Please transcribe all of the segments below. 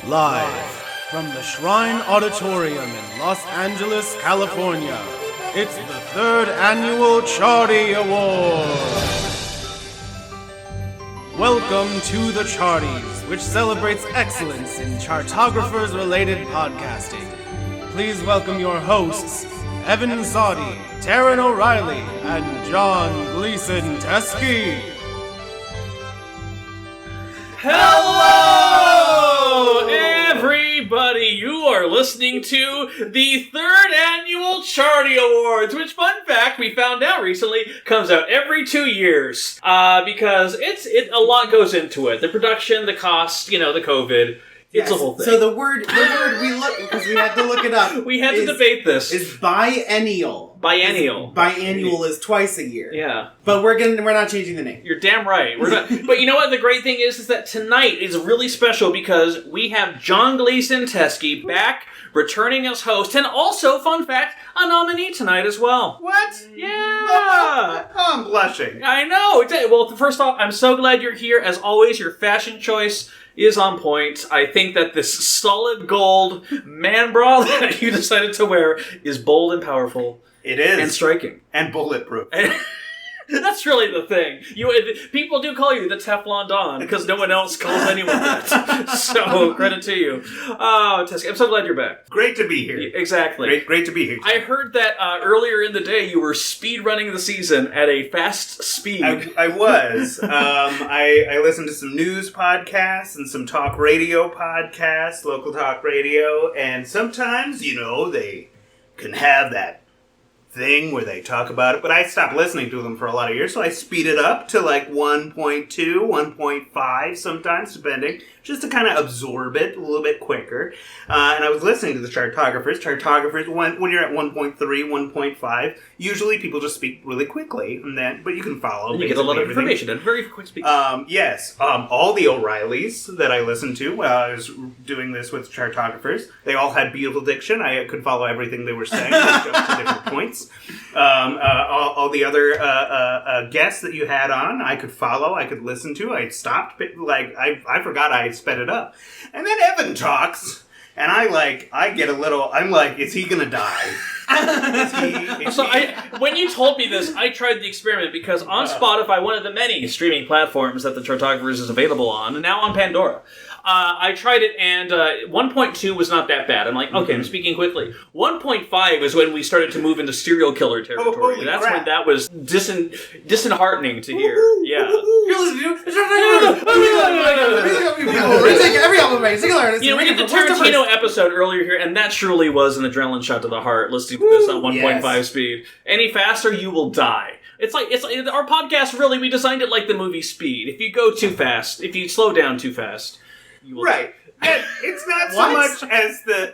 Live from the Shrine Auditorium in Los Angeles, California, it's the Third Annual Chartie Awards. Welcome to the Charties, which celebrates excellence in chartographers-related podcasting. Please welcome your hosts, Evan Sadi, Taran O'Reilly, and John Gleason Teske. Hello, everybody! You are listening to the Third Annual Chartie Awards, which, fun fact, we found out recently, comes out every 2 years. Because a lot goes into it. The production, the cost, the COVID. It's a whole thing. So the word we look, because we had to look it up. We had to debate this. Is biennial. Biannual is twice a year. Yeah. But we're not changing the name. You're damn right. We're not. But you know what? The great thing is that tonight is really special because we have John Gleason Teske back, returning as host, and also, fun fact, a nominee tonight as well. What? Yeah. Oh, I'm blushing. I know. Well, first off, I'm so glad you're here. As always, your fashion choice is on point. I think that this solid gold man bra that you decided to wear is bold and powerful. It is. And striking. And bulletproof. That's really the thing. People do call you the Teflon Don because no one else calls anyone that. So, credit to you. Oh, Teske, I'm so glad you're back. Great to be here. Exactly. Great to be here. I heard that earlier in the day you were speed running the season at a fast speed. I was. I listened to some news podcasts and some talk radio podcasts, local talk radio, and sometimes, they can have that thing where they talk about it, but I stopped listening to them for a lot of years, so I speed it up to like 1.2, 1.5 sometimes, depending, just to kind of absorb it a little bit quicker. And I was listening to the chartographers. Chartographers, when you're at 1.3, 1.5, usually people just speak really quickly, but you can follow. And you get a lot of information at very quick speed. Yes. All the O'Reillys that I listened to while I was doing this with chartographers, they all had beautiful diction. I could follow everything they were saying, just up to different points. All the other guests that you had on, I could follow, I could listen to. I stopped, I forgot I sped it up. And then Evan talks, and I get a little, I'm like, is he gonna die? When you told me this, I tried the experiment because on Spotify, one of the many streaming platforms that the Chartographers is available on, and now on Pandora, I tried it, and 1.2 was not that bad. I'm like, okay, I'm speaking quickly. 1.5 is when we started to move into serial killer territory. That's crap. When that was disheartening to hear. Yeah. You're listening to every album, single artist. We did the Tarantino episode earlier here, and that truly was an adrenaline shot to the heart, listening to this on 1.5 speed. Any faster, you will die. It's like our podcast, really, we designed it like the movie Speed. If you go too fast, if you slow down too fast, you will die. And it's not so much as the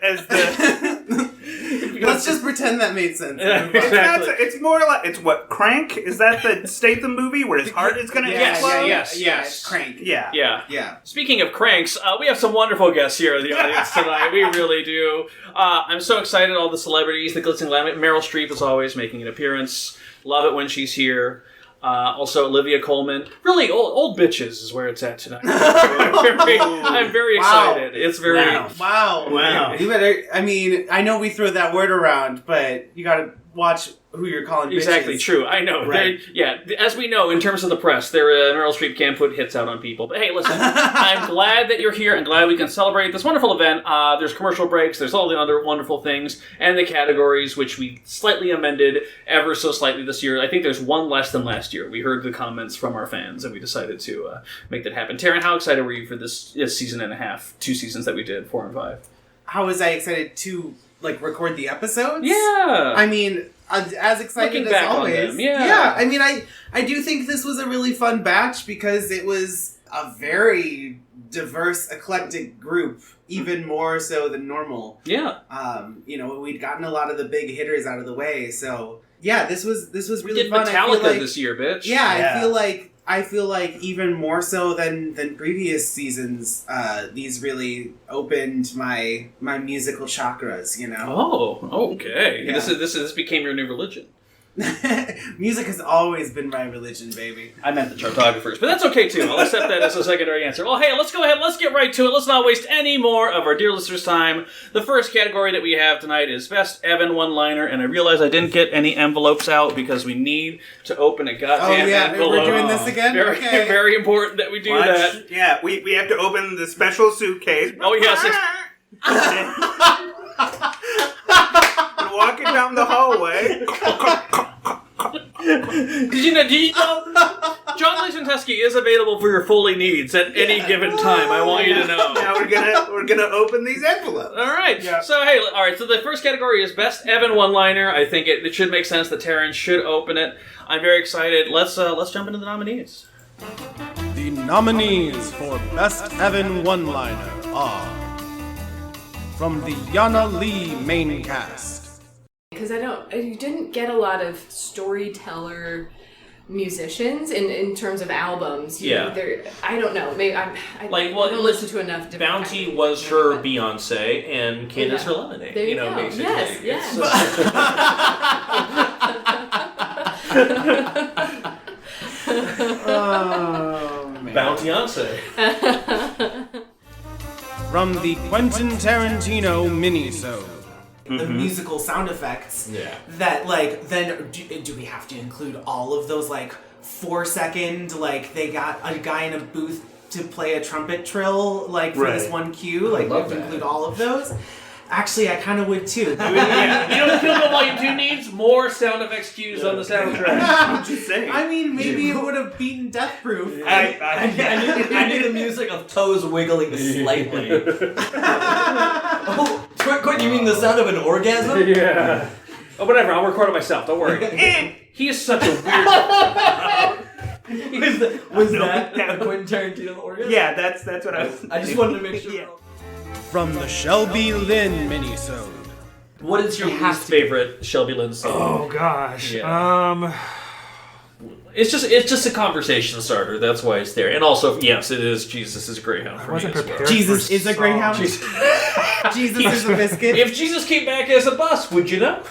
Let's just pretend that made sense. Exactly. It's more like, it's what, Crank? Is that the Statham movie where his heart is going to explode? Yes. Crank. Yeah. Speaking of cranks, we have some wonderful guests here in the audience tonight. We really do. I'm so excited. All the celebrities, the glitz and glam. Meryl Streep is always making an appearance. Love it when she's here. Also, Olivia Colman. Really, old bitches is where it's at tonight. I'm very excited. It's very... Wow. You better... I know we throw that word around, but you gotta watch who you're calling bitches. Exactly, true. I know. Right. As we know, in terms of the press, Meryl Streep can put hits out on people. But hey, listen, I'm glad that you're here and glad we can celebrate this wonderful event. There's commercial breaks, there's all the other wonderful things, and the categories, which we slightly amended ever so slightly this year. I think there's one less than last year. We heard the comments from our fans, and we decided to make that happen. Taran, how excited were you for this season and a half, 2 seasons that we did, 4 and 5? How was I excited to, record the episodes? Yeah. As excited as always. I do think this was a really fun batch because it was a very diverse, eclectic group, even more so than normal. Yeah. We'd gotten a lot of the big hitters out of the way, so yeah, this was really fun. Metallica this year, bitch. Yeah, I feel like even more so than previous seasons, these really opened my musical chakras, Oh, okay. Yeah. This became your new religion. Music has always been my religion, baby. I meant the chartographers, but that's okay too. I'll accept that as a secondary answer. Well, hey, let's go ahead. Let's get right to it. Let's not waste any more of our dear listeners' time. The first category that we have tonight is Best Evan One-Liner, and I realize I didn't get any envelopes out because we need to open a goddamn envelope. We're doing this again? Okay. Very important that we do that. Yeah, we have to open the special suitcase. Oh, yes. We're walking down the hallway. Did you know John Gleason Teske is available for your Foley needs at any given time. I want you to know. Now we're gonna open these envelopes. All right. Yeah. So hey, all right. So the first category is Best Evan One-Liner. I think it should make sense that Taran should open it. I'm very excited. Let's jump into the nominees. The nominees for Best Evan One-Liner are from the Yana Lee main cast. Because you didn't get a lot of storyteller musicians in terms of albums. I don't know. Maybe I don't listen to enough. Bounty was her Beyonce, and Candace her Lemonade. There you go. Basically. Yes. Oh, man. Bounty-once. From the Quentin Tarantino minisode. The musical sound effects. Yeah. That, then do we have to include all of those, 4-second, they got a guy in a booth to play a trumpet trill, for this one cue? We have to include all of those? Actually, I kind of would too. You know what Kill Bill Volume 2 needs? More sound effects cues on the soundtrack. I'm just saying. I mean, maybe it would have beaten Death Proof. I need the music of toes wiggling slightly. Oh, Quentin, you mean the sound of an orgasm? Yeah. Oh, whatever. I'll record it myself. Don't worry. He is such a weird... Was that the Quentin Tarantino orgasm? Yeah, that's what I was... I just wanted to make sure. Yeah. From the Shelby Lynn minisode. What is your least favorite Shelby Lynn song? Oh gosh. Yeah. It's just a conversation starter. That's why it's there. And also, yes, it is Jesus is a Greyhound. I wasn't prepared. Jesus is a Greyhound. Jesus is a biscuit. If Jesus came back as a bus, would you know?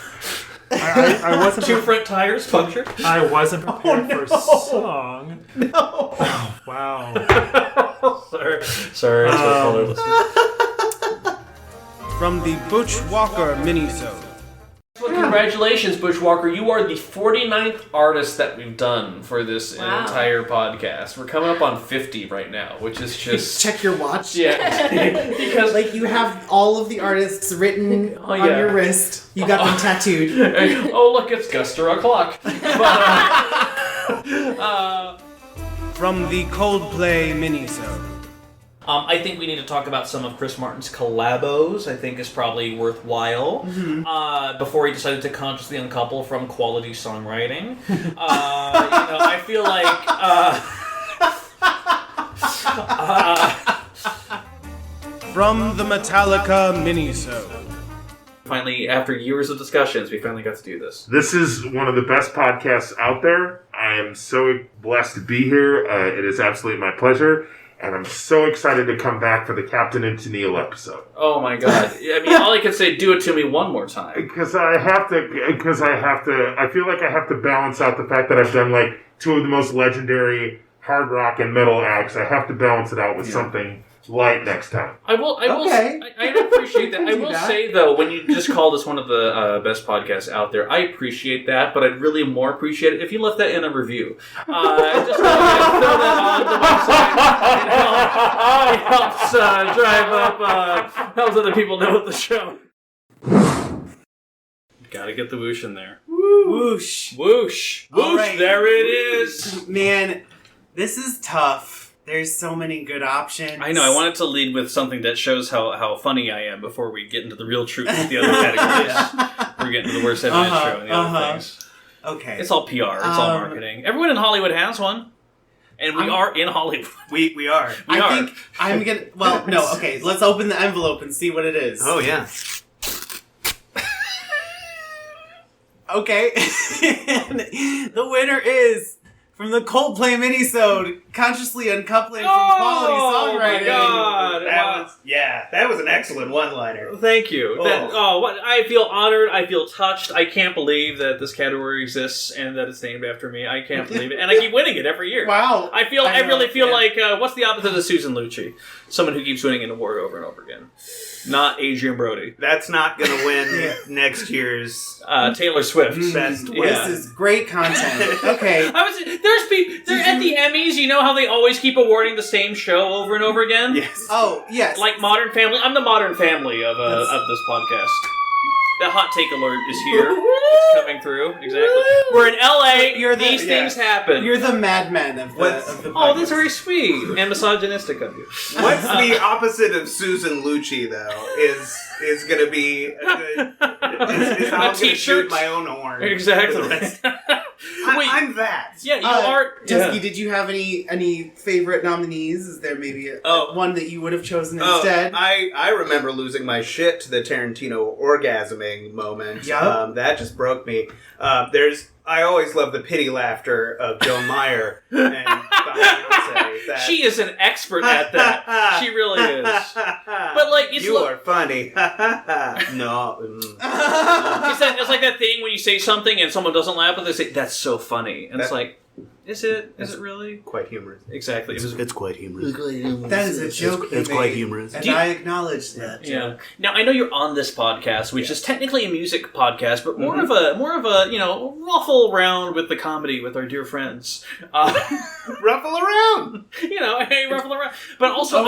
I wasn't. Two front tires punctured. I wasn't prepared for a song. No. Oh, wow. Sorry. From the Butch Walker minisode. Well, congratulations, Butch Walker. You are the 49th artist that we've done for this entire podcast. We're coming up on 50 right now, which is just... Check your watch. Yeah. Because you have all of the artists written on your wrist. You got them tattooed. Oh, look, it's Guster o'clock. From the Coldplay minisode. I think we need to talk about some of Chris Martin's collabos. I think is probably worthwhile. Before he decided to consciously uncouple from quality songwriting. I feel like... From the Metallica minisode. Finally, after years of discussions, we finally got to do this. This is one of the best podcasts out there. I am so blessed to be here. It is absolutely my pleasure. And I'm so excited to come back for the Captain and Tennille episode. Oh my god. I mean, all I can say, do it to me one more time. Because I feel like I have to balance out the fact that I've done two of the most legendary hard rock and metal acts. I have to balance it out with something light next time. I appreciate that. I will say, though, when you just call this one of the best podcasts out there, I appreciate that, but I'd really more appreciate it if you left that in a review. Just throw that on the website. It helps drive up, helps other people know the show. Gotta get the whoosh in there. Whoosh. Whoosh. Whoosh. Right. There it is. Man, this is tough. There's so many good options. I know. I wanted to lead with something that shows how funny I am before we get into the real truth with the other categories. We're getting to the worst edited show and the other things. Okay. It's all PR. It's all marketing. Everyone in Hollywood has one. And we are in Hollywood. We are. I think I'm going to... Well, no. Okay. Let's open the envelope and see what it is. Oh, yeah. Okay. The winner is... From the Coldplay minisode, consciously uncoupling from quality songwriting. Oh my god! That that was an excellent one-liner. Thank you. I feel honored. I feel touched. I can't believe that this category exists and that it's named after me. I can't believe it, and I keep winning it every year. Wow. I really feel like what's the opposite of Susan Lucci? Someone who keeps winning an award over and over again. Not Adrian Brody. That's not going to win next year's Taylor Swift. Best. This is great content. Okay. There's people at the Emmys. You know how they always keep awarding the same show over and over again? Yes. Oh, yes. Like Modern Family. I'm the Modern Family of this podcast. The hot take alert is here. It's coming through. Exactly. We're in LA. These things happen. You're the madman of the podcast. Oh, that's very sweet and misogynistic of you. What's the opposite of Susan Lucci, though? Is going to be a good... Is how I'm going to shoot my own horn. Exactly. I'm that. Yeah, you are... Teske, did you have any favorite nominees? Is there maybe one that you would have chosen instead? I remember losing my shit to the Tarantino orgasming moment. Yeah. That just broke me. I always love the pity laughter of Joan Meyer and Beyonce. She is an expert at that. She really is. But like, you are funny. No. It's like that thing when you say something and someone doesn't laugh, but they say that's so funny, and it's like, is it? Is it really? Quite humorous. Exactly. It's quite humorous. That is a joke. It's quite humorous. And I acknowledge that. Yeah. Now I know you're on this podcast, which is technically a music podcast, but more of a ruffle around with the comedy with our dear friends. Ruffle around. Hey, ruffle around. But also,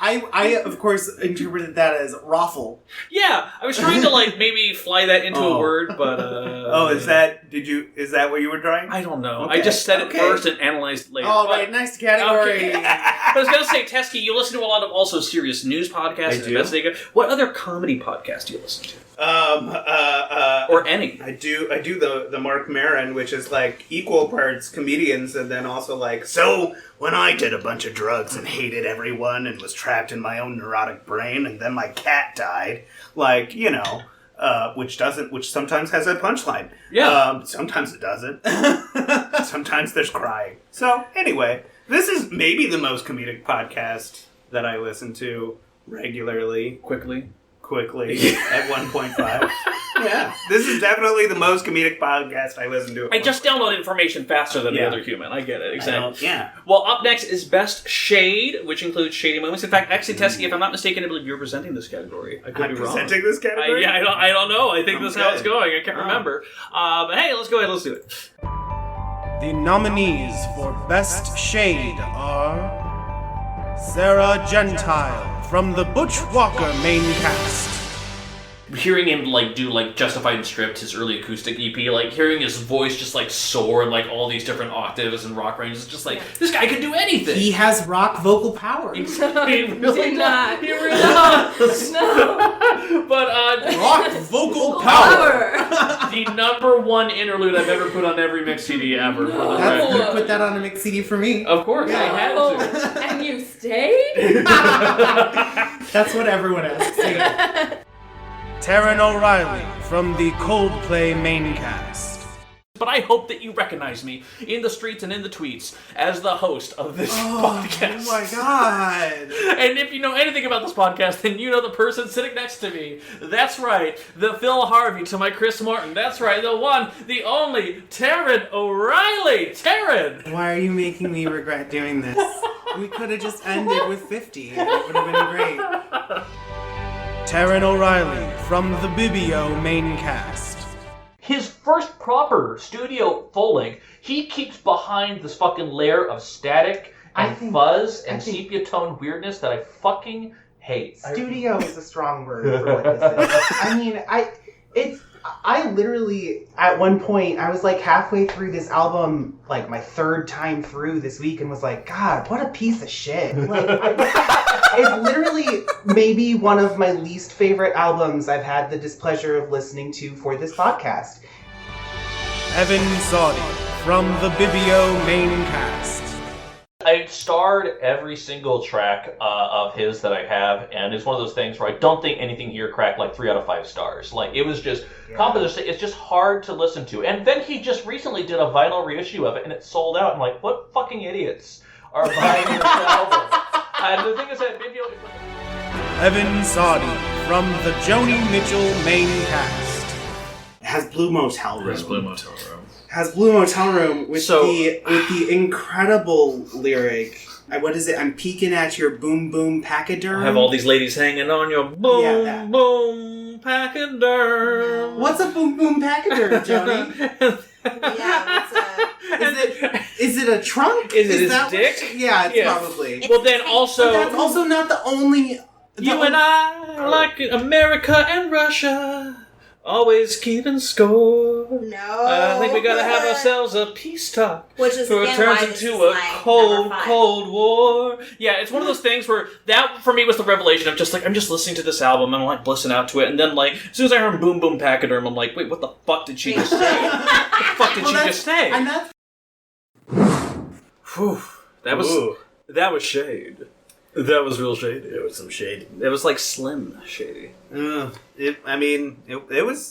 I of course interpreted that as raffle. Yeah, I was trying to maybe fly that into a word, but is that what you were trying? I don't know. Okay. I just said it first and analyzed later. Oh, right, nice category. Okay. But I was going to say, Teske, you listen to a lot of also serious news podcasts. I do. What other comedy podcasts do you listen to? Or any? I do the Mark Maron, which is like equal parts comedians and then also like, so when I did a bunch of drugs and hated everyone and was trapped in my own neurotic brain and then my cat died, which sometimes has a punchline. Yeah. Sometimes it doesn't. Sometimes there's crying. So anyway, this is maybe the most comedic podcast that I listen to regularly. Quickly at 1.5. Yeah. This is definitely the most comedic podcast I listen to. I just download information faster than the other human. I get it. Exactly. Yeah. Well, up next is Best Shade, which includes shady moments. In fact, actually, Teske, if I'm not mistaken, I believe you're presenting this category. I could be wrong. Presenting this category? I don't know. I think this is how it's going. I can't remember. But hey, let's go ahead. Let's do it. The nominees for Best Shade are Sarah Gentile from the Butch Walker main cast. Hearing him do Justified and Stripped, his early acoustic EP, hearing his voice just soar in all these different octaves and rock ranges, just this guy could do anything. He has rock vocal power. He really not. He really does. No. But rock vocal power. The #1 interlude I've ever put on every mix CD ever. You put that on a mix CD for me. Of course, I had to. And you stayed? That's what everyone asks. Taran O'Reilly from the Coldplay main cast. But I hope that you recognize me in the streets and in the tweets as the host of this podcast. Oh my god. And if you know anything about this podcast, then you know the person sitting next to me. That's right, the Phil Harvey to my Chris Martin. That's right, the one, the only, Taran O'Reilly. Taran! Why are you making me regret doing this? We could have just ended with 50 and it would have been great. Taran O'Reilly from the Bibio main cast. His first proper studio full-length, he keeps behind this fucking layer of static and fuzz and sepia tone weirdness that I fucking hate. Studio is a strong word for what this is. I mean, I literally, at one point, I was halfway through this album, my third time through this week, and was like, God, what a piece of shit. It's literally maybe one of my least favorite albums I've had the displeasure of listening to for this podcast. Evan Saudi from the Bibio main cast. I starred every single track of his that I have, and it's one of those things where I don't think anything here cracked 3 out of 5 stars. It was just composition. It's just hard to listen to. And then he just recently did a vinyl reissue of it, and it sold out. I'm like, what fucking idiots are buying this album? The thing is that maybe Evan Sadi from the Joni Mitchell main cast. It has Blue Motel Room. Has Blue Motel Room with the incredible lyric. What is it? I'm peeking at your boom boom pachyderm. I have all these ladies hanging on your boom boom pachyderm. What's a boom boom pachyderm, Joni? Is it a trunk? Is it his dick? It's probably. Well, then also... But that's also not the only... and I, like America and Russia, always keeping score. No. I think we gotta have ourselves a peace talk. Which is before it turns into a cold war. Yeah, it's one of those things where that, for me, was the revelation of just like, I'm just listening to this album and I'm like blissing out to it. And then, like, as soon as I heard Boom Boom Pachyderm, I'm like, wait, what the fuck did she just say? What the fuck did she just say? And that's... Whew. That was shade. That was real shady. It was some shady. It was like slim shady. It was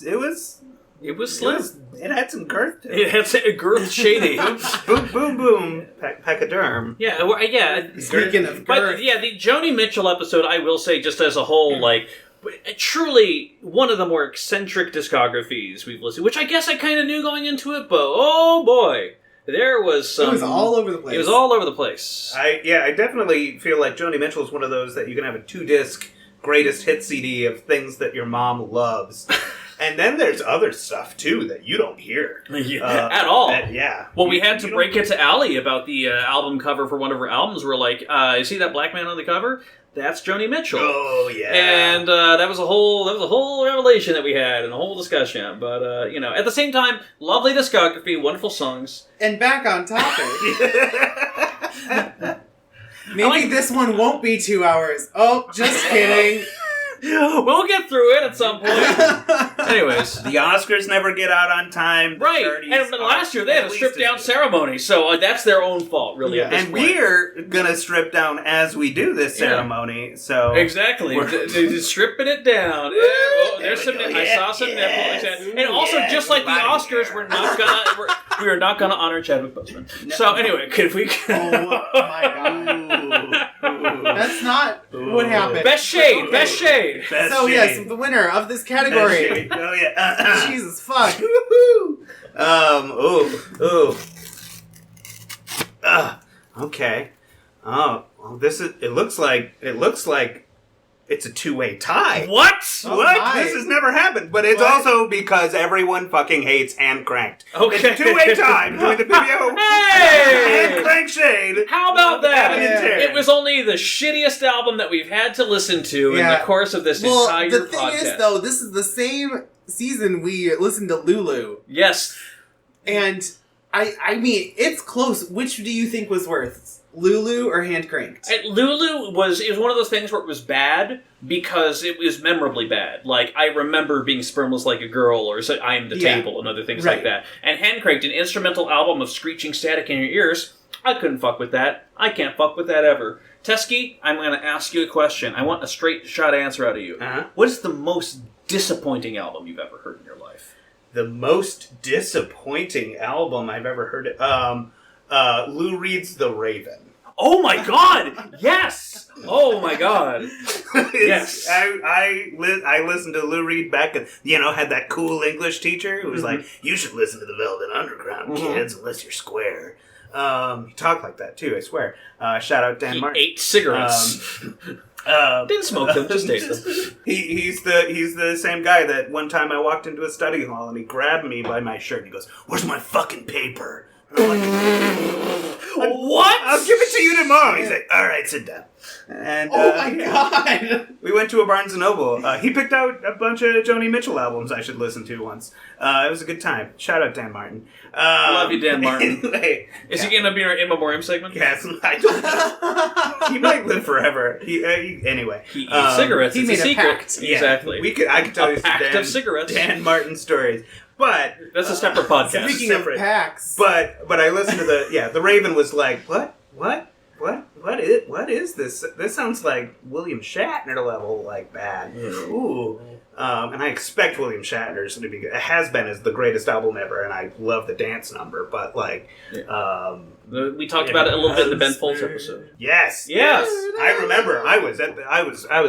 slim. It had some girth to it. It had some girth shady. boom, boom, pachyderm. Yeah. Speaking of girth. But yeah, the Joni Mitchell episode, I will say, just as a whole, like, truly one of the more eccentric discographies we've listened to, which I guess I kind of knew going into it, but oh boy. There was some... It was all over the place. It was all over the place. I definitely feel like Joni Mitchell is one of those that you can have a 2-disc greatest hit CD of things that your mom loves. And then there's other stuff, too, that you don't hear. At all. Well, we had to break it to Allie about the album cover for one of her albums. We're like, you see that black man on the cover? That's Joni Mitchell. Oh, yeah. And that was a whole revelation that we had and a whole discussion. But, at the same time, lovely discography, wonderful songs. And back on topic. Maybe this one won't be 2 hours. Oh, just kidding. We'll get through it at some point. Anyways. The Oscars never get out on time. Right. And last year they had a strip-down ceremony, so that's their own fault, really. Yeah. And we're going to strip down as we do this ceremony, so... Exactly. Just stripping it down. There's some... I saw some nipples. And also, just like the Oscars, we're not gonna honor Chadwick Boseman. No. So anyway, could we... Oh my god. That's not what happened. Best shade. Yes, the winner of this category. Oh yeah. Jesus fuck. Okay. Oh, well, it looks like it's a 2-way tie. What? What? This has never happened. But it's also because everyone fucking hates Hand Cranked. Okay. It's a 2-way tie between the video and Hand Crank Shade. How about that? It was only the shittiest album that we've had to listen to in the course of this entire podcast. The thing is, though, this is the same season we listened to Lulu. Yes. And, I mean, it's close. Which do you think was worse? Lulu or Hand Cranked? Lulu was one of those things where it was bad because it was memorably bad. Like, I remember being Spermless Like a Girl or I Am the Table and other things like that. And Hand Cranked, an instrumental album of screeching static in your ears, I couldn't fuck with that. I can't fuck with that ever. Teske, I'm going to ask you a question. I want a straight shot answer out of you. What is the most disappointing album you've ever heard in your life? The most disappointing album I've ever heard? Lou Reed's The Raven. Oh my god! Yes! Oh my god! Yes. I listened to Lou Reed back and, had that cool English teacher who was like, you should listen to the Velvet Underground, kids, unless you're square. He talked like that too, I swear. Shout out Dan Martin. He ate cigarettes. Didn't smoke them, just ate them. He's the same guy that one time I walked into a study hall and he grabbed me by my shirt and he goes, "Where's my fucking paper?" And I'm like, what? I'll give it to you tomorrow. He's like, all right, sit down. And, oh my god! We went to a Barnes & Noble. He picked out a bunch of Joni Mitchell albums I should listen to once. It was a good time. Shout out Dan Martin. Love you, Dan Martin. Anyway, is he going to be our In Memoriam segment? Yes, I don't know. He might live forever. Anyway. He eats cigarettes. He made a pact. Yeah, exactly. I could tell you some pact of cigarettes. Dan Martin stories. But that's a separate podcast. Speaking of packs. But I listened to the Raven was like, what? what is this? This sounds like William Shatner level, like bad. Ooh. And I expect William Shatner's to be Has Been is the greatest album ever, and I love the dance number, but like we talked about it a little bit in the Ben Folds episode. Yes. I remember I was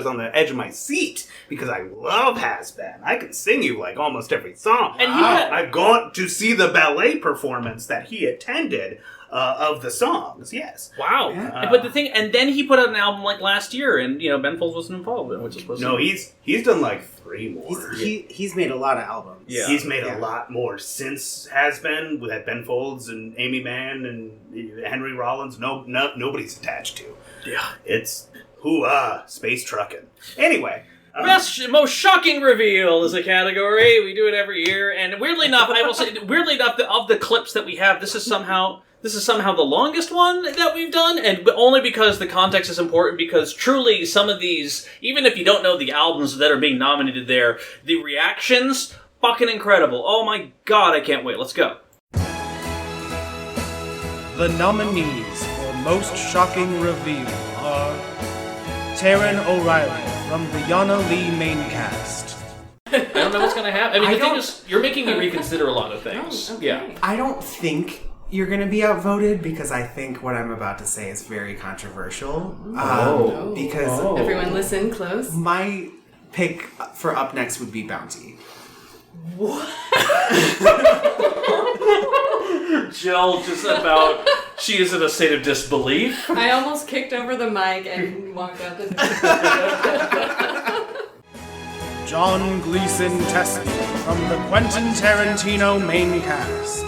on the edge of my seat because I love Has Been. I can sing you like almost every song. And I've gone to see the ballet performance that he attended of the songs. Yes. Wow. But the thing, and then he put out an album like last year, and Ben Folds wasn't involved in, which is supposed to. No, he's done like 3 more. He's made a lot of albums. Yeah. He's made a lot more since Has Been with Ben Folds and Amy Mann and Henry Rollins. Nobody's attached to. Yeah. It's space trucking. Anyway. Best, most shocking reveal is a category. We do it every year, and weirdly enough, I will say, of the clips that we have, this is somehow the longest one that we've done, and only because the context is important, because truly some of these, even if you don't know the albums that are being nominated there, the reactions, fucking incredible. Oh my god, I can't wait. Let's go. The nominees for Most Shocking Reveal are Taran O'Reilly from the Yana Lee main cast. I don't know what's going to happen. I mean, the thing is, you're making me reconsider a lot of things. Oh, okay. Yeah. I don't think you're going to be outvoted because I think what I'm about to say is very controversial. Because everyone listen close. My pick for up next would be Bounty. What? Jill she is in a state of disbelief. I almost kicked over the mic and walked out the door. John Gleason Teske from the Quentin Tarantino main cast.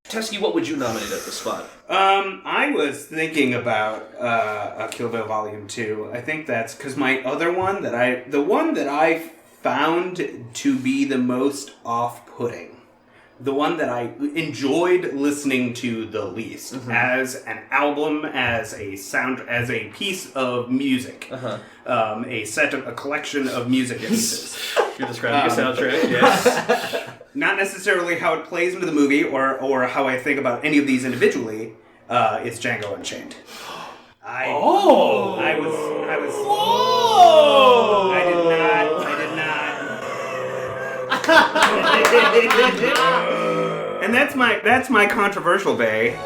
Teske, what would you nominate at the spot? I was thinking about Kill Bill Volume 2. I think that's because my other one the one that I found to be the most off-putting, the one that I enjoyed listening to the least, as an album, as a sound, as a piece of music, a collection of music pieces. You're describing a soundtrack, yes. Not necessarily how it plays into the movie or how I think about any of these individually. It's Django Unchained. I was. Whoa! I did not. And that's my controversial bay.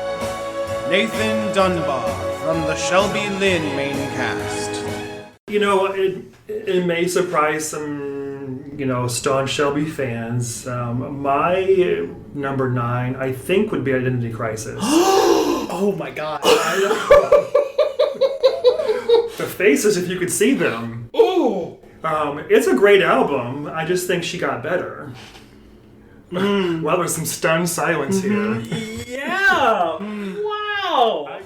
Nathan Dunbar from the Shelby Lynn main cast. You know, it may surprise some, staunch Shelby fans. My number 9, I think, would be Identity Crisis. Oh my god. The faces, if you could see them. Ooh. It's a great album. I just think she got better. Well, there's some stunned silence here. Yeah! Wow!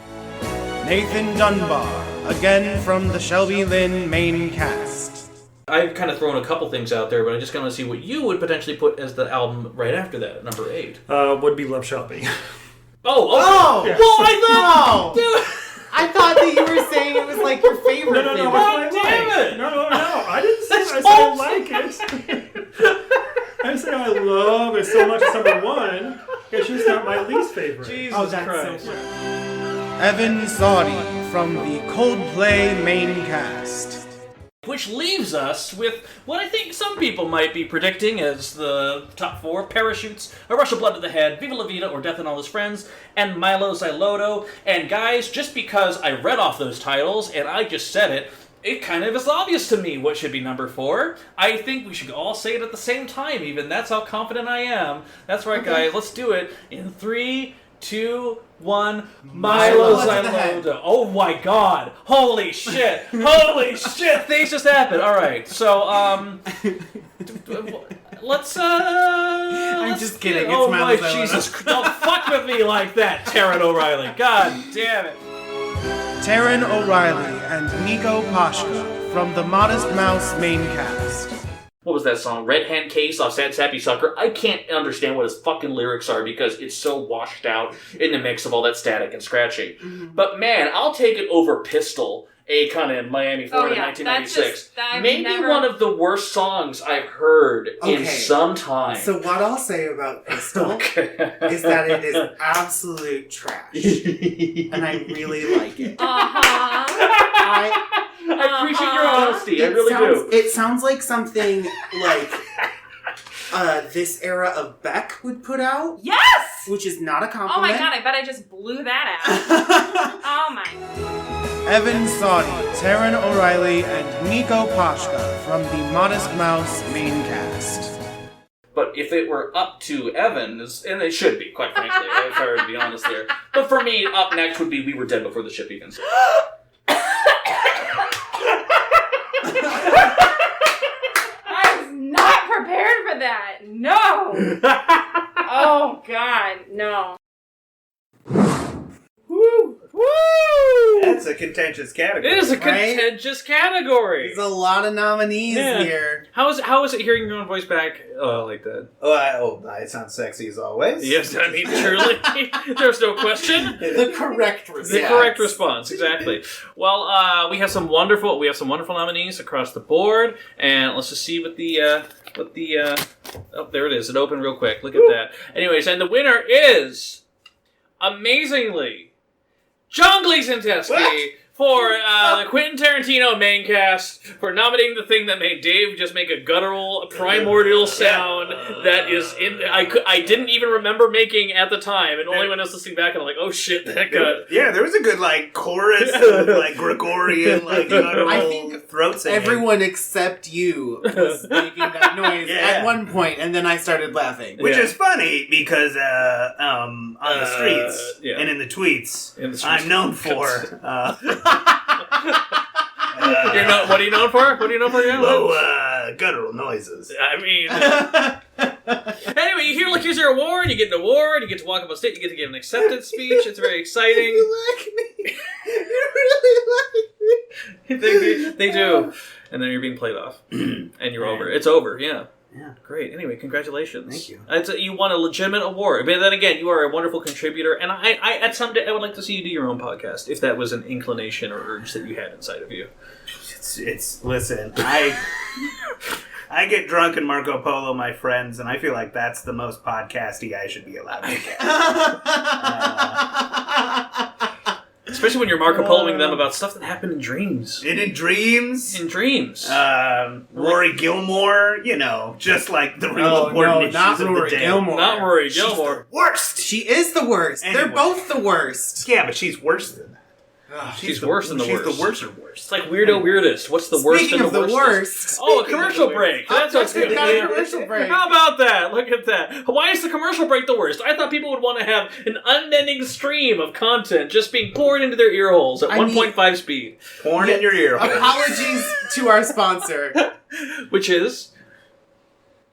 Nathan Dunbar, again from the Shelby Lynn main cast. I've kind of thrown a couple things out there, but I just kind of see what you would potentially put as the album right after that, number 8. Would be Love Shelby. Oh! Yeah. Well, I thought... Dude! I thought that you were saying it was like your favorite. No, God damn it! No. I didn't say I like it. I said I love it so much. It's number 1. It's just not my least favorite. Jesus Christ. So Evan Zadi from the Coldplay main cast. Which leaves us with what I think some people might be predicting as the top 4: Parachutes, A Rush of Blood to the Head, Viva La Vida or Death and All His Friends, and Milo Xyloto. And guys, just because I read off those titles and I just said it, it kind of is obvious to me what should be number 4. I think we should all say it at the same time even. That's how confident I am. That's right, guys. Let's do it in 3, 2, 1. Milo Xyloto. Oh my god. Holy shit. Holy shit. Things just happened. Alright, so, let's, I'm just kidding. It's oh Milo my Xyloto. Jesus. Don't fuck with me like that, Taran O'Reilly. God damn it. Taran O'Reilly and Nico Pashka from the Modest Mouse main cast. What was that song? Red Hand Case off Sad Sappy Sucker. I can't understand what his fucking lyrics are because it's so washed out in the mix of all that static and scratching. But man, I'll take it over Pistol Akon in Miami, Florida, 1996. Maybe never... one of the worst songs I've heard in some time. So what I'll say about Pistol is that it is absolute trash. And I really like it. I appreciate your honesty. I really do. It sounds like something like this era of Beck would put out. Yes! Which is not a compliment. Oh my god, I bet I just blew that out. Oh my. Evan Saudi, Taran O'Reilly, and Nico Pashka from the Modest Mouse main cast. But if it were up to Evans, and it should be, quite frankly, if I were to be honest there. But for me, up next would be We Were Dead Before the Ship Even Sailed. I was not prepared for that. No. Oh God, no. Woo! Woo! That's a contentious category. It is a contentious category. There's a lot of nominees here. How is it hearing your own voice back like that? It sounds sexy as always. Yes, I mean, truly. There's no question. The correct response. The correct response, exactly. Well, we have some wonderful nominees across the board, and let's just see what the oh, there it is. It opened real quick. Look at that. Anyways, and the winner is, amazingly, John Gleason Teske for the Quentin Tarantino main cast for nominating the thing that made Dave just make a guttural, primordial sound that is I didn't even remember making at the time, and only when I was listening back, and I'm like, oh shit, that got... Yeah, there was a good chorus of Gregorian guttural I think throat singing. Everyone except you was making that noise at one point, and then I started laughing. Which is funny because on the streets and in the tweets, I'm known for... what are you known for? What are you known for? Low guttural noises. I mean... Anyway, here's your award. You get an award. You get to walk up on stage. You get to give an acceptance speech. It's very exciting. You like me. You really like me. They do. And then you're being played off. And you're over. It's over, yeah. Yeah. Great. Anyway, congratulations. Thank you. You won a legitimate award. But then again, you are a wonderful contributor, and I someday I would like to see you do your own podcast, if that was an inclination or urge that you had inside of you. Listen, I get drunk and Marco Polo my friends, and I feel like that's the most podcasty I should be allowed to get. Especially when you're Marco Poloing them about stuff that happened in dreams. In dreams? In dreams. Rory Gilmore, just like the real important issues of the day. Gilmore. Not Rory Gilmore. She's the worst. She is the worst. Anyway. They're both the worst. Yeah, but she's worse than that. She's worse than the worst. She's the worst or worst. It's like Weirdo Weirdest. What's the worst Speaking and the of worst? Oh, a commercial break. That's what's good. Got a commercial break. How about that? Look at that. Why is the commercial break the worst? I thought people would want to have an unending stream of content just being poured into their ear holes at 1.5 speed. Poured in your ear holes. Apologies to our sponsor. Which is...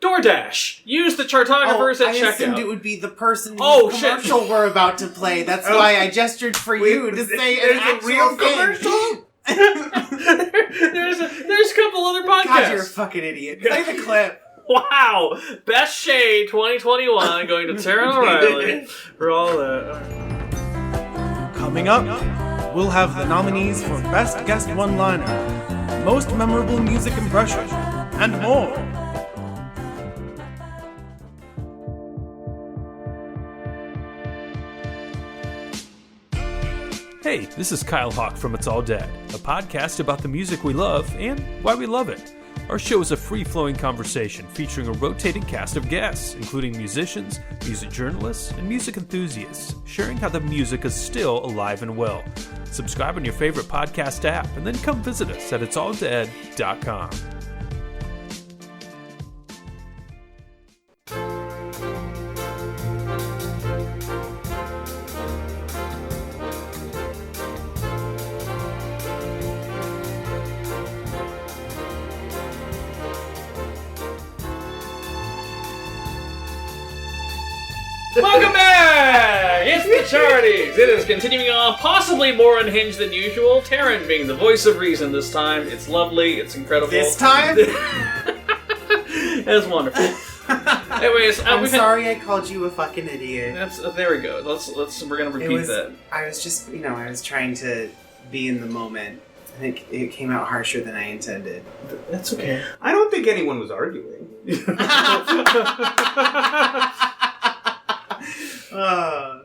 DoorDash. Use the chartographers at checkout. I assumed it would be the person whose commercial we're about to play. That's why I gestured for you to say an actual real thing. commercial. There's a couple other podcasts. God, you're a fucking idiot. Play the clip. Wow. Best Shade 2021 going to Taran O'Reilly for all that. Coming up, we'll have the nominees for Best Guest One-Liner, Most Memorable Music Impression, and more. Hey, this is Kyle Hawk from It's All Dead, a podcast about the music we love and why we love it. Our show is a free-flowing conversation featuring a rotating cast of guests, including musicians, music journalists, and music enthusiasts, sharing how the music is still alive and well. Subscribe on your favorite podcast app, and then come visit us at itsalldead.com. Welcome back! It's the Charties! It is continuing on, possibly more unhinged than usual. Taran being the voice of reason this time. It's lovely, it's incredible. This time? It's wonderful. Anyways, I'm sorry I called you a fucking idiot. There we go. We're gonna repeat that. I was just, I was trying to be in the moment. And it came out harsher than I intended. That's okay. I don't think anyone was arguing.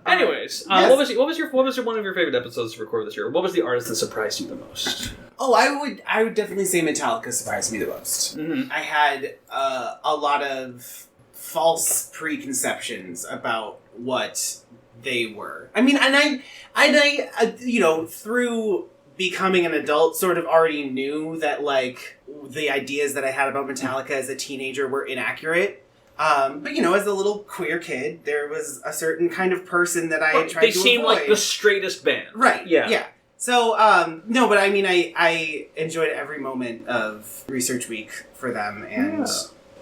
Anyways, yes. what was one of your favorite episodes to record this year? What was the artist that surprised you the most? Oh, I would definitely say Metallica surprised me the most. Mm-hmm. I had a lot of false preconceptions about what they were. I mean, and I you know, through becoming an adult, sort of already knew that, like, the ideas that I had about Metallica as a teenager were inaccurate. But, you know, as a little queer kid, there was a certain kind of person that I had tried to avoid. They seemed like the straightest band. Right. Yeah. Yeah. So, no, but I mean, I enjoyed every moment of Research Week for them, and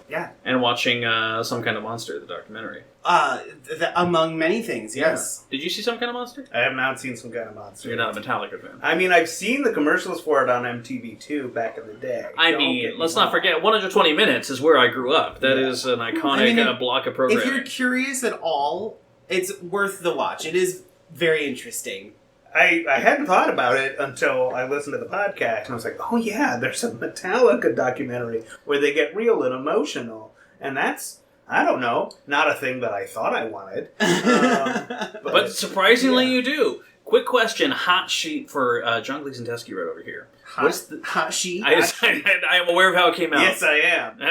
yeah. And watching Some Kind of Monster, the documentary. Among many things, yes. Yeah. Did you see Some Kind of Monster? I have not seen Some Kind of Monster. You're not a Metallica fan. I mean, I've seen the commercials for it on MTV2 back in the day. I mean, let's not forget, 120 Minutes is where I grew up. That is an iconic block of programming. If you're curious at all, it's worth the watch. It is very interesting. I hadn't thought about it until I listened to the podcast, and I was like, oh yeah, there's a Metallica documentary where they get real and emotional. And that's, I don't know, not a thing that I thought I wanted. But surprisingly, you do. Quick question, hot sheet for John Gleason Teske right over here. Hot sheet? I am aware of how it came out. Yes, I am.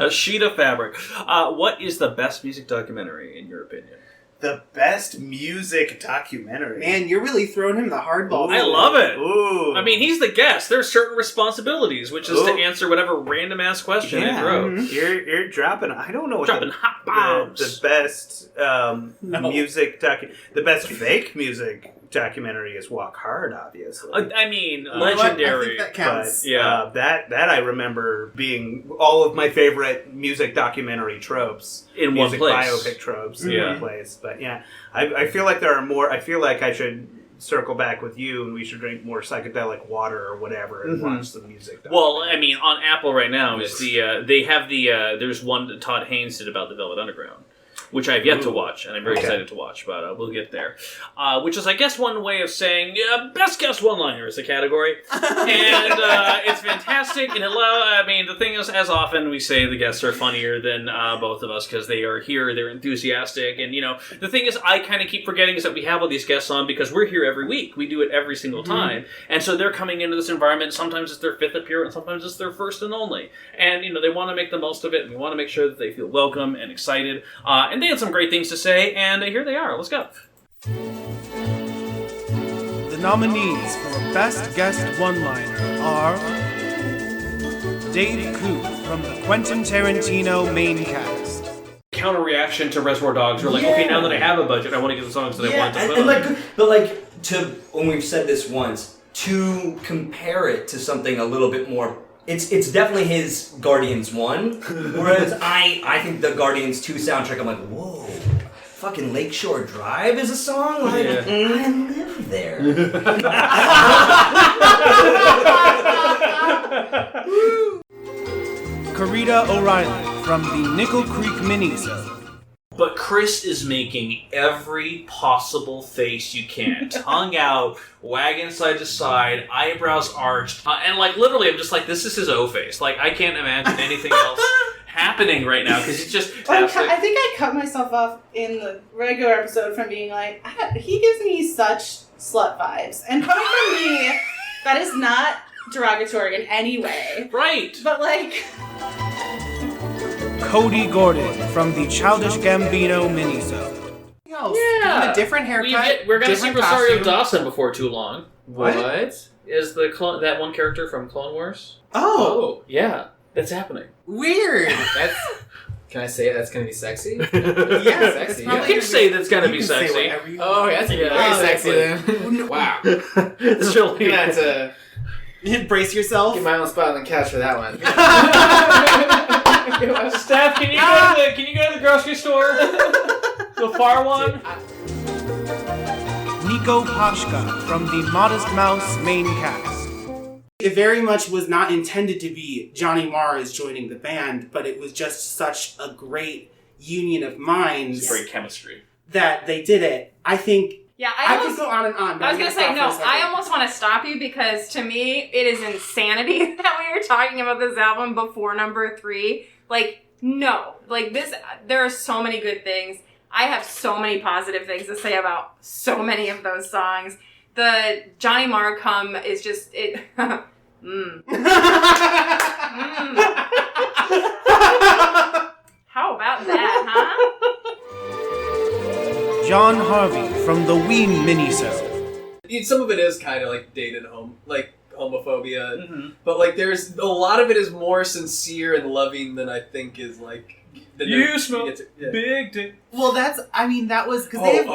A sheet of fabric. What is the best music documentary, in your opinion? The best music documentary. Man, you're really throwing him the hardball. I love it. Ooh. I mean, he's the guest. There's certain responsibilities, which is to answer whatever random ass question they throw. Mm-hmm. You're dropping. I don't know what dropping hot bombs. The best music the best fake music documentary is Walk Hard, obviously. I mean, legendary. I think that counts. But, that I remember being all of my favorite music documentary tropes. In one place. Music biopic tropes in one place. But yeah, I feel like there are more. I feel like I should circle back with you and we should drink more psychedelic water or whatever and watch the music documentary. Well, I mean, on Apple right now is they have there's one that Todd Haynes did about the Velvet Underground, which I've yet to watch, and I'm very excited to watch, but we'll get there. Which is, I guess, one way of saying, best guest one-liner is the category. And it's fantastic. And the thing is, as often we say, the guests are funnier than both of us, because they are here, they're enthusiastic. And, you know, the thing is, I kind of keep forgetting is that we have all these guests on because we're here every week. We do it every single time. And so they're coming into this environment. Sometimes it's their fifth appearance, sometimes it's their first and only. And, you know, they want to make the most of it, and we want to make sure that they feel welcome and excited. And they had some great things to say, and here they are. Let's go. The nominees for Best Guest One-Liner are Dave Coop from the Quentin Tarantino main cast. Counter reaction to Reservoir Dogs. We're like, okay, now that I have a budget, I want to get the songs that I want to put on. When we've said this once, to compare it to something a little bit more. It's definitely his Guardians 1, whereas I think the Guardians 2 soundtrack, I'm like, whoa, fucking Lakeshore Drive is a song? Like, I live there. Karita O'Reilly from the Nickel Creek Minisode. But Chris is making every possible face you can. Tongue out, wagging side to side, eyebrows arched. And like literally, I'm just like, this is his O face. Like, I can't imagine anything else happening right now because he's just fantastic. I think I cut myself off in the regular episode from being like, he gives me such slut vibes. And coming from me, that is not derogatory in any way. Right. But like... Cody Gordon from the Childish Gambino minisode. Yeah, a different haircut. We're gonna see Rosario Dawson before too long. What? Is that one character from Clone Wars? Oh, yeah, that's happening. Weird. Can I say it? That's gonna be sexy. Yeah, sexy. You can say that's gonna be sexy. Oh, that's gonna be very sexy then. Wow. It's really gonna have to brace yourself. Get my own spot on the couch for that one. Steph, can you go to the grocery store? The far one? Nico Pashka from the Modest Mouse main cast. It very much was not intended to be Johnny Mars joining the band, but it was just such a great union of minds. Great chemistry. That they did it. I think Yeah, I could go on and on. I was going to say, no, I almost want to stop you because to me, it is insanity that we are talking about this album before number 3. Like, no. Like, there are so many good things. I have so many positive things to say about so many of those songs. The Johnny Marr Come is just, it... How about that, huh? John Harvey from the Ween minisode. Some of it is kind of like dated homophobia, but like there's a lot of it is more sincere and loving than I think is like. You smell big dick. Well, that was because they have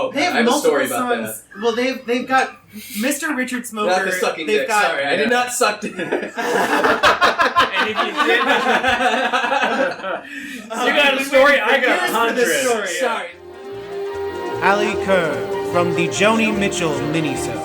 multiple songs. That. Well, they've got Mr. Richard Smoker. Not the sucking dick. Sorry, I did not suck dick. And if you did, you got a story. I got 100. Sorry. Ali Kerr from the Joni Mitchell minisode.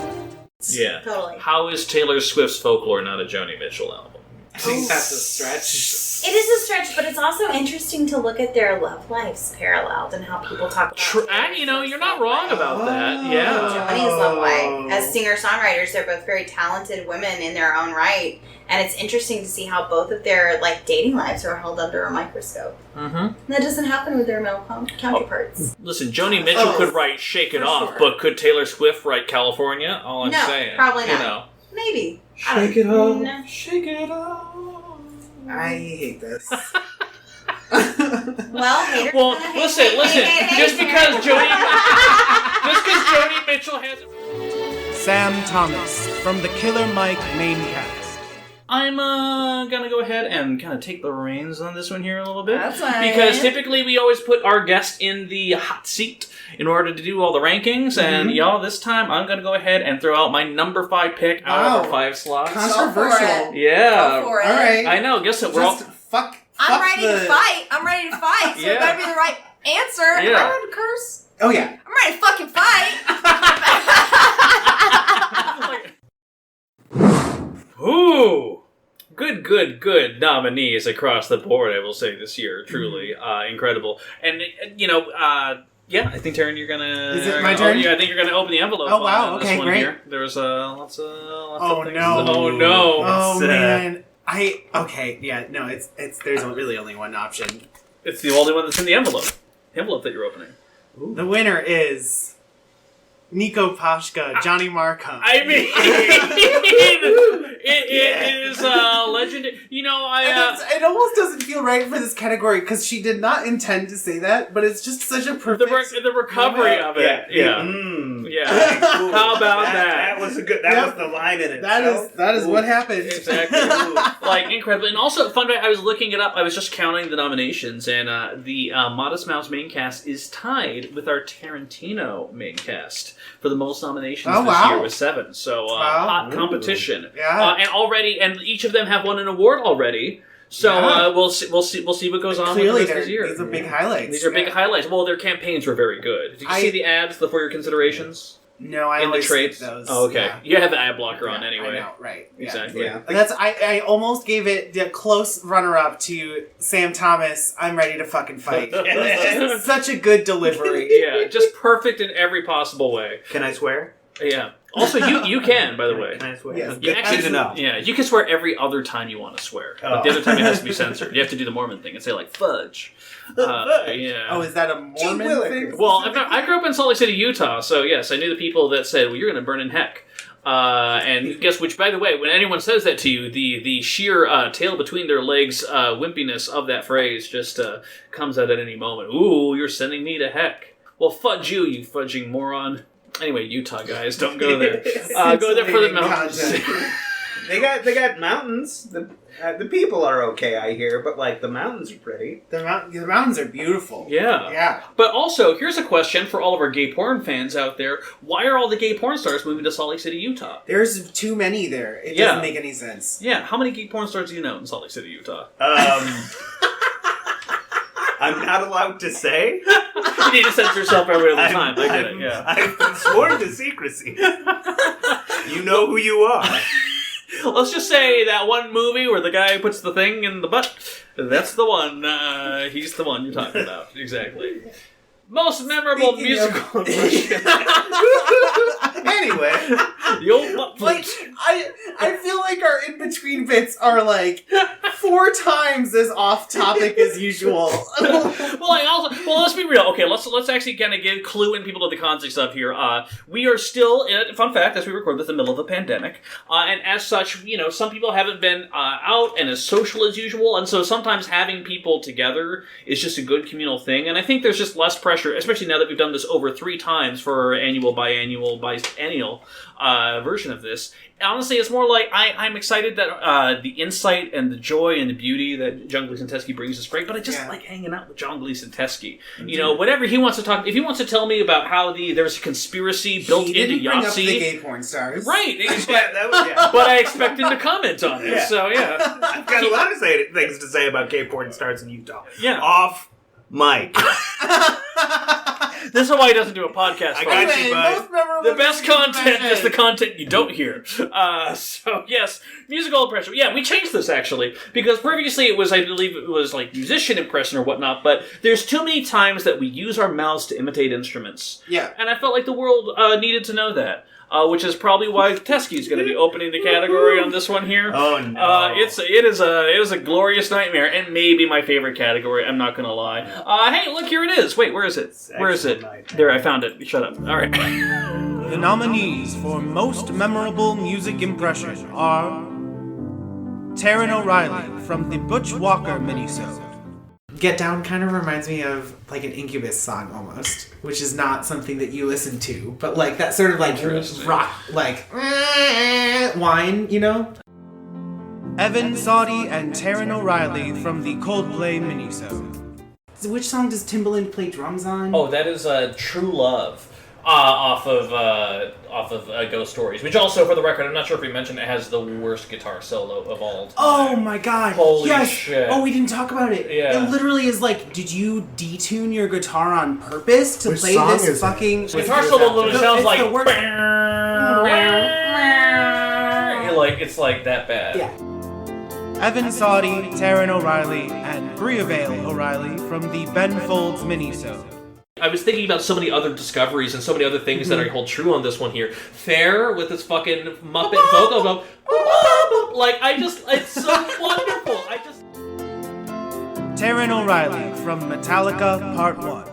Yeah. Totally. How is Taylor Swift's Folklore not a Joni Mitchell album? I think that's a stretch. It is a stretch, but it's also interesting to look at their love lives paralleled and how people talk about you're not wrong about that. Yeah. Joni's love life. As singer-songwriters, they're both very talented women in their own right. And it's interesting to see how both of their dating lives are held under a microscope. Mm-hmm. That doesn't happen with their male counterparts. Listen, Joni Mitchell could write "Shake It Off," but could Taylor Swift write "California"? All I'm saying, probably not. Maybe. Shake it off. No. Shake it off. I hate this. Well, listen. Just because Joni Mitchell has Sam Thomas from the Killer Mike main cast. I'm gonna go ahead and kind of take the reins on this one here a little bit. That's fine. Because typically we always put our guest in the hot seat in order to do all the rankings, and y'all, this time I'm gonna go ahead and throw out my number 5 pick out of our 5 slots. Controversial. Yeah. Go for it. All right. I know. Guess what? We're all fuck. I'm ready to fight. So it better be the right answer. Yeah. I'm ready to curse. Oh yeah. I'm ready to fucking fight. Ooh. Good nominees across the board, I will say, this year. Truly incredible. And, yeah, I think, Taran, you're going to... Is it my turn? Yeah, I think you're going to open the envelope on this one great. Here. There's lots of things. No. Oh, no. Oh, man. There's really only one option. It's the only one that's in the envelope. The envelope that you're opening. Ooh. The winner is... Nico Pashka, Johnny Marr Come. I mean, it is legendary. It almost doesn't feel right for this category because she did not intend to say that, but it's just such a perfect... The recovery of it. Yeah. How about that? That was a good... That was the line in it. That is what happened. Exactly. Incredible. And also, fun fact, I was looking it up. I was just counting the nominations, and the Modest Mouse main cast is tied with our Tarantino main cast for the most nominations this year with 7. So hot competition. Yeah. And each of them have won an award already. So we'll see what goes on with the rest of this year. These are big highlights. These are big highlights. Well, their campaigns were very good. Did you see the ads for your considerations? No, I in the always traits. Those. Oh, okay. Yeah. You have the ad blocker on anyway. I know, right? Exactly. Yeah. I almost gave it the close runner-up to Sam Thomas. I'm ready to fucking fight. It's such a good delivery. Yeah, just perfect in every possible way. Can I swear? Yeah. Also, you can, by the way. Can I swear? Yes. Good to know. Yeah, you can swear every other time you want to swear. But the other time it has to be censored. You have to do the Mormon thing and say, fudge. Yeah. Oh, is that a Mormon thing? Well, I grew up in Salt Lake City, Utah, so yes, I knew the people that said, well, you're going to burn in heck. And guess which, by the way, when anyone says that to you, the sheer tail between their legs wimpiness of that phrase just comes out at any moment. Ooh, you're sending me to heck. Well, fudge you fudging moron. Anyway, Utah guys, don't go there. Go there for the mountains. They got mountains. The people are okay, I hear, but the mountains are pretty. The mountains are beautiful. Yeah. But also, here's a question for all of our gay porn fans out there: why are all the gay porn stars moving to Salt Lake City, Utah? There's too many there. It doesn't make any sense. Yeah. How many gay porn stars do you know in Salt Lake City, Utah? I'm not allowed to say. You need to censor yourself every other time. I get it. Yeah. I've been sworn to secrecy. You know who you are. Let's just say that one movie where the guy puts the thing in the butt. That's the one. He's the one you're talking about. Exactly. Most memorable musical impression. Anyway, the old butt like I feel like our in between bits are like 4 times as off topic as usual. well, let's be real. Okay, let's actually kind of give clue in people to the context of here. We are still fun fact as we record this in the middle of a pandemic, and as such, some people haven't been out and as social as usual, and so sometimes having people together is just a good communal thing. And I think there's just less pressure, especially now that we've done this over 3 times for our annual, biannual, biennial version of this. Honestly, it's more like I'm excited that the insight and the joy and the beauty that John Gleason Teske brings is great, but I just like hanging out with John Gleason Teske. Whatever he wants to talk, if he wants to tell me about how there's a conspiracy built into Yahtzee. Bring up the gay porn stars. Right. But I expect him to comment on it. Yeah. So, yeah. I've got a lot of things to say about gay porn stars in Utah. Yeah. Off mic. This is why he doesn't do a podcast. I got you, bud. The best content is the content you don't hear. So, yes, musical impression. Yeah, we changed this, actually, because previously I believe it was like musician impression or whatnot, but there's too many times that we use our mouths to imitate instruments. Yeah. And I felt like the world needed to know that. Which is probably why Teske is going to be opening the category on this one here. Oh no! It is a glorious nightmare, and maybe my favorite category. I'm not going to lie. Hey, look, here it is. Wait, where is it? Where is it? There, I found it. Shut up. All right. The nominees for most memorable music impression are Taran O'Reilly from the Butch Walker minisode. Get Down kind of reminds me of like an Incubus song almost, which is not something that you listen to, but like that sort of like rock, like whine, Evan Saudi and Taran O'Reilly from the Coldplay minisode. So which song does Timbaland play drums on? Oh, that is True Love. Off of Ghost Stories, which also, for the record, I'm not sure if we mentioned, it has the worst guitar solo of all time. Oh my god! Holy shit! Oh, we didn't talk about it. Yeah. It literally is like, did you detune your guitar on purpose to play this fucking guitar solo? Literally sounds like it's like that bad. Yeah. Evan Saudi, Taran O'Reilly, and Bria Vale O'Reilly from the Ben Folds minisode. I was thinking about so many other discoveries and so many other things that hold true on this one here. Fair with his fucking Muppet vocal, it's so wonderful. Taran O'Reilly from Metallica Part 1.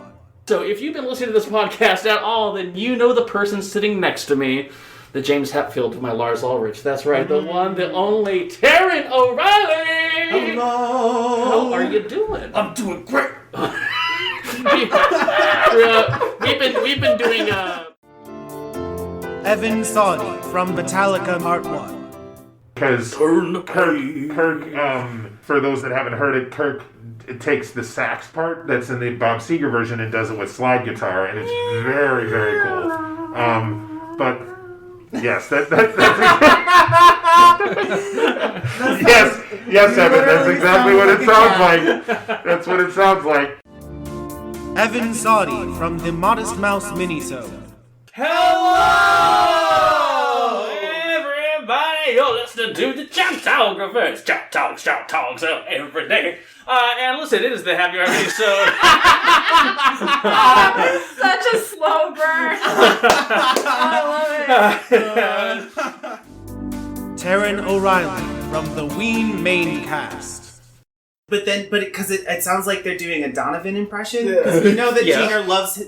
So if you've been listening to this podcast at all, then you know the person sitting next to me, the James Hetfield of my Lars Ulrich. That's right, the one, the only Taran O'Reilly. Hello. How are you doing? I'm doing great. We've been doing Evan Saudi from Metallica Part 1. Because Kirk, for those that haven't heard it, Kirk takes the sax part that's in the Bob Seger version and does it with slide guitar, and it's very, very cool. But yes, that's yes, Evan, that's exactly what it sounds like. That's what it sounds like. Evan Saudi from the Modest Mouse minisode. Hello, everybody! You're listening to the Choctographers. Chop talks every day. And listen, it is the Happy Hour episode. Such a slow burn. I love it. Taran O'Reilly from the Ween main cast. But because it sounds like they're doing a Donovan impression. Because you know that Gina loves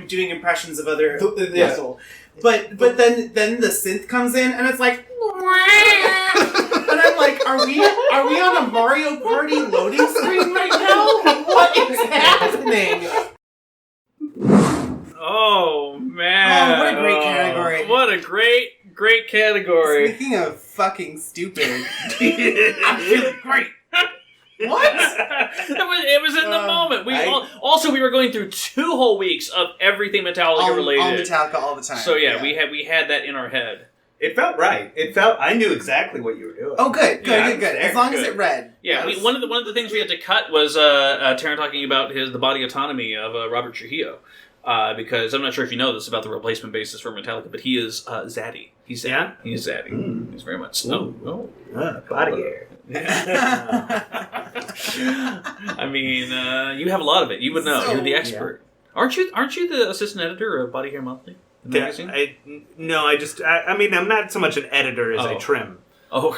doing impressions of other people. But then the synth comes in and it's like, and I'm like, are we on a Mario Party loading screen right now? What is happening? Oh man! Oh, what a great category! What a great category! Speaking of fucking stupid, I'm feeling great. What? It was in the moment. We were going through 2 whole weeks of everything Metallica related. All Metallica all the time. So we had that in our head. It felt right. I knew exactly what you were doing. Oh, good. As long as it read. Yeah, one of the things we had to cut was Taran talking about the body autonomy of Robert Trujillo. Because I'm not sure if you know this about the replacement bassist for Metallica, but he is Zaddy. He's Zaddy. He's very much body hair. I mean, you have a lot of it. You would know. You're the expert. Aren't you the assistant editor of Body Hair Monthly? The magazine? I mean, I'm not so much an editor as I trim. Oh.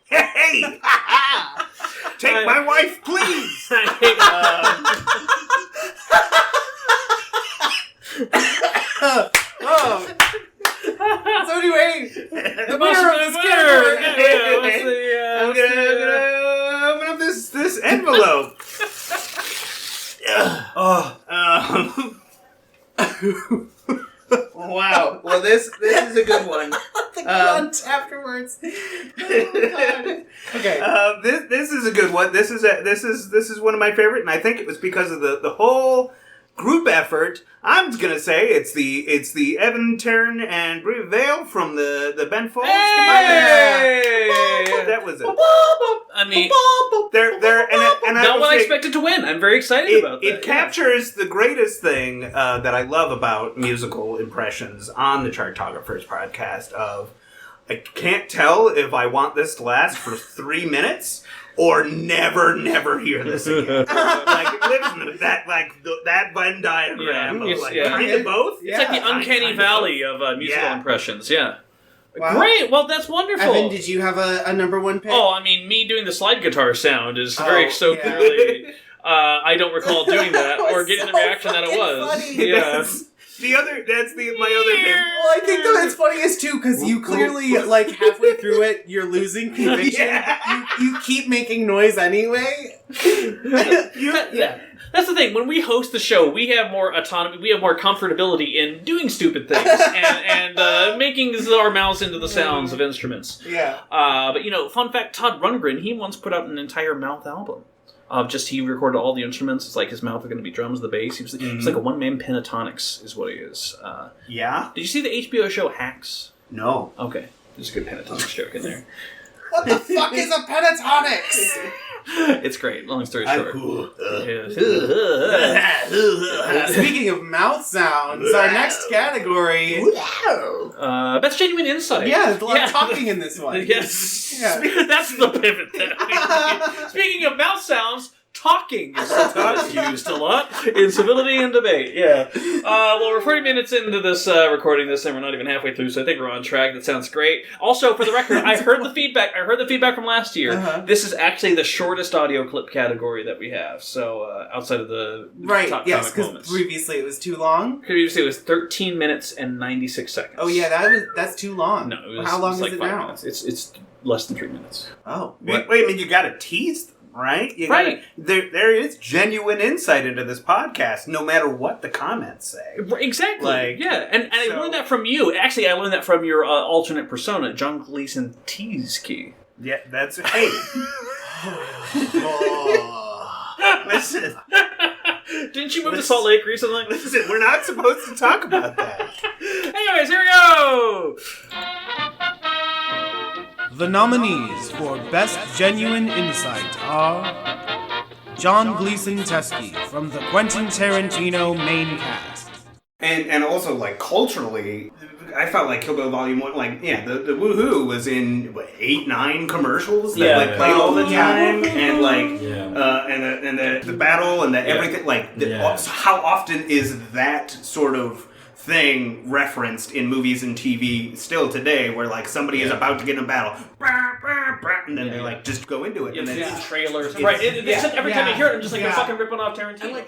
Hey! Take my wife, please! So anyway, the winner of this category. I'm gonna open up this envelope. Wow. Well, this is a good one. The grunt afterwards. Oh, God. Okay. This is a good one. This is one of my favorite, and I think it was because of the whole group effort. I'm gonna say it's the Evan, Taran, and Brie Vale from the Ben Folds. Hey! That was it. I mean, they're and not what I expected to win. I'm very excited about that. It captures the greatest thing that I love about musical impressions on the Chartographers podcast. Of I can't tell if I want this to last for 3 minutes or never hear this again. Like listen to that Venn diagram of kind of both. It's like the uncanny valley of musical impressions. Yeah. Wow. Great. Well, that's wonderful. Evan, did you have a number one pick? Oh, I mean, me doing the slide guitar sound is clearly. I don't recall doing that or getting the reaction that it was. Funny. Yeah. My other pick. Well, I think that it's funniest too because you clearly, like halfway through it, you're losing conviction. You keep making noise anyway. That's the thing. When we host the show, we have more autonomy. We have more comfortability in doing stupid things and making our mouths into the sounds of instruments. Yeah. But fun fact: Todd Rundgren, he once put out an entire mouth album. He recorded all the instruments. It's like his mouth was going to be drums, the bass. He was like a one-man pentatonics is what he is. Yeah? Did you see the HBO show Hacks? No. Okay. There's a good pentatonics joke in there. What the fuck is a pentatonics? It's great. Long story short. Speaking of mouth sounds, our next category. That's genuine insight. Yeah, there's a lot of talking in this one. Yes. Yeah. That's the pivot there. Speaking of mouth sounds, talking is something that's used a lot in civility and debate. Yeah. Well, we're 40 minutes into this recording this, and we're not even halfway through, so I think we're on track. That sounds great. Also, for the record, I heard the feedback. I heard the feedback from last year. Uh-huh. This is actually the shortest audio clip category that we have. So outside of the top yes, because previously it was too long. Previously it was 13 minutes and 96 seconds. Oh yeah, that's too long. No, it was, how long is like it 5 now? Minutes. It's less than 3 minutes. Oh, wait a minute! You got to tease them. Right? There is genuine insight into this podcast, no matter what the comments say. Exactly. And I learned that from you. Actually, I learned that from your alternate persona, John Gleason Teske. Yeah, that's... Hey. Listen. Didn't you move to Salt Lake recently? Listen, we're not supposed to talk about that. Anyways, here we go! The nominees for Best Genuine Insight are John Gleason Teske from the Quentin Tarantino main cast. And also, like, culturally, I felt like Kill Bill Volume 1, like, the Woohoo was in, 8, 9 commercials that, played all the time, and, like, and the battle and the everything, how often is that sort of thing referenced in movies and TV still today, where like somebody is about to get in a battle, and then they like just go into it. And then trailers, right? Every time you hear it, I'm just like they're fucking ripping off Tarantino.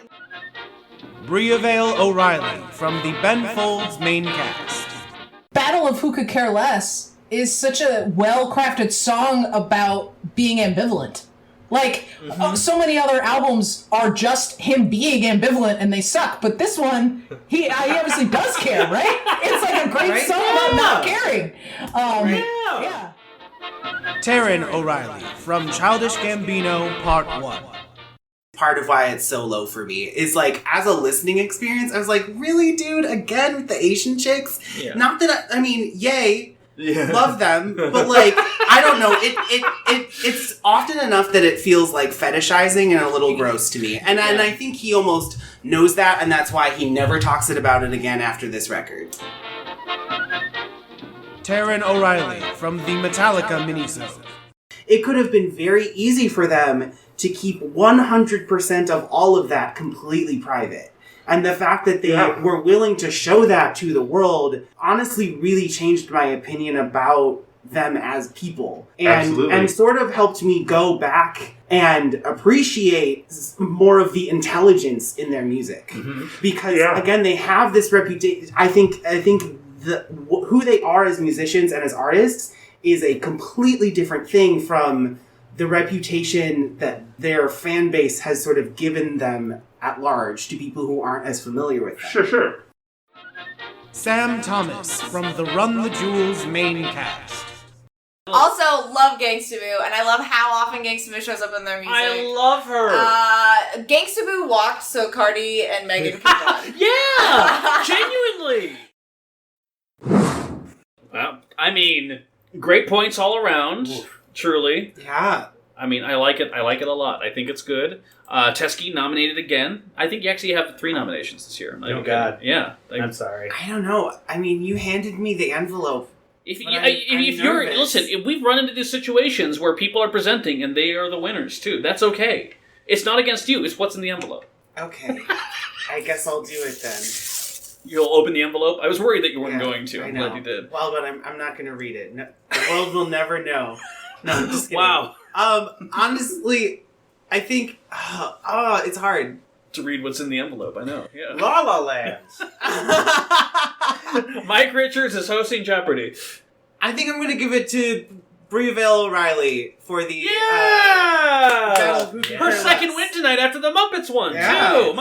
Brie Vale O'Reilly from the Ben Folds main cast. Battle of Who Could Care Less is such a well-crafted song about being ambivalent. Like, so many other albums are just him being ambivalent and they suck, but this one, he obviously does care, right? It's like a great song about not caring. Taran O'Reilly from Childish Gambino Part 1. Part of why it's so low for me is like, as a listening experience, I was like, really, dude? Again with the Asian chicks? Yeah. Not that I mean, yay. Yeah. Love them, but like I don't know. It's often enough that it feels like fetishizing and a little gross to me. And I think he almost knows that, and that's why he never talks about it again after this record. Taran O'Reilly from the Metallica minisode. It could have been very easy for them to keep 100% of all of that completely private. And the fact that they were willing to show that to the world honestly really changed my opinion about them as people. And sort of helped me go back and appreciate more of the intelligence in their music. Because, again, they have this reputation. I think who they are as musicians and as artists is a completely different thing from the reputation that their fan base has sort of given them at large to people who aren't as familiar with them. Sure. Sam Thomas from the Run the Jewels main cast. Also, love Gangsta Boo, and I love how often Gangsta Boo shows up in their music. I love her. Gangsta Boo walked so Cardi and Megan could run. Yeah! Genuinely! Well, I mean, great points all around. Truly. Yeah. I mean, I like it. I like it a lot. I think it's good. Teske nominated again. I think you actually have 3 nominations this year. Oh, God. Yeah. I'm sorry. I don't know. I mean, you handed me the envelope. If we've run into these situations where people are presenting and they are the winners too, that's okay. It's not against you. It's what's in the envelope. Okay. I guess I'll do it then. You'll open the envelope? I was worried that you weren't going to. I'm glad you did. Well, but I'm not going to read it. No, the world will never know. No, I'm just kidding. Wow. Honestly, I think it's hard to read what's in the envelope. I know. Yeah. La La Land. Mike Richards is hosting Jeopardy. I think I'm going to give it to Breeville O'Reilly for the her second win tonight after the Muppets won too.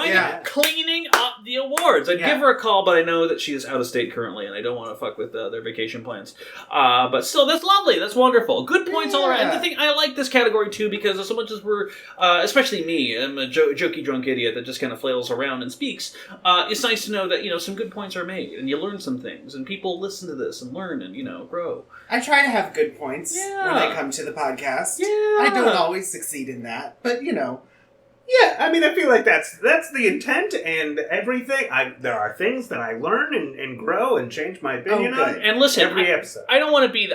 Cleaning up the awards. I'd give her a call, but I know that she is out of state currently, and I don't want to fuck with their vacation plans. But still, that's lovely. That's wonderful. Good points all around. And the thing, I like this category too because so much as we're, especially me, I'm a jokey drunk idiot that just kind of flails around and speaks. It's nice to know that some good points are made and you learn some things and people listen to this and learn and grow. I try to have good points when I come to the podcast. Yeah. I don't always succeed in that, but Yeah, I mean, I feel like that's the intent and everything. There are things that I learn and grow and change my opinion on. And listen, every episode. I don't want to be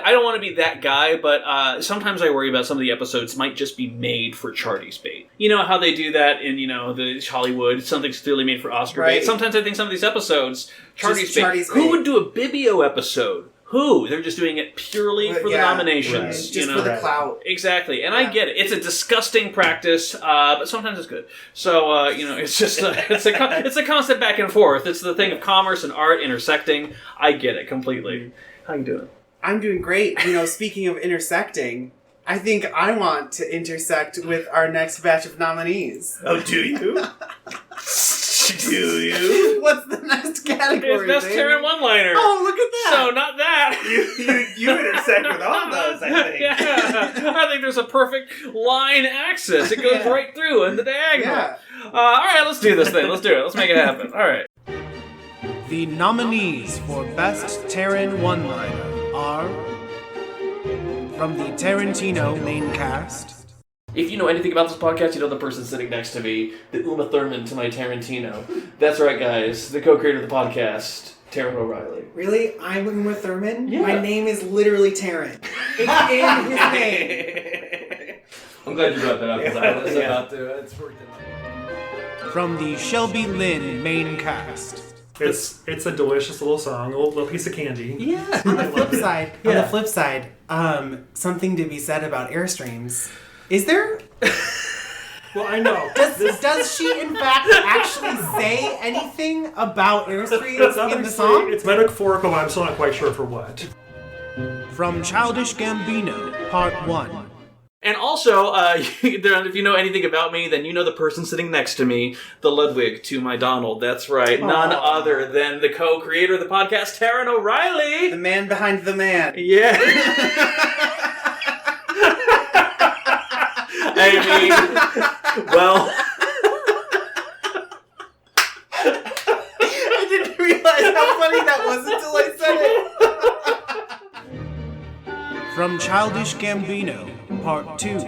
that guy, but sometimes I worry about some of the episodes might just be made for Charties bait. You know how they do that in the Hollywood. Something's clearly made for Oscar bait. Sometimes I think some of these episodes Charties bait. Who would do a Bibio episode? Who? They're just doing it purely for the nominations. Just for the clout. Exactly. And I get it. It's a disgusting practice, but sometimes it's good. So, it's just it's a constant back and forth. It's the thing of commerce and art intersecting. I get it completely. How you doing? I'm doing great. Speaking of intersecting, I think I want to intersect with our next batch of nominees. Oh, do you? Do you? What's the next category? It's best Taran one-liner. Oh, look at that! So not that. You intersect with all those, I think. Yeah, I think there's a perfect line axis. It goes right through in the diagonal. Yeah. All right, let's do this thing. Let's do it. Let's make it happen. All right. The nominees for best Taran one-liner are from the Tarantino main cast. If you know anything about this podcast, you know the person sitting next to me, the Uma Thurman to my Tarantino. That's right, guys. The co-creator of the podcast, Taran O'Reilly. Really? I'm Uma Thurman? Yeah. My name is literally Taran. It's in his name. I'm glad you brought that up because I was about to. It's worked in. From the Shelby Lynn main cast. It's a delicious little song, a little piece of candy. Yeah. On the flip side, something to be said about Airstreams. Is there? Well, I know. Does she, in fact, actually say anything about Airstreams in the song? It's metaphorical, but I'm still not quite sure for what. From Childish Gambino, Part 1. And also, if you know anything about me, then you know the person sitting next to me, the Ludwig to my Donald. That's right. Aww. None other than the co-creator of the podcast, Taran O'Reilly. The man behind the man. Yeah. I mean, well... I didn't realize how funny that was until I said it. From Childish Gambino, Part 2.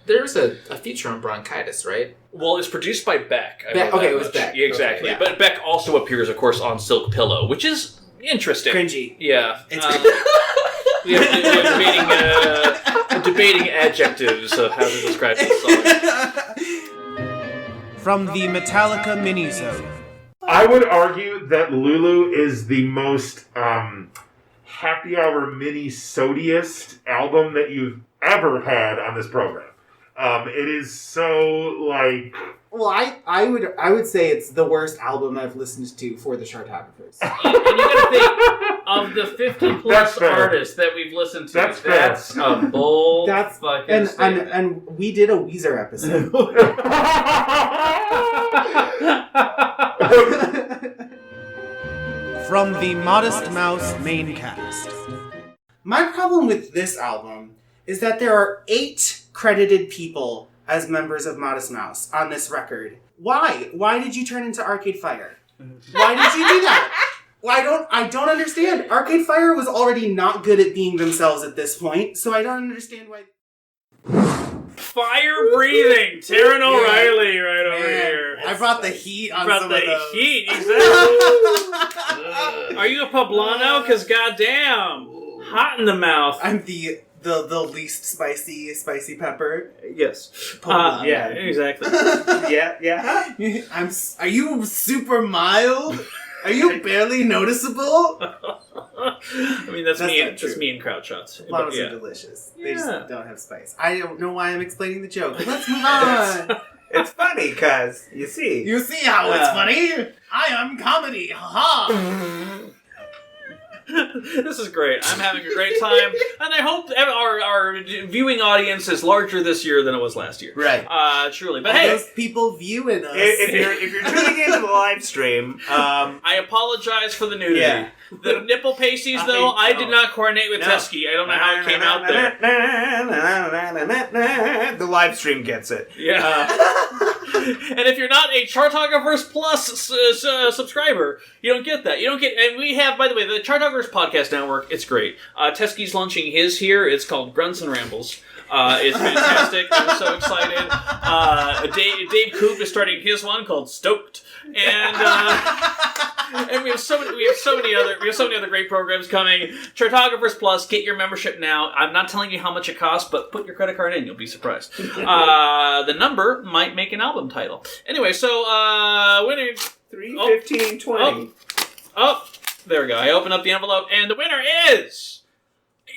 There's a feature on bronchitis, right? Well, it's produced by Beck. It was Beck. Yeah, exactly. Okay, yeah. But Beck also appears, of course, on Silk Pillow, which is interesting. Cringy. Yeah. It's we have debating debating adjectives of how to describe this song. From the Metallica minisode. I would argue that Lulu is the most happy hour mini-sodiest album that you've ever had on this program. It is so, like... Well, I would say it's the worst album I've listened to for the Chartographers. And you gotta think, of the 50-plus artists that we've listened to, that's a bold fucking statement. And we did a Weezer episode. From the Modest Mouse main cast. My problem with this album is that there are 8 credited people as members of Modest Mouse on this record. Why? Why did you turn into Arcade Fire? Why did you do that? I don't understand. Arcade Fire was already not good at being themselves at this point, so I don't understand why. Fire breathing, Taran O'Reilly right over here. I brought the heat on some of those. Heat, exactly. Are you a poblano? Because goddamn, hot in the mouth. I'm the least spicy pepper. Yes. Yeah, exactly. yeah. Are you super mild? Are you barely noticeable? I mean, that's me and crowd shots. Poblanos are delicious. They just don't have spice. I don't know why I'm explaining the joke. Let's move on. It's funny because you see how it's funny. I am comedy. Ha. This is great. I'm having a great time, and I hope our viewing audience is larger this year than it was last year. Right. Truly. But hey, those people viewing us. If you're tuning into the live stream, I apologize for the nudity. Yeah. The nipple pasties, though, I did not coordinate with Teske. I don't know how it came out there. The live stream gets it. Yeah. And if you're not a Chartographers Plus subscriber, you don't get that. And we have, by the way, the Chartographers Podcast Network. It's great. Teske's launching his here. It's called Grunts and Rambles. It's fantastic. I'm so excited. Dave Coop is starting his one called Stoked, and we have so many other great programs coming. Chartographers Plus, get your membership now. I'm not telling you how much it costs, but put your credit card in. You'll be surprised. The number might make an album title. Anyway, so winner 3/15/20. Oh, there we go. I open up the envelope, and the winner is.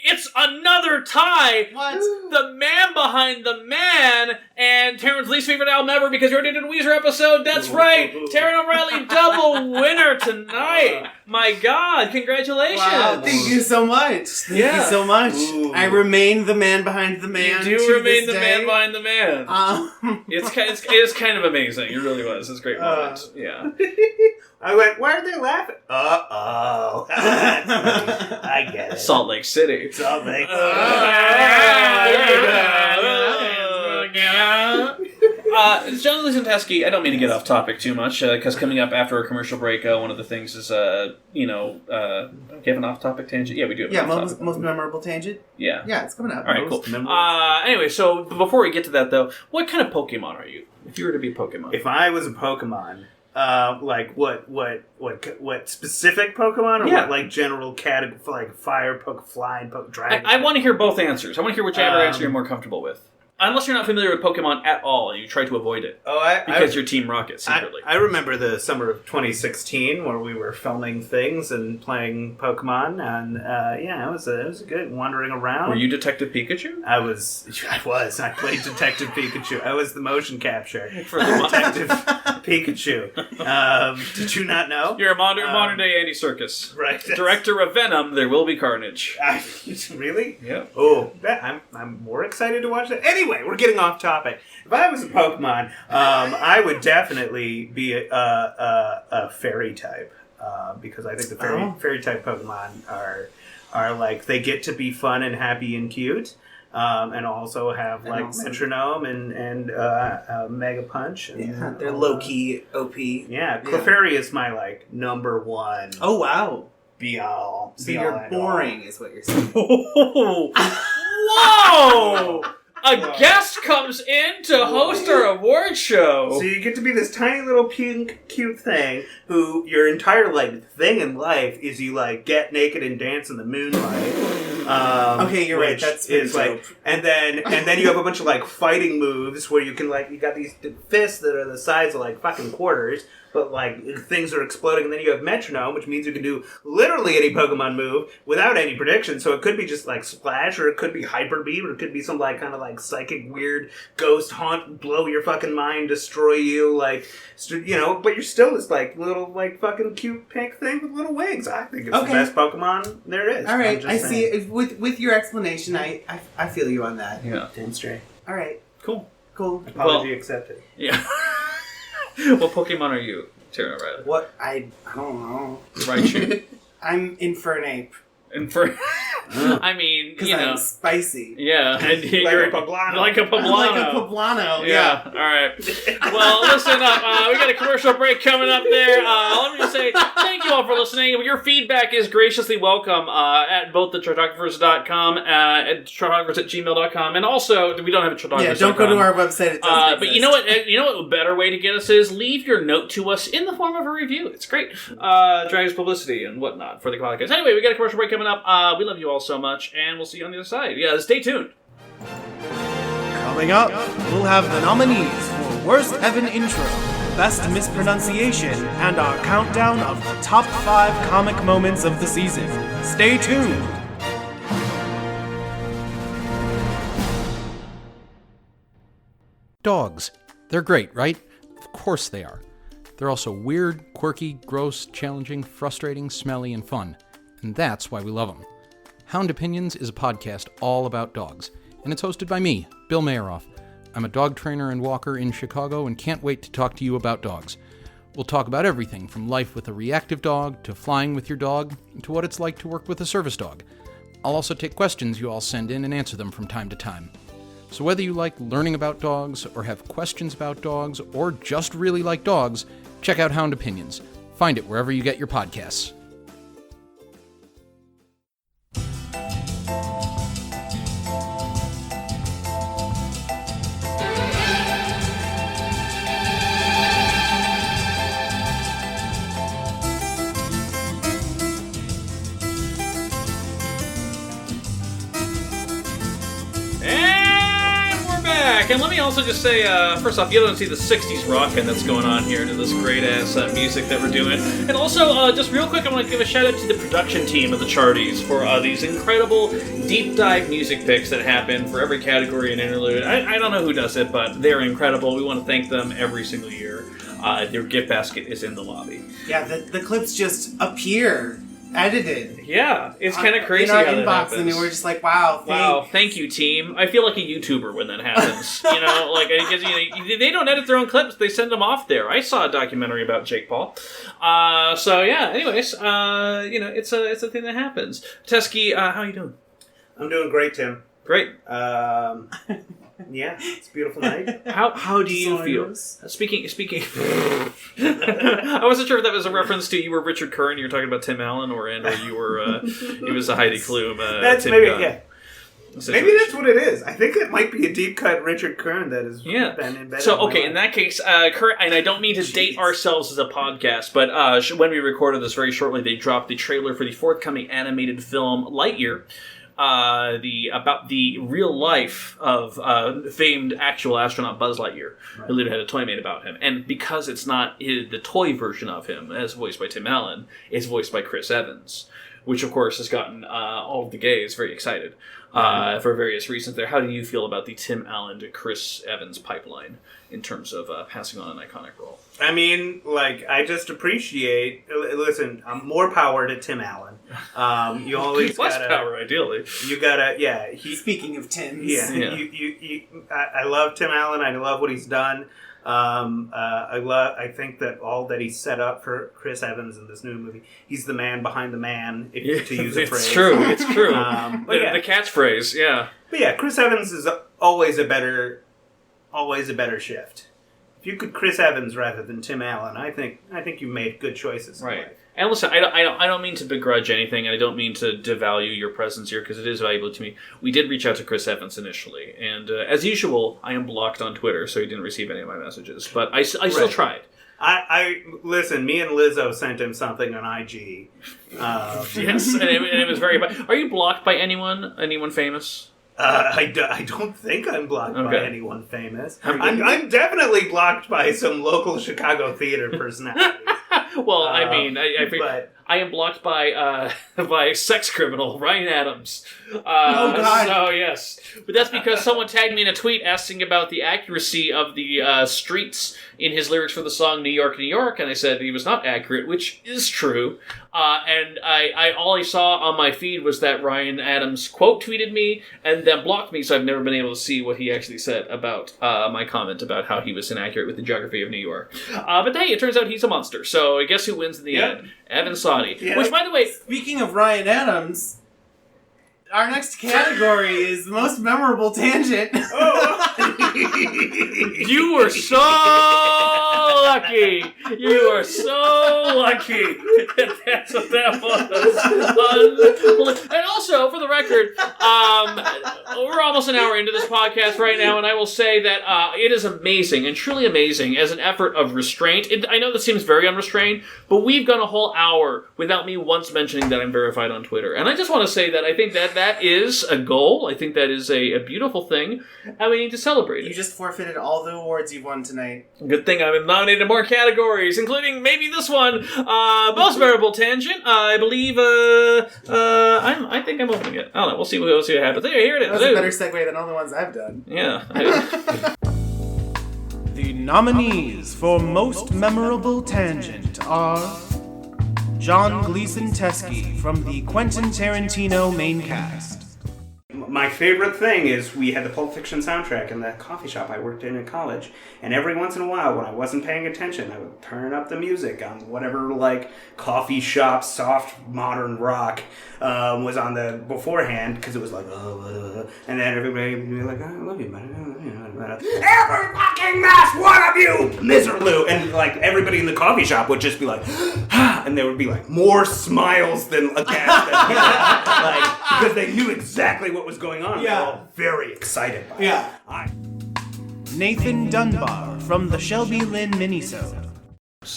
It's another tie. What? The man behind the man and Taran's least favorite album ever because you already did a Weezer episode. That's right. Taran O'Reilly double winner tonight. My God. Congratulations. Wow. Thank you so much. Thank you so much. Ooh. I remain the man behind the man. You do remain the man behind the man. It's kind of amazing. It really was. It's a great moment. Yeah. I went, why are they laughing? Uh-oh. I get it. Salt Lake City. Salt Lake City. John Gleason Teske, I don't mean to get off topic too much, because coming up after a commercial break, one of the things is, do we have an off-topic tangent? Yeah, we do have most memorable tangent? Yeah. Yeah, it's coming up. All right, cool. Anyway, so before we get to that, though, what kind of Pokemon are you? If you were to be a Pokemon. If I was a Pokemon... like what specific Pokemon or what like general category like fire, flying, dragon? I want to hear both answers. I want to hear whichever answer you're more comfortable with. Unless you're not familiar with Pokemon at all and you try to avoid it. Because you're Team Rocket secretly. I remember the summer of 2016 where we were filming things and playing Pokemon, and it was a good wandering around. Were you Detective Pikachu? I was. I played Detective Pikachu. I was the motion capture for the Detective Pikachu. Did you not know? You're a modern day Andy Serkis. Right. Director of Venom, There Will Be Carnage. Really? Yeah. Oh, I'm more excited to watch that. Anyway, we're getting off topic. If I was a Pokemon, I would definitely be a fairy type because I think the fairy type Pokemon are like they get to be fun and happy and cute, and also have like Metronome and Mega Punch. And, they're low key OP. Yeah, Clefairy is my like number one. Oh wow. Be all. So you're boring, is what you're saying. Whoa! A guest comes in to host our award show. So you get to be this tiny little pink, cute thing who your entire like thing in life is you like get naked and dance in the moonlight. Okay, you're right. That's like, and then you have a bunch of like fighting moves where you can like you got these fists that are the size of like fucking quarters, but like things are exploding. And then you have metronome, which means you can do literally any Pokemon move without any prediction. So it could be just like Splash, or it could be Hyper Beam, or it could be some like kind of like psychic weird ghost haunt, blow your fucking mind, destroy you, like But you're still this like little like fucking cute pink thing with little wings. I think it's the best Pokemon there is. All right, I see. With your explanation, I feel you on that. Yeah, damn straight. All right, cool. Apology accepted. Yeah. What Pokemon are you, Taran O'Reilly? What? I don't know. Raichu. I'm Infernape. I mean, I'm spicy. Yeah, and you're a poblano. Like a poblano. Like a poblano. Yeah. All right. Well, listen up. We got a commercial break coming up there. Let me just say thank you all for listening. Your feedback is graciously welcome at both the chartographers.com, at chartographers@gmail.com, and also we don't have a chartographers.com. Yeah, don't go to our website. It doesn't but you know what? You know what? A better way to get us is leave your note to us in the form of a review. It's great. Drives publicity and whatnot for the podcast. Anyway, we got a commercial break coming up. We love you all so much, and we'll see you on the other side. Yeah, stay tuned. Coming up, we'll have the nominees for Worst Evan Intro, Best Mispronunciation, and our countdown of the top 5 comic moments of the season. Stay tuned! Dogs. They're great, right? Of course they are. They're also weird, quirky, gross, challenging, frustrating, smelly, and fun. And that's why we love them. Hound Opinions is a podcast all about dogs, and it's hosted by me, Bill Mayeroff. I'm a dog trainer and walker in Chicago and can't wait to talk to you about dogs. We'll talk about everything from life with a reactive dog, to flying with your dog, to what it's like to work with a service dog. I'll also take questions you all send in and answer them from time to time. So whether you like learning about dogs, or have questions about dogs, or just really like dogs, check out Hound Opinions. Find it wherever you get your podcasts. And let me also just say, first off, you don't see the 60s rockin' that's going on here to this great-ass music that we're doing. And also, just real quick, I want to give a shout-out to the production team of the Charties for these incredible deep-dive music picks that happen for every category and interlude. I don't know who does it, but they're incredible. We want to thank them every single year. Their gift basket is in the lobby. Yeah, the clips just appear edited. Yeah, it's kind of crazy in our how inbox, that happens. and we're just like, wow, thank you, team. I feel like a YouTuber when that happens. Like they don't edit their own clips; they send them off there. I saw a documentary about Jake Paul. Anyways, it's a thing that happens. Teske, how are you doing? I'm doing great, Tim. Great. Yeah, it's a beautiful night. How do you feel? Speaking. I wasn't sure if that was a reference to you were Richard Curran. You were talking about Tim Allen, or you were. It was a Heidi Klum. That's Tim maybe Gunn situation. Maybe that's what it is. I think it might be a deep cut Richard Curran that has been embedded. So okay, in that case, Curran, and I don't mean to date ourselves as a podcast, but when we recorded this very shortly, they dropped the trailer for the forthcoming animated film Lightyear. About the real life of famed actual astronaut Buzz Lightyear, who later had a toy made about him. And because it's not the toy version of him, as voiced by Tim Allen, it's voiced by Chris Evans, which of course has gotten all of the gays very excited for various reasons there. How do you feel about the Tim Allen to Chris Evans pipeline in terms of passing on an iconic role? I mean, I just appreciate. Listen, more power to Tim Allen. You always less power, ideally. You gotta, Speaking of Tims, I love Tim Allen. I love what he's done. I think that all that he set up for Chris Evans in this new movie, he's the man behind the man, to use a phrase. It's true. The catchphrase, yeah. But yeah, Chris Evans is always a better shift. If you could Chris Evans rather than Tim Allen, I think you made good choices. Right. And listen, I don't mean to begrudge anything, and I don't mean to devalue your presence here, because it is valuable to me. We did reach out to Chris Evans initially, and as usual, I am blocked on Twitter, so he didn't receive any of my messages. But I still tried. I listen. Me and Lizzo sent him something on IG. Yes, and it was very. Are you blocked by anyone? Anyone famous? I don't think I'm blocked by anyone famous. I'm definitely blocked by some local Chicago theater personalities. Well, I mean, I am blocked by sex criminal Ryan Adams. Oh God! So yes, but that's because someone tagged me in a tweet asking about the accuracy of the streets in his lyrics for the song "New York, New York," and I said he was not accurate, which is true. And I all I saw on my feed was that Ryan Adams quote tweeted me and then blocked me, so I've never been able to see what he actually said about my comment about how he was inaccurate with the geography of New York. But hey, it turns out he's a monster. So I guess who wins in the end? Evan Saudi. Yeah. Which, by the way, speaking of Ryan Adams, our next category is most memorable tangent. You were so lucky. You were so lucky. That's what that was. And also, for the record, we're almost an hour into this podcast right now, and I will say that it is amazing and truly amazing as an effort of restraint. I know this seems very unrestrained, but we've gone a whole hour without me once mentioning that I'm verified on Twitter. And I just want to say that I think that is a goal. I think that is a beautiful thing, and we need to celebrate it. You just forfeited all the awards you've won tonight. Good thing I'm nominated in more categories, including maybe this one, most memorable tangent. I believe I think I'm opening it. I don't know. We'll see what happens. Here it is. That was a better segue than all the ones I've done. Yeah. The nominees for most memorable tangent are John Gleason Teske from the Quentin Tarantino main cast. My favorite thing is we had the Pulp Fiction soundtrack in the coffee shop I worked in college, and every once in a while when I wasn't paying attention, I would turn up the music on whatever coffee shop soft modern rock was on the beforehand, because it was like, and then everybody would be like, I love you, man. Every fucking last one of you, miserable, and everybody in the coffee shop would just be like, and there would be more smiles than a gas, because they knew exactly what was going on. Yeah. They were all very excited by it. Nathan Dunbar from the Shelby Lynn minisode.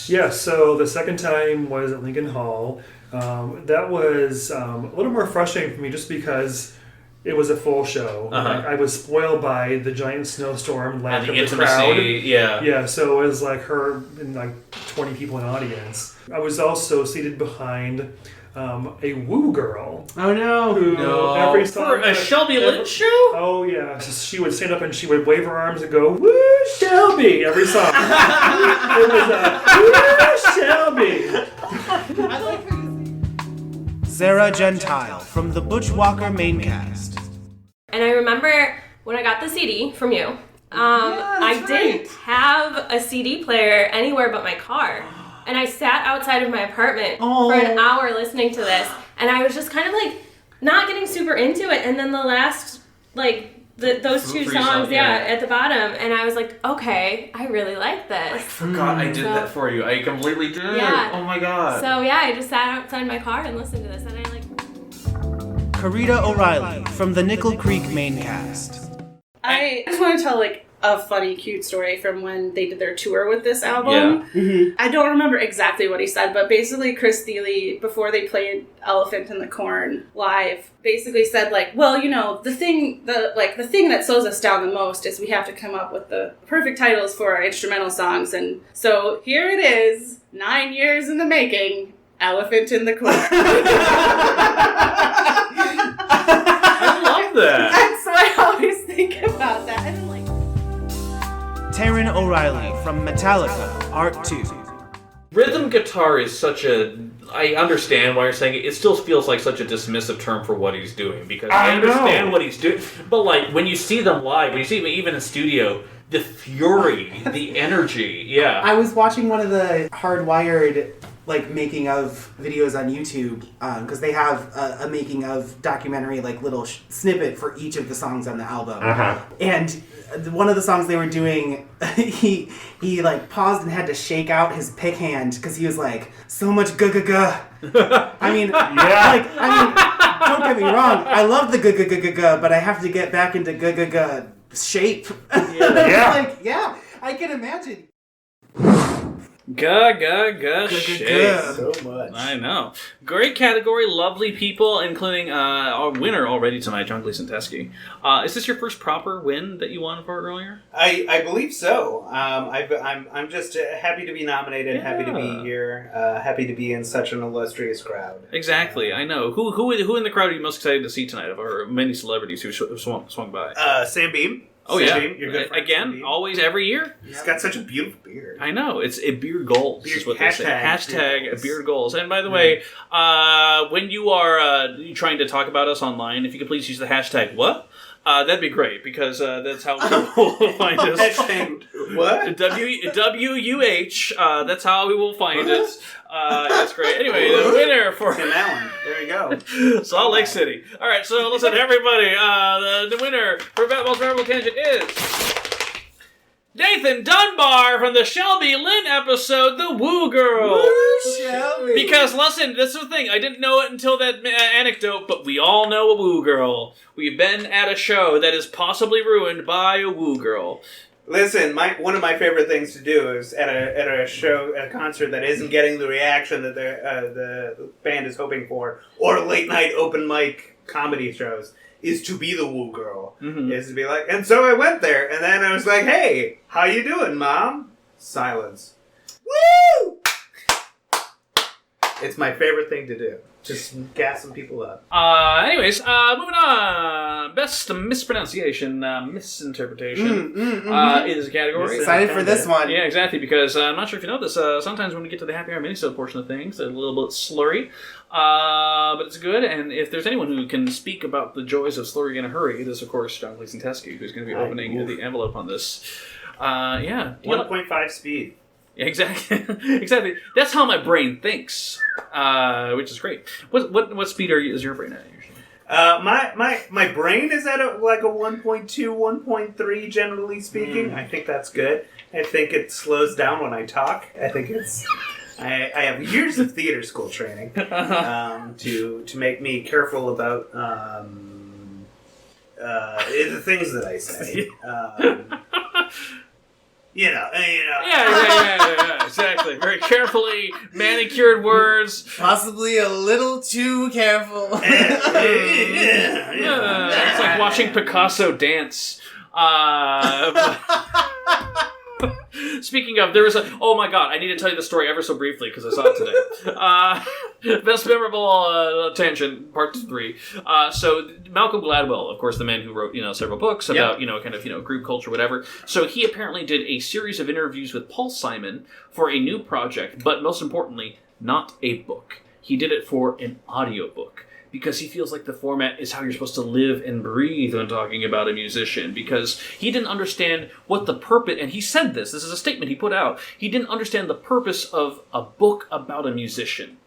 Yeah, so the second time was at Lincoln Hall. That was a little more frustrating for me just because it was a full show. I was spoiled by the giant snowstorm, lack of the crowd. Yeah, so it was her and 20 people in the audience. I was also seated behind a woo girl. Oh no! Every song for a Shelby Lynn show? Oh yeah, so she would stand up and she would wave her arms and go, "Woo Shelby!" every song. It was woo Shelby. I like how you say Sarah Gentile from the Butch Walker main cast. And I remember when I got the CD from you, I didn't have a CD player anywhere but my car. And I sat outside of my apartment for an hour listening to this. And I was just kind of not getting super into it. And then the last, those two songs, at the bottom. And I was like, okay, I really like this. I forgot I did that for you. I completely did. Yeah. Oh my god. So yeah, I just sat outside my car and listened to this. And I Karita O'Reilly from the Nickel Creek main cast. I just want to tell a funny, cute story from when they did their tour with this album. Yeah. I don't remember exactly what he said, but basically Chris Thile, before they played Elephant in the Corn live, basically said the thing that slows us down the most is we have to come up with the perfect titles for our instrumental songs, and so here it is, 9 years in the making, Elephant in the Corn. I love that. And so I always think about that. And Taran O'Reilly from Metallica, Art 2. Rhythm guitar is such a... I understand why you're saying it. It still feels like such a dismissive term for what he's doing, because I understand what he's doing. But when you see them live, when you see them even in studio, the fury, the energy, I was watching one of the Hardwired making of videos on YouTube, because they have a making of documentary little snippet for each of the songs on the album. And one of the songs they were doing, he paused and had to shake out his pick hand because he was so much guh. I mean, don't get me wrong, I love the guh, but I have to get back into guh shape. I can imagine. Shit. So much. I know. Great category, lovely people, including our winner already tonight, John Gleason Teske. Is this your first proper win that you won for earlier? I believe so. I'm just happy to be nominated, happy to be here, happy to be in such an illustrious crowd. Exactly, I know. Who in the crowd are you most excited to see tonight of our many celebrities who swung by? Sam Beam. Oh, Sam yeah. Beam, your good friend, again, always, every year. He's got such a beautiful beard. I know. It's a beard goals, is what they say. Hashtag beard goals. And by the way, when you are trying to talk about us online, if you could please use the hashtag what? That'd be great, because that's how people will find us. Hashtag what? WUH. That's how we will find it. That's great. Anyway, the winner for Tim Allen. There you go. Salt Lake City. All right, so listen, everybody. The winner for Most Memorable Tangent is Nathan Dunbar from the Shelby Lynn episode, The Woo Girl. Woo, Shelby. Because, listen, this is the thing. I didn't know it until that anecdote, but we all know a Woo Girl. We've been at a show that is possibly ruined by a Woo Girl. Listen, one of my favorite things to do is at a show, at a concert that isn't getting the reaction that the band is hoping for, or late night open mic comedy shows, is to be the Woo Girl. Mm-hmm. Is to be like, and so I went there, and then I was like, hey, how you doing, Mom? Silence. Woo! It's my favorite thing to do. Just gas some people up. Anyways, moving on. Best mispronunciation, misinterpretation is a category. Excited for this one. Yeah, exactly, because I'm not sure if you know this, sometimes when we get to the happy hour minisode portion of things, they're a little bit slurry. But it's good, and if there's anyone who can speak about the joys of slurry in a hurry, it is, of course, John Gleason Teske, who's going to be opening the envelope on this. 1.5 speed. Yeah, exactly. That's how my brain thinks, which is great. What speed is your brain at usually? My brain is at like a 1.2, 1.3, generally speaking. I think that's good. I think it slows down when I talk. I think it's. I have years of theater school training to make me careful about the things that I say. Yeah, exactly. Very carefully manicured words. Possibly a little too careful. It's like watching Picasso dance. Speaking of, there was oh my god, I need to tell you the story ever so briefly because I saw it today. Best memorable tangent, part 3. So Malcolm Gladwell, of course, the man who wrote several books about group culture, whatever. So he apparently did a series of interviews with Paul Simon for a new project, but most importantly, not a book. He did it for an audiobook. Because he feels like the format is how you're supposed to live and breathe when talking about a musician. Because he didn't understand what the purpose... And he said this is a statement he put out. He didn't understand the purpose of a book about a musician.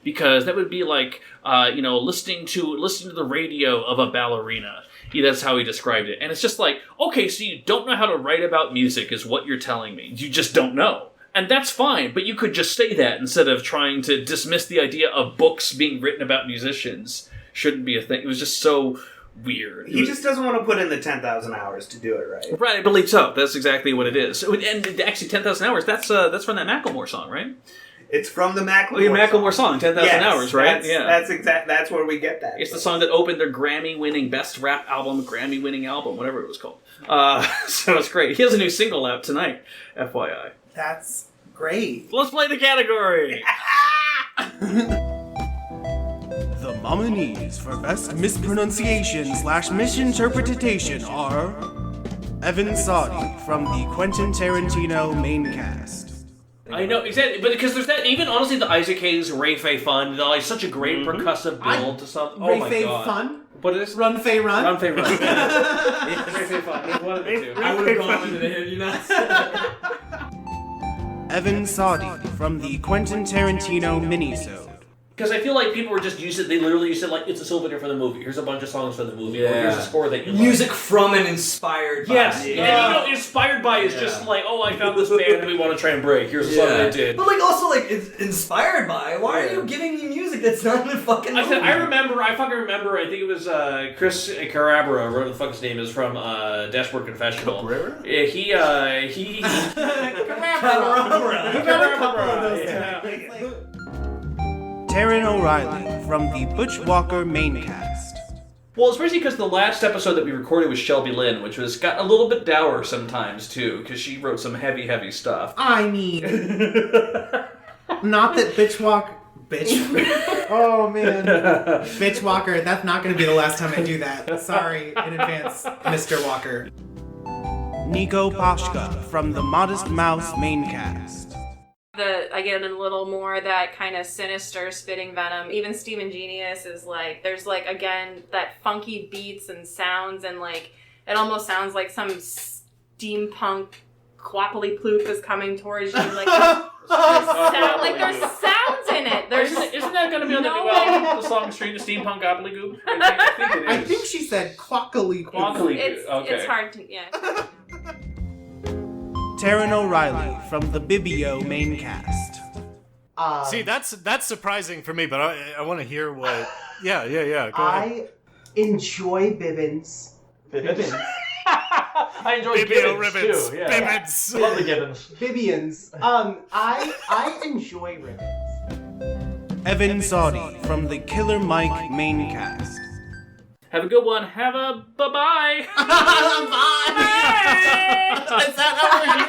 Because that would be like, listening to the radio of a ballerina. That's how he described it. And it's just like, okay, so you don't know how to write about music is what you're telling me. You just don't know. And that's fine, but you could just say that instead of trying to dismiss the idea of books being written about musicians. Shouldn't be a thing. It was just so weird. He just doesn't want to put in the 10,000 hours to do it, right? Right, I believe so. That's exactly what it is. And actually, 10,000 hours, that's from that Macklemore song, right? It's from the Macklemore song, 10,000 Hours, right? That's where we get that. It's the song that opened their Grammy-winning Best Rap Album, Grammy-winning album, whatever it was called. So it's great. He has a new single out tonight, FYI. That's great. Let's play the category. The nominees for Best Mispronunciation/Misinterpretation are Evan Sadi from the Quentin Tarantino main cast. I know, exactly, but because there's that, even honestly, the Isaac Hayes Ray Fay Fun, like such a great percussive build to something. Oh my god. Fun? What is this? Run Fay Run? Run Fay Run. Ray Fay Fun. One of the two. I would have gone into the him, Evan Sadi from the Quentin Tarantino minisode. Because I feel like people were just used it. They literally used it like it's a souvenir for the movie. Here's a bunch of songs for the movie. Or here's a score that you music like. from and inspired by. Yes, and inspired by is just like, oh, I found this band and we want to try and break. Here's a song they did. But like also like it's inspired by. Why are you giving me music that's not in the fucking movie? I fucking remember. I think it was Chris Carabra, whatever the fuck his name is, from Dashboard Confessional. Carabra? He Carabra. Taran O'Reilly from the Butch Walker main cast. Well, especially because the last episode that we recorded was Shelby Lynn, which got a little bit dour sometimes, too, because she wrote some heavy, heavy stuff. I mean... not that Bitch oh, man. Bitch Walker, that's not going to be the last time I do that. Sorry in advance, Mr. Walker. Nico Pashka from the Modest Mouse main cast. Again, a little more that kind of sinister spitting venom. Even Steven Genius is like, there's like, again, that funky beats and sounds, and like, it almost sounds like some steampunk quappily ploop is coming towards you. Like, there's sounds in it. Isn't that going to be on the new album, the song Street of Steampunk Gobbledygook? I think it is. I think she said quackily. It's hard to, Taran O'Reilly from the Bibio main cast. See, that's surprising for me, but I want to hear what... Yeah, go ahead. I enjoy Bibbins. I enjoy Bibio Gibbons, ribbons. too. Yeah. Bibbins. Love the Gibbons. Bibians. I enjoy ribbons. Evan Saudi from the Killer Mike main cast. Have a good one. Have a bye-bye. Is that how we're doing it?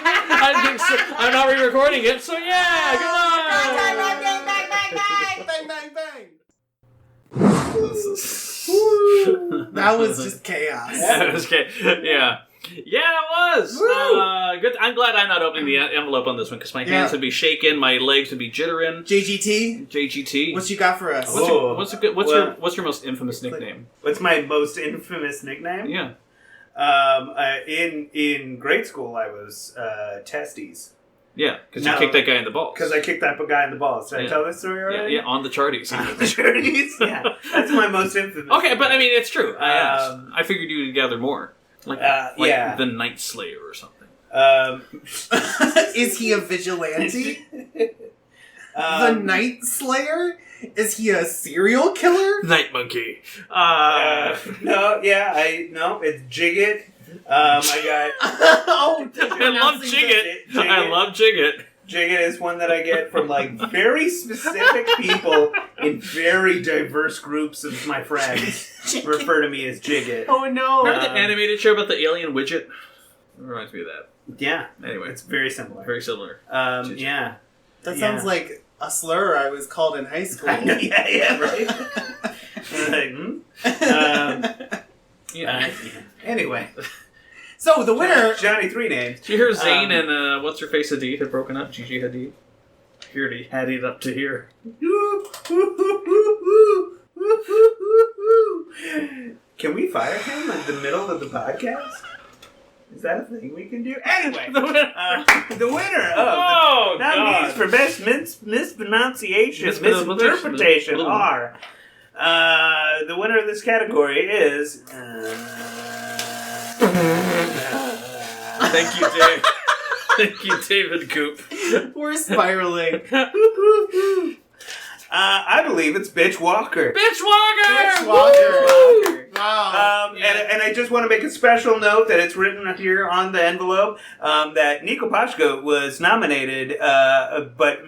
I think so. I'm not re-recording it, so yeah, goodbye. Bang. That was just chaos. That was yeah. Yeah, it was. Good. I'm glad I'm not opening the envelope on this one because my hands would be shaking, my legs would be jittering. JGT. What you got for us? What's your most infamous nickname? What's my most infamous nickname? Yeah. In grade school, I was Testes. Yeah, because you kicked that guy in the balls. Because I kicked that guy in the balls. Did I tell this story already? Yeah, on the Charties. The Charties? Yeah. That's my most infamous. Okay, but I mean, it's true. I figured you would gather more. Like the Night Slayer or something. Is he a vigilante? The Night Slayer? Is he a serial killer? Night Monkey. No, it's Jigget. I love Jigget. I love Jigget. Jigget is one that I get from like very specific people in very diverse groups of my friends. Refer to me as Jigget. Oh no! Remember the animated show about the alien widget? It reminds me of that. Yeah. Anyway, it's very similar. Very similar. Yeah. That sounds like a slur I was called in high school. Yeah, right. Anyway. So the winner, Johnny Three Names. Did you hear Zayn and what's her face Hadid had broken up? Gigi Hadid. Here he had it up to here. Can we fire him in the middle of the podcast? Is that a thing we can do? Anyway, the winner of the nominees for best mispronunciation, misinterpretation are the winner of this category is. Thank you, Dave. Thank you, David Coop. We're spiraling. I believe it's Bitch Walker. Bitch Walker! Bitch Walker. Wow. And I just want to make a special note that it's written here on the envelope that Nico Pashka was nominated, but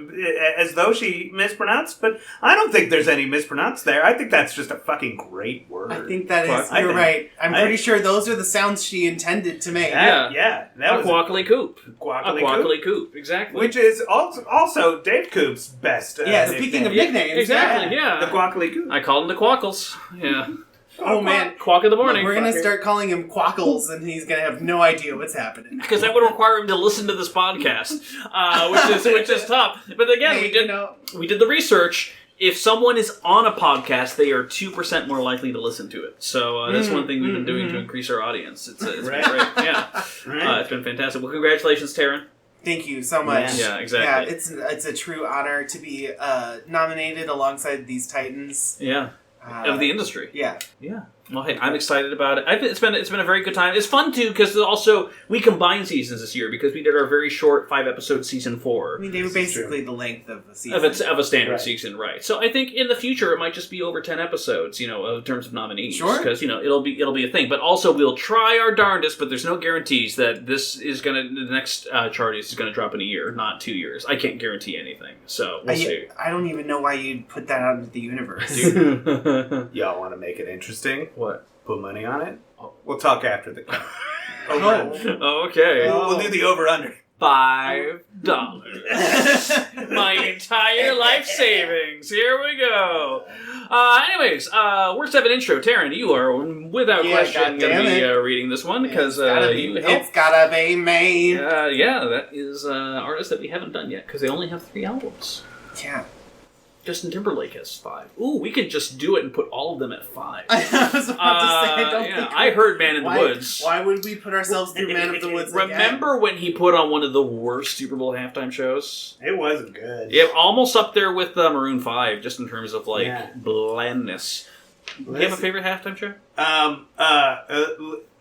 as though she mispronounced. But I don't think there's any mispronounced there. I think that's just a fucking great word. I think that is. You're right. I'm pretty sure those are the sounds she intended to make. Yeah. That was Quackly Coop. Quackly Coop. Exactly. Which is also Dave Coop's best. Speaking of nicknames, exactly. Yeah. The Quackly Coop. I call him the Quackles. Yeah. Oh man, Quack in the morning. We're gonna start calling him Quackles, and he's gonna have no idea what's happening. Because that would require him to listen to this podcast, which is tough. But again, we did the research. If someone is on a podcast, they are 2% more likely to listen to it. So that's one thing we've been doing to increase our audience. It's been great. Yeah, it's been fantastic. Well, congratulations, Taran. Thank you so much. Yeah, exactly. Yeah, it's a true honor to be nominated alongside these titans. Yeah. Of the industry. Yeah. Yeah. Well, hey, I'm excited about it. It's been a very good time. It's fun too because also we combined seasons this year because we did our very short 5-episode season 4. I mean, they were basically the length of a season of a standard season, right? So I think in the future it might just be over 10 episodes, in terms of nominees, because it'll be a thing. But also we'll try our darndest, but there's no guarantees that the next Charties is gonna drop in a year, not 2 years. I can't guarantee anything, so we'll see. I don't even know why you'd put that out into the universe. Y'all want to make it interesting? What? Put money on it? We'll talk after the count. Okay. We'll do the over-under. $5. My entire life savings. Here we go. Anyways, worst ever intro. Taran, you are without question going to be reading this one because it's gotta be made. That is artists that we haven't done yet because they only have 3 albums. Yeah. Justin Timberlake has 5. Ooh, we could just do it and put all of them at 5. I was about to say, I don't think I heard Man in the Woods. Why would we put ourselves through Man of the Woods Remember when he put on one of the worst Super Bowl halftime shows? It wasn't good. Yeah, almost up there with Maroon 5, just in terms of blandness. Do you have a favorite halftime show?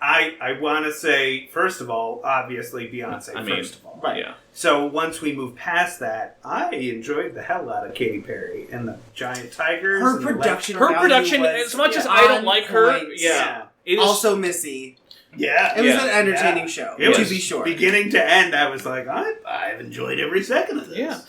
I want to say, first of all, obviously Beyonce, first of all. Right. Yeah. So once we move past that, I enjoyed the hell out of Katy Perry and the Giant Tigers. Her production, as much as I don't like her, it also Missy. Yeah. It was an entertaining show, to be sure. Beginning to end, I was like, I've enjoyed every second of this. Yeah.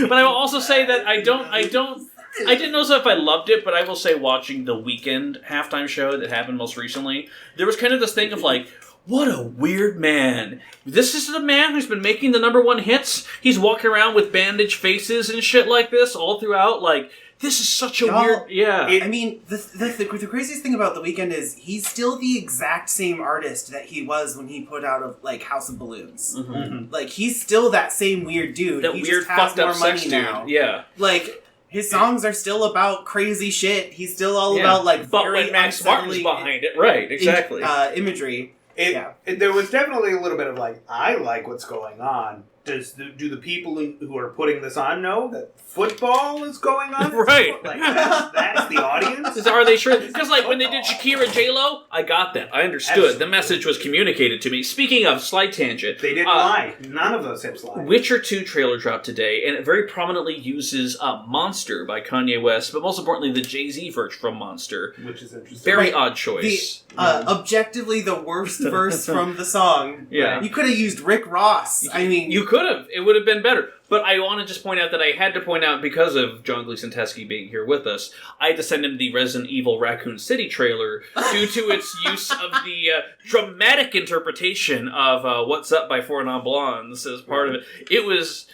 But I will also say that I didn't know if I loved it, but I will say watching the Weeknd halftime show that happened most recently, there was kind of this thing of like, what a weird man. This is the man who's been making the #1 hits. He's walking around with bandaged faces and shit like this all throughout. Like, this is such a weird... Yeah. I mean, the craziest thing about The Weeknd is he's still the exact same artist that he was when he put out House of Balloons. Mm-hmm. Like, he's still that same weird dude. That he weird just has fucked up more sex money dude. now. Yeah. Like... His songs are still about crazy shit. He's still all about but when Max Martin's behind it, right? Exactly. Imagery. There was definitely a little bit of I like what's going on. Do the people who are putting this on know that football is going on? Right. That's the audience? Are they sure? Because when they did Shakira J-Lo, I got that. I understood. Absolutely. The message was communicated to me. Speaking of slight tangent. They didn't lie. None of those hips lied. Witcher 2 trailer dropped today, and it very prominently uses Monster by Kanye West, but most importantly the Jay-Z verse from Monster. Which is interesting. Very odd choice. Objectively the worst verse from the song. Yeah. You could have used Rick Ross. I mean... You could have. It would have been better. But I want to just point out that I had to point out, because of John Gleason Teske being here with us, I had to send him the Resident Evil Raccoon City trailer due to its use of the dramatic interpretation of What's Up by Four Non Blondes as part of it. It was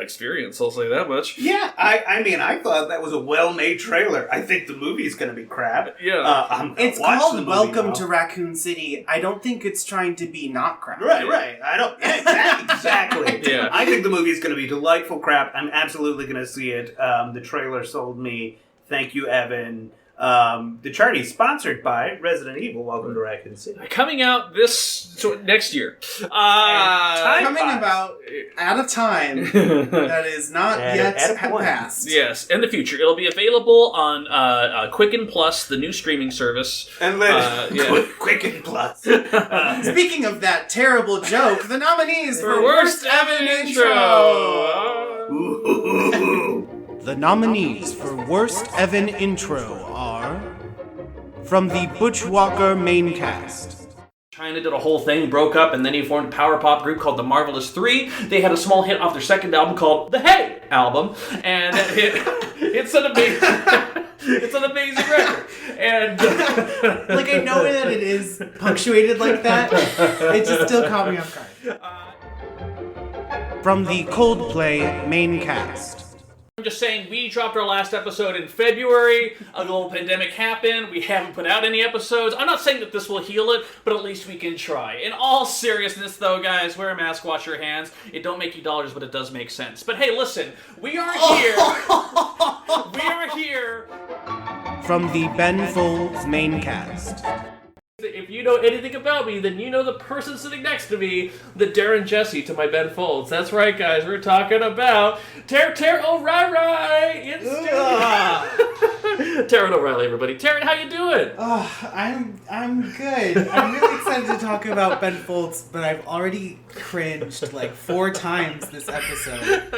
experience, I'll say that much. Yeah, I mean, I thought that was a well-made trailer. I think the movie's going to be crap. Yeah. It's called Welcome to Raccoon City. I don't think it's trying to be not crap. Right. I don't... Exactly. Yeah. I think the movie's going to be delightful crap. I'm absolutely going to see it. The trailer sold me. Thank you, Evan. The Chartie sponsored by Resident Evil. Welcome to Raccoon City. Coming out next year. Coming about at a time that is not yet passed. Yes, in the future. It'll be available on Quicken Plus, the new streaming service. And Quicken Plus. Speaking of that terrible joke, the nominees for Worst Evan Intro. The nominees for Worst Evan Intro are from the Butch Walker main cast. China did a whole thing, broke up, and then he formed a power pop group called the Marvelous Three. They had a small hit off their second album called the Hey album, and it's an amazing record. And I know that it is punctuated like that. It just still caught me off guard. From the Coldplay main cast. I'm just saying, we dropped our last episode in February. A global pandemic happened. We haven't put out any episodes. I'm not saying that this will heal it, but at least we can try. In all seriousness, though, guys, wear a mask, wash your hands. It don't make you dollars, but it does make sense. But hey, listen, we are here. We are here. From the Ben Folds main cast. If you know anything about me, then you know the person sitting next to me, the Darren Jesse to my Ben Folds. That's right, guys. We're talking about Taran O'Reilly. Taran O'Reilly, everybody. Taran, how you doing? Oh, I'm good. I'm really excited to talk about Ben Folds, but I've already cringed like 4 times this episode.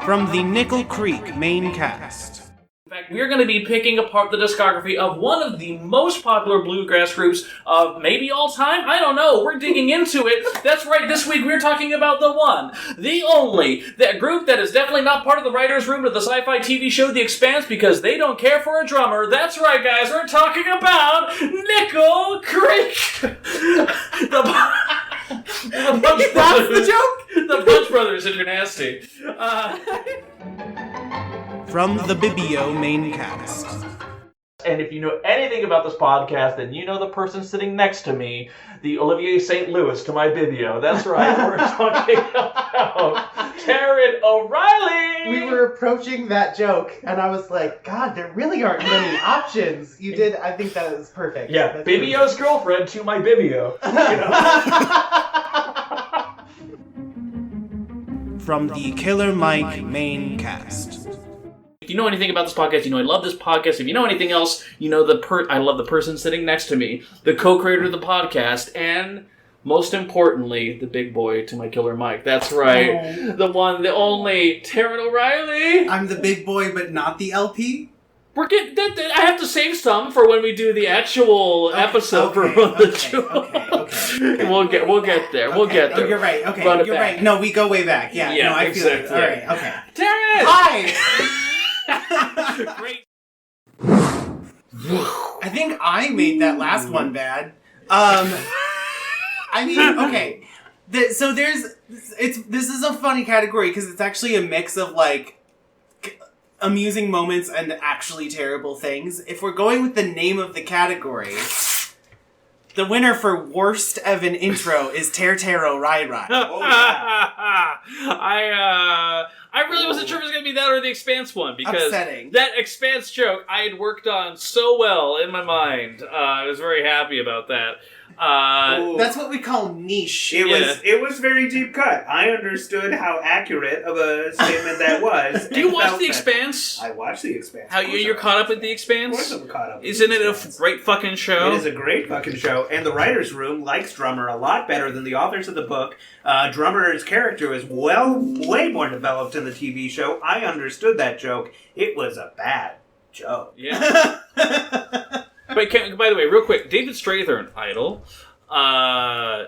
From the Nickel Creek main cast. In fact, we're going to be picking apart the discography of one of the most popular bluegrass groups of maybe all time. I don't know. We're digging into it. That's right. This week we're talking about the one, the only, that group that is definitely not part of the writer's room of the sci-fi TV show The Expanse because they don't care for a drummer. That's right, guys. We're talking about Nickel Creek. That's the joke? The Punch Brothers, if you're nasty. From the Bibio main cast. And if you know anything about this podcast, then you know the person sitting next to me, the Olivier St. Louis to my Bibio. That's right, we're talking about Taran O'Reilly! We were approaching that joke, and I was like, God, there really aren't many options. You did, I think that was perfect. Yeah, that's Bibio's girlfriend to my Bibio. From the Killer Mike main cast. If you know anything about this podcast, you know I love this podcast. If you know anything else, you know I love the person sitting next to me, the co-creator of the podcast, and most importantly, the big boy to my Killer Mike. That's right. Oh. The one, the only, Taran O'Reilly. I'm the big boy, but not the LP? I have to save some for when we do the actual episode for the show. Okay. We'll get there. We'll get there. Oh, you're right. Okay, you're right. No, we go way back. Yeah. No, I feel it. All right. Okay. Taran! Hi! Great. I think I made that last one bad. I mean, okay. This is a funny category because it's actually a mix of like amusing moments and actually terrible things. If we're going with the name of the category, the winner for worst Evan intro is Taran O'Reilly. Oh, yeah. I really wasn't sure if it was going to be that or the Expanse one because upsetting. That Expanse joke I had worked on so well in my mind. I was very happy about that. That's what we call niche. It was very deep cut. I understood how accurate of a statement that was. Do you watch The Expanse? I watch The Expanse. How you're caught up with The Expanse? Of course I'm caught up. Isn't it a great fucking show? It is a great fucking show, and the writers' room likes Drummer a lot better than the authors of the book. Drummer's character is way more developed in the TV show. I understood that joke. It was a bad joke. Yeah. But by the way, real quick, David Strathairn, Idol.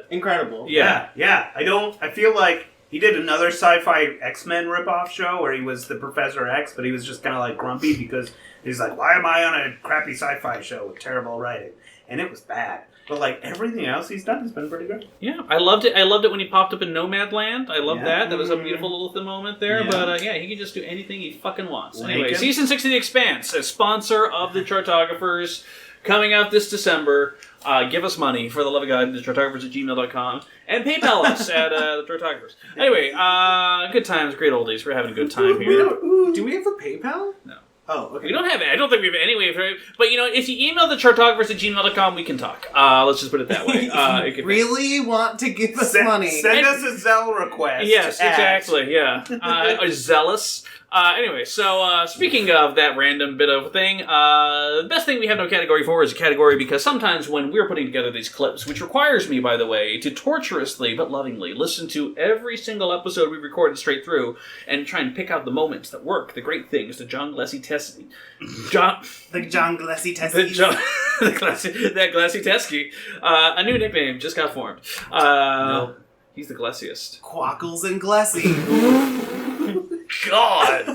Incredible. Yeah. I feel like he did another sci-fi X-Men ripoff show where he was the Professor X, but he was just kind of like grumpy because he's like, why am I on a crappy sci-fi show with terrible writing? And it was bad. But like everything else he's done has been pretty good. Yeah, I loved it. I loved it when he popped up in Nomadland. I loved that. That was a beautiful little moment there. Yeah. But he can just do anything he fucking wants. Anyway, Season 6 of The Expanse, a sponsor of the Chartographers, coming out this December. Give us money, for the love of God, the chartographers@gmail.com, and PayPal us at the Chartographers. Anyway, good times, great oldies. We're having a good time here. Do we have a PayPal? No. Oh, okay. We don't have it. I don't think we have any way of it. But, if you email the chartographers@gmail.com, we can talk. Let's just put it that way. If you really want to give us money, send us a Zelle request. Yes, exactly. Yeah. Zealous. Anyway, so speaking of that random bit of thing, the best thing we have no category for is a category because sometimes when we're putting together these clips, which requires me, by the way, to torturously but lovingly listen to every single episode we recorded straight through and try and pick out the moments that work, the great things, the John Gleason Teske. The John Gleason Teske. That Gleason Teske. A new nickname just got formed. No. He's the Glessiest. Quackles and Glessy. God!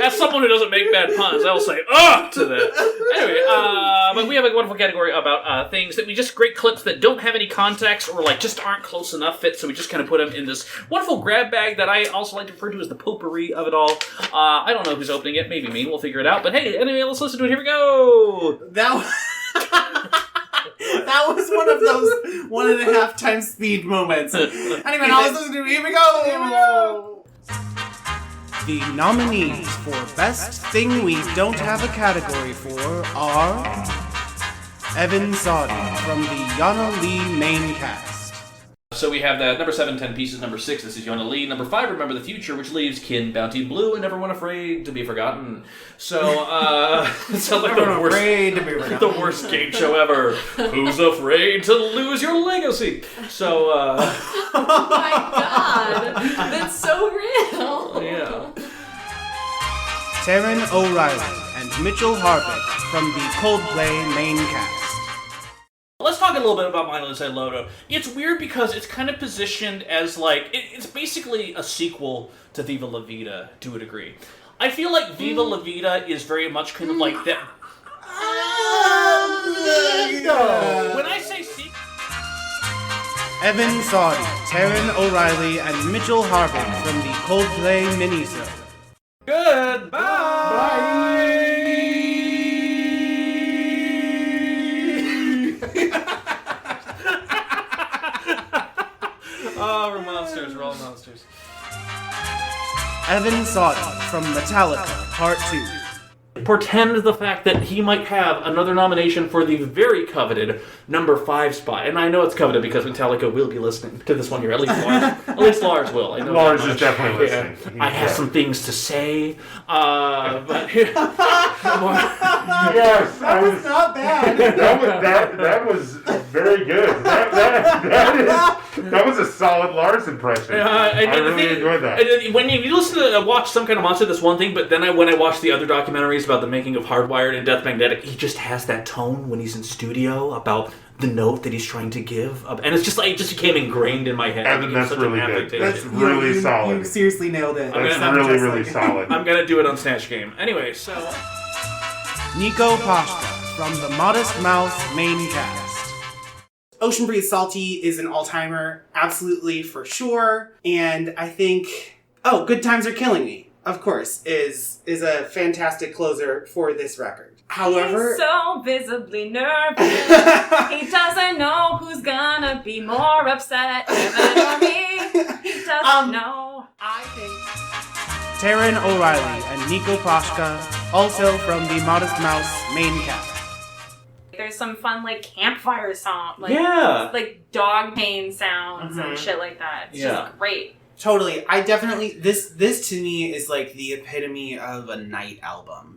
As someone who doesn't make bad puns, I will say to that. Anyway, but we have a wonderful category about things that we just great clips that don't have any context or like just aren't close enough fit, so we just kind of put them in this wonderful grab bag that I also like to refer to as the potpourri of it all. I don't know who's opening it, maybe me. We'll figure it out. But hey, anyway, let's listen to it. Here we go. That was one of those 1.5 times speed moments. Anyway, now let's listen to it. Here we go. The nominees for Best Thing We Don't Have a Category for are Evan Saudi from the Yana Lee main cast. So we have that number 7, 10 Pieces, number 6, This Is Yana Lee, number 5, Remember the Future, which leaves Kin, Bounty Blue, and Everyone Afraid to Be Forgotten. So, it sounds like the worst game show ever. Who's afraid to lose your legacy? So, Oh my god, that's so real. Yeah. Taran O'Reilly and Mitchell Harvick from the Coldplay main cast. Let's talk a little bit about Mindless Inside Lodo. It's weird because it's kind of positioned as like, it's basically a sequel to Viva La Vida to a degree. I feel like Viva La Vida is very much kind of like that. When I say sequel... Evan Saudi, Taran O'Reilly, and Mitchell Harvick from the Coldplay minisode. Goodbye! Oh, we're monsters. We're all monsters. Evan Saudi from Metallica, Part 2. Portend the fact that he might have another nomination for the very coveted number 5 spot. And I know it's coveted because Metallica will be listening to this one here. At least Lars. At least Lars will. I know Lars is definitely listening. Yeah. I have some things to say. But yes, that was not bad. That was very good. That was a solid Lars impression. I really enjoyed that. When you listen to watch Some Kind of Monster, that's one thing. But then when I watch the other documentaries about the making of Hardwired and Death Magnetic, he just has that tone when he's in studio about the note that he's trying to give, and it's just like it just became ingrained in my head. Evan, that's really good. That's really solid. You seriously nailed it. That's really solid. I'm gonna do it on Snatch Game. Anyway, so Nico Pashka from the Modest Mouse main cast. Ocean Breeze Salty is an all-timer, absolutely for sure, and I think Good Times Are Killing Me, of course, is a fantastic closer for this record. However, he's so visibly nervous. He doesn't know who's gonna be more upset, Evan or me. He doesn't know. I think Taran O'Reilly and Nico Pashka, also from the Modest Mouse main cast. There's some fun like campfire sound, like dog pain sounds and shit like that. It's just great. Totally. I definitely this to me is like the epitome of a night album.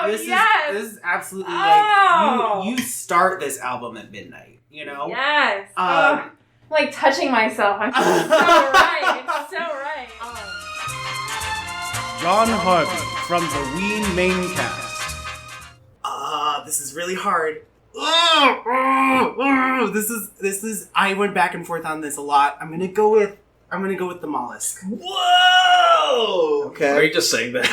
This is absolutely like you start this album at midnight, you know? Yes. Like touching myself. I'm so right. It's so right. John Harvey from the Ween main cast. This is really hard. This is I went back and forth on this a lot. I'm gonna go with the Mollusk. Whoa! Okay. Are you just saying that?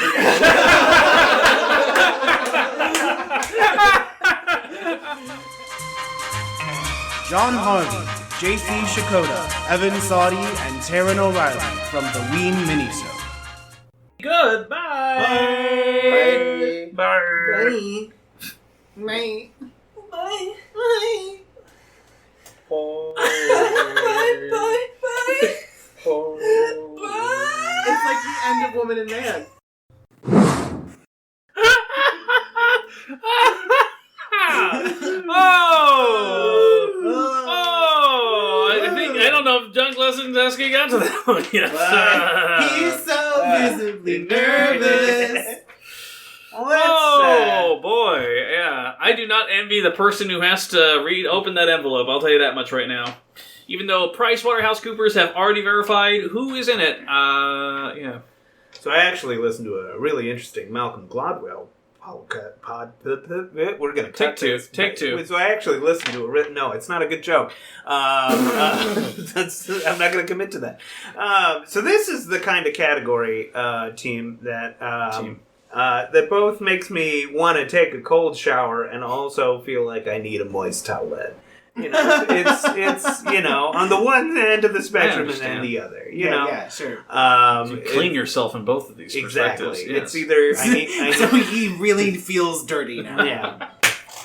John Harvey, J.C. Shikoda, Evan Saudi, and Taran O'Reilly from the Ween minisode. Goodbye! Bye. Bye. Bye. Bye. It's like the end of Woman and Man. I don't know if John Gleason Teske got to that one yet. He's so visibly nervous. Oh boy, yeah. I do not envy the person who has to open that envelope. I'll tell you that much right now. Even though PricewaterhouseCoopers have already verified who is in it, yeah. So I actually listened to a really interesting Malcolm Gladwell pod. We're gonna cut Take two. So I actually listened to it. No, it's not a good joke. I'm not gonna commit to that. So this is the kind of category team that. That both makes me want to take a cold shower and also feel like I need a moist towelette. You know, it's on the one end of the spectrum and then the other. You know, yeah, sure. You clean yourself in both of these perspectives. Exactly. Yes. It's either I need so he really feels dirty now. Yeah.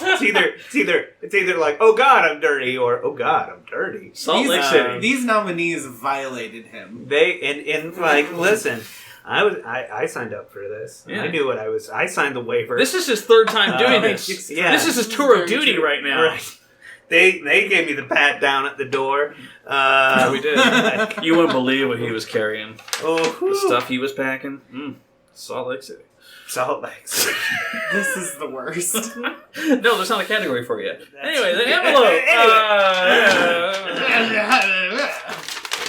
It's either like, oh God, I'm dirty, or oh God, I'm dirty. Salt Lake City. These nominees violated him. They and like, listen, I signed up for this. Yeah. I knew what I was. I signed the waiver. This is his third time doing this. Yeah. This is his tour of duty right now. Right. They gave me the pat down at the door. We did. You wouldn't believe what he was carrying. The stuff he was packing. Salt Lake City. Salt Lake City. This is the worst. No, there's not a category for you. Anyway, the envelope.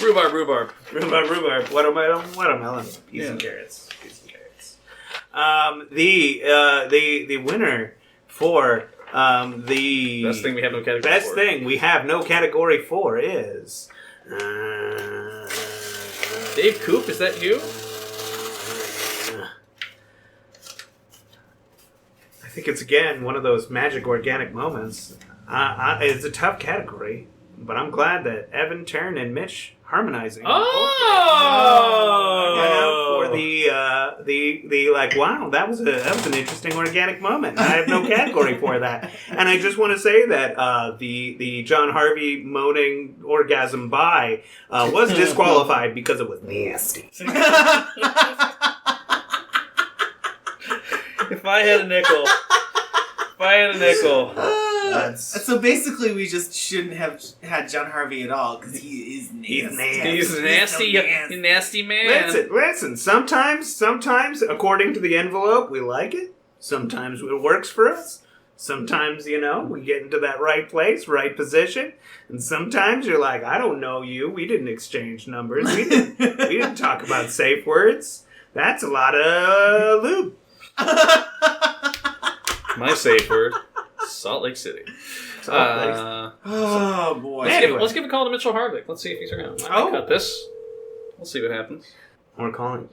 Rhubarb. Watermelon. Peas and carrots. The winner for the best thing we have no category best for. thing we have no category for is Dave Coop. Is that you? I think it's again one of those magic organic moments. It's a tough category, but I'm glad that Evan, Taran, and Mitch harmonizing. Oh! For the like, wow, that was an interesting organic moment. I have no category for that, and I just want to say that the John Harvey moaning orgasm by was disqualified because it was nasty. If I had a nickel. So basically, we just shouldn't have had John Harvey at all because he is nasty. He's nasty. He's a nasty man. Listen. Sometimes, according to the envelope, we like it. Sometimes it works for us. Sometimes, we get into that right place, right position. And sometimes you're like, I don't know you. We didn't exchange numbers. We didn't talk about safe words. That's a lot of lube. My safe word, Salt Lake City. Oh boy! Let's give a call to Mitchell Harvick. Let's see if he's around. I cut this. We'll see what happens. We're calling.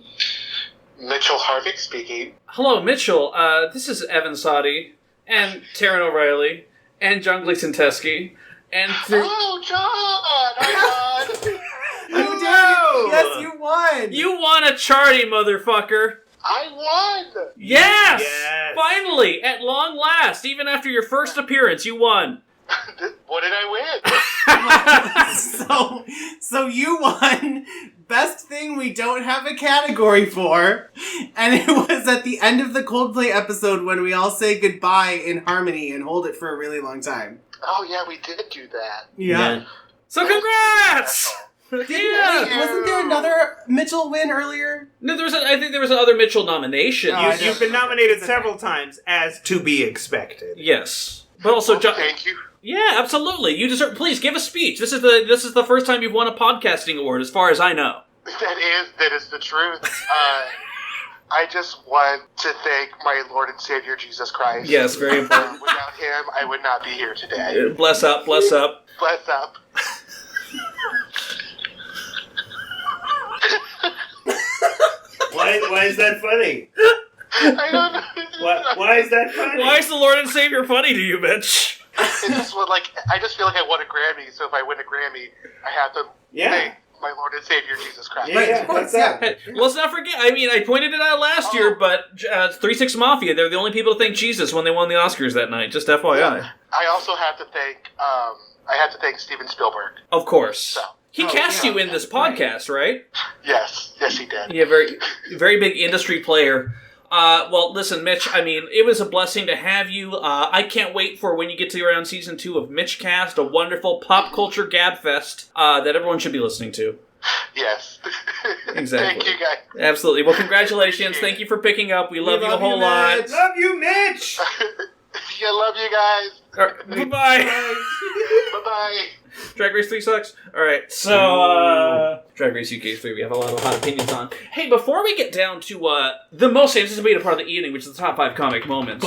Mitchell Harvick speaking. Hello, Mitchell. This is Evan Sadi and Taran O'Reilly and John Gleason Teske and. Oh, John! You did! Yes, you won! You won a Chartie, motherfucker! I won! Yes! Finally! At long last! Even after your first appearance, you won! What did I win? So you won best thing we don't have a category for, and it was at the end of the Coldplay episode when we all say goodbye in harmony and hold it for a really long time. Oh yeah, we did do that. Yeah. So congrats! Wait, wasn't there another Mitchell win earlier? No, I think there was another Mitchell nomination. You've been nominated several times, as to be expected. Yes, but also John. Thank you. Yeah, absolutely. You deserve. Please give a speech. This is the first time you've won a podcasting award, as far as I know. That is the truth. I just want to thank my Lord and Savior Jesus Christ. Yes, very important. Without him, I would not be here today. Bless up. Bless up. Bless up. Why is that funny? I don't know. Why is that funny? Why is the Lord and Savior funny to you, Mitch? It's just I just feel like I won a Grammy, so if I win a Grammy, I have to thank my Lord and Savior Jesus Christ. Yeah, what's that? Hey, let's not forget. I mean, I pointed it out last year, but 3 6 Mafia, they're the only people to thank Jesus when they won the Oscars that night. Just FYI. Yeah. I also have to thank Steven Spielberg. Of course. So. He cast you in this podcast, right? Yes, he did. Yeah, very big industry player. Well, listen, Mitch, I mean, it was a blessing to have you. I can't wait for when you get to around season 2 of Mitchcast, a wonderful pop culture gabfest that everyone should be listening to. Yes. Exactly. Thank you, guys. Absolutely. Well, congratulations. Thank you for picking up. We love you a whole lot. Love you, Mitch! Yeah, love you guys. Bye-bye. Bye-bye. Drag Race 3 sucks. Alright, so, Drag Race UK 3 we have a lot of hot opinions on. Hey, before we get down to the most anticipated part of the evening, which is the top 5 comic moments.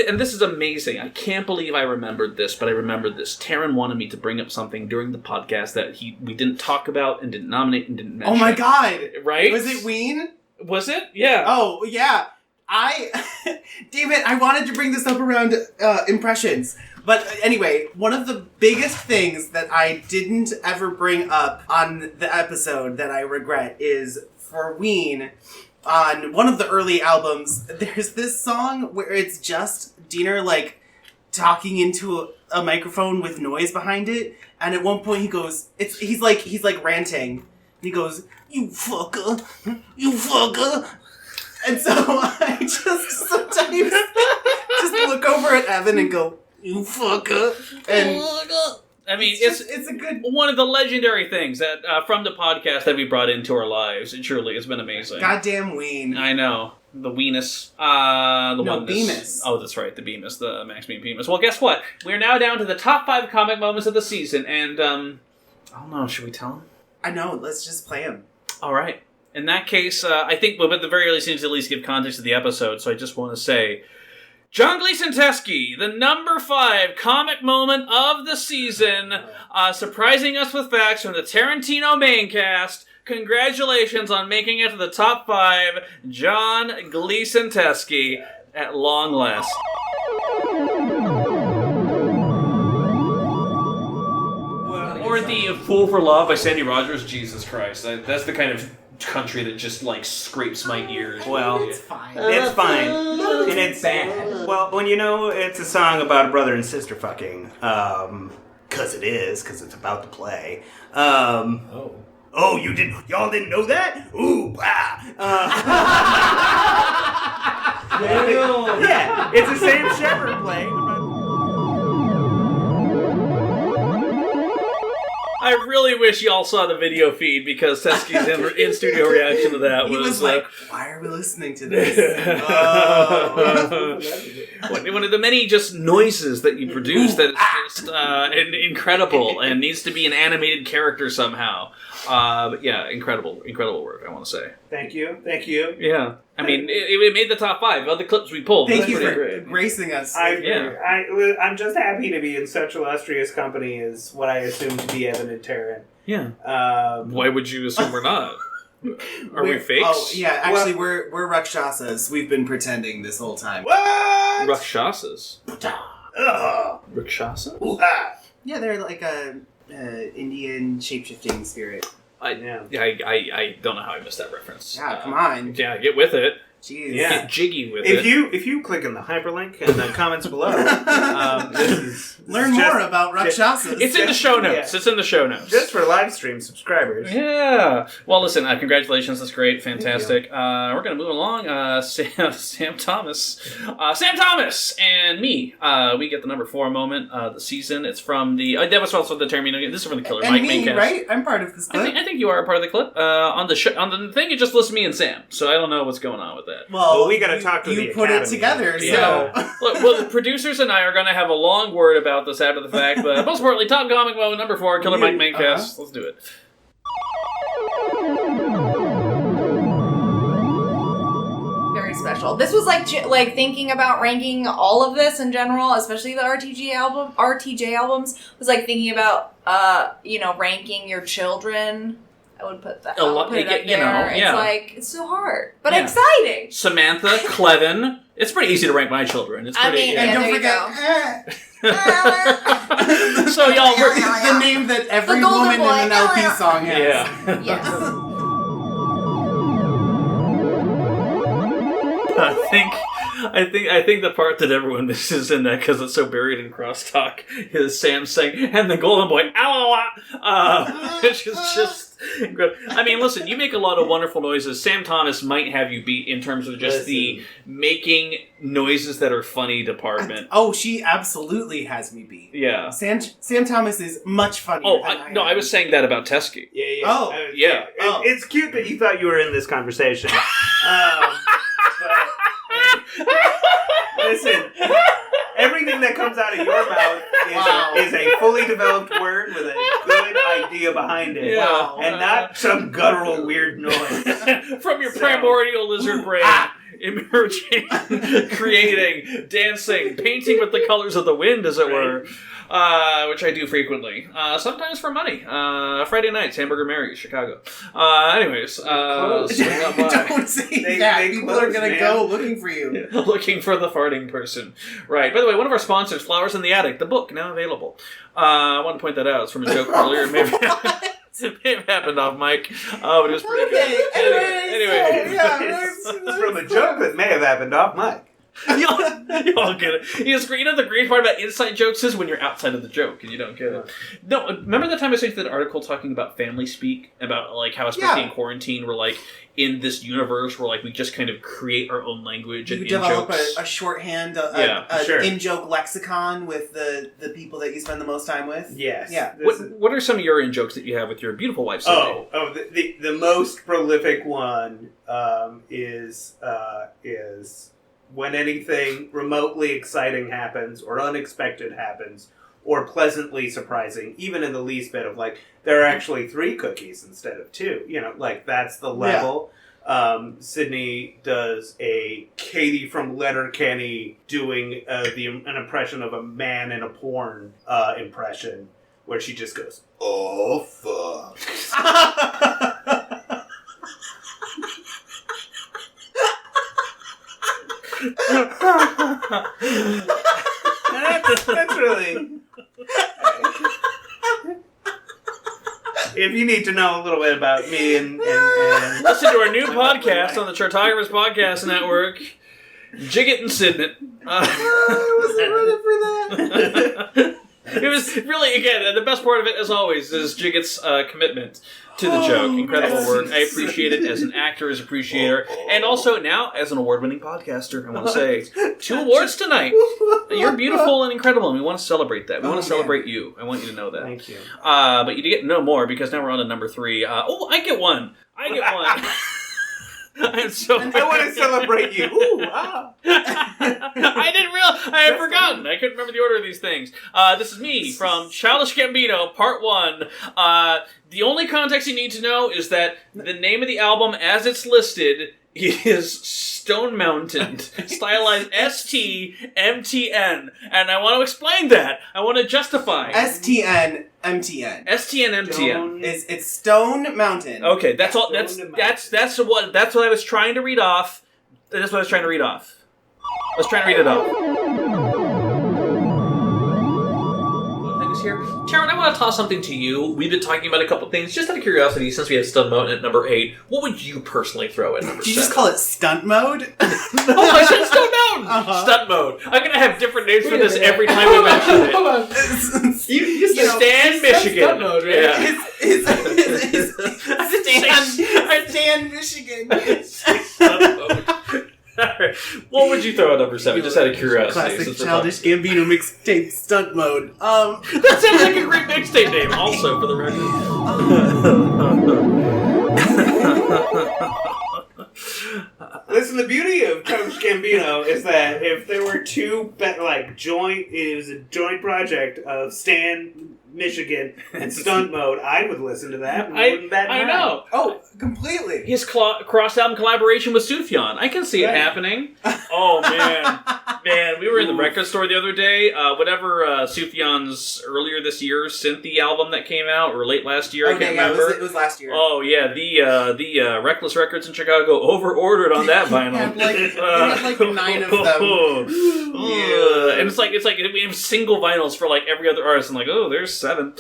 And this is amazing. I can't believe I remembered this, but I remembered this. Taran wanted me to bring up something during the podcast that we didn't talk about and didn't nominate and didn't mention. Oh my god! Right? Was it Ween? Was it? Yeah. Oh, yeah. Damn it, I wanted to bring this up around impressions. But anyway, one of the biggest things that I didn't ever bring up on the episode that I regret is for Ween, on one of the early albums, there's this song where it's just Diener, like, talking into a microphone with noise behind it, and at one point he goes, he's like ranting, and he goes, "You fucker, you fucker." And so I just sometimes just look over at Evan and go, "You fucker." And I mean, it's a good one of the legendary things that from the podcast that we brought into our lives. It truly has been amazing. Goddamn Ween. I know. The Weenus. Bemis. Oh, that's right. The Bemis. The Max Beam Bemis. Well, guess what? We're now down to the top 5 comic moments of the season. And, I don't know. Should we tell them? I know. Let's just play them. All right. In that case, I think, well, at the very least, we need to at least give context to the episode. So I just want to say, John Gleason Teske, the number 5 comic moment of the season, surprising us with facts from the Tarantino main cast. Congratulations on making it to the top 5, John Gleason Teske, at long last. Or the Fool for Love by Sandy Rogers. Jesus Christ, that's the kind of country that just like scrapes my ears. Well, it's fine. It's fine. And it's bad. Well, when you know it's a song about a brother and sister fucking, cause it's about to play. Oh, y'all didn't know that? Ooh, bah. Yeah, it's a Sam Shepard play. I really wish y'all saw the video feed because Teske's in-studio reaction to that was like, why are we listening to this? One of the many just noises that you produce that is just incredible and needs to be an animated character somehow. But yeah, incredible work, I want to say. Thank you. Yeah. I mean, it made the top 5 of the clips we pulled. Thank you for gracing us. I'm just happy to be in such illustrious company as what I assume to be Evan and Taran. Yeah. Why would you assume we're not? Are we fakes? Oh, yeah. Actually, we're Rakshasas. We've been pretending this whole time. What? Rakshasas? Rakshasa? Yeah, they're like a Indian shape-shifting spirit. I don't know how I missed that reference. Yeah, come on. Yeah, get with it. Jeez. Yeah. Get jiggy with it. If you click on the hyperlink in the comments below, learn more about Rakshasas. It's in the show notes. Yeah. It's in the show notes. Just for live stream subscribers. Yeah. Well, listen, congratulations. That's great. Fantastic. We're going to move along. Sam Thomas. Sam Thomas and me. We get the number 4 moment of the season. It's from the... that was also the Terminator. This is from the Killer Mike main cast. Right? I'm part of this clip. I think you are a part of the clip. On the thing, it just lists me and Sam. So I don't know what's going on with that. Well, we got to talk to the You put Academy. it together, so... Yeah. Look, well, the producers and I are going to have a long word about this after the fact, but most importantly, top comic moment number 4, Killer Mike main cast. Let's do it. Very special. This was like thinking about ranking all of this in general, especially the RTJ albums, was like thinking about ranking your children. I would put that. It's like it's so hard, but exciting. Samantha, Clevin. It's pretty easy to rank my children. It's pretty. And don't forget. So y'all, the name that every woman in an LP song has. Yeah. Yes. I think the part that everyone misses in that because it's so buried in crosstalk is Sam saying, and the Golden Boy, which is just incredible. I mean, listen, you make a lot of wonderful noises. Sam Thomas might have you beat in terms of just the making noises that are funny department. She absolutely has me beat. Yeah. Sam Thomas is much funnier than I was saying that about Teske. Yeah. Yeah. It's cute that you thought you were in this conversation. Listen, everything that comes out of your mouth is a fully developed word with a good idea behind it. Yeah. And not some guttural weird noise. From your primordial lizard brain. Emerging, creating, dancing, painting with the colors of the wind, as it were. Which I do frequently. Sometimes for money. Friday nights, Hamburger Mary's, Chicago. Anyways. Don't say that. People are going to go looking for you. Looking for the farting person. Right. By the way, one of our sponsors, Flowers in the Attic, the book, now available. I want to point that out. It's from a joke earlier. Maybe. May have happened off mic, but it was pretty good. Anyway, from a joke that may have happened off mic. You all get it. You know the great part about inside jokes is when you're outside of the joke and you don't get it. No, remember the time I sent you that article talking about family speak, about like how especially in quarantine we're like in this universe where like we just kind of create our own language and you develop in-jokes. a shorthand, in-joke lexicon with the people that you spend the most time with. Yes. Yeah. What are some of your in-jokes that you have with your beautiful wife, Sydney? The most prolific one is when anything remotely exciting happens or unexpected happens or pleasantly surprising, even in the least bit of like, there are actually 3 cookies instead of 2. You know, like that's the level. Yeah. Sydney does a Katie from Letterkenny doing an impression of a man in a porn impression where she just goes, "Oh, fuck." That's really... If you need to know a little bit about me and listen to our new podcast on the Chartographers Podcast Network, Jiggit and Sidnit. I wasn't ready for that. It was really, again, the best part of it, as always, is Jiggit's commitment to the joke. Incredible work. I appreciate it as an actor, as an appreciator, and also now as an award-winning podcaster. I want to say 2 awards tonight. You're beautiful and incredible, and we want to celebrate that. We want to celebrate you. I want you to know that. Thank you. But you get no more because now we're on to number 3. I get one. I'm so. I want to celebrate you. Ooh, wow. I didn't realize. I had forgotten. I couldn't remember the order of these things. This is me from Childish Gambino, Part 1. The only context you need to know is that the name of the album, as it's listed, is Stone Mountain, stylized STMTN, and I want to explain that. I want to justify STNMTN. STNMTN. It's Stone Mountain. Okay, that's all. That's what I was trying to read off. That's what I was trying to read off. I was trying to read it off. Here. Taran, I want to toss something to you. We've been talking about a couple things. Just out of curiosity, since we have Stunt Mode at number 8, what would you personally throw at number 7? Did you just call it Stunt Mode? No, I said Stunt Mode! Stunt Mode. I'm going to have different names for this every time we mention it. Hold on. Stan, Michigan. Stunt Mode, right? Yeah. Stan, Michigan. Stunt Mode. Right. What would you throw at number 7? Just out of curiosity. Classic Childish Gambino mixtape Stunt Mode. That sounds like a great mixtape name, also, for the record. Listen, the beauty of Childish Gambino is that if there were 2 it was a joint project of Stan, Michigan, and Stunt Mode, I would listen to that. I know. Oh, completely. His cross-album collaboration with Sufjan. I can see it happening. Oh, man. Man, we were in the record store the other day. Whatever Sufjan's earlier this year Cynthia album that came out, or late last year, I can't remember. It was last year. Oh, yeah. The Reckless Records in Chicago over-ordered on that vinyl. It had like 9 of them. And it's like we have single vinyls for like every other artist. I'm like, oh, there's 7.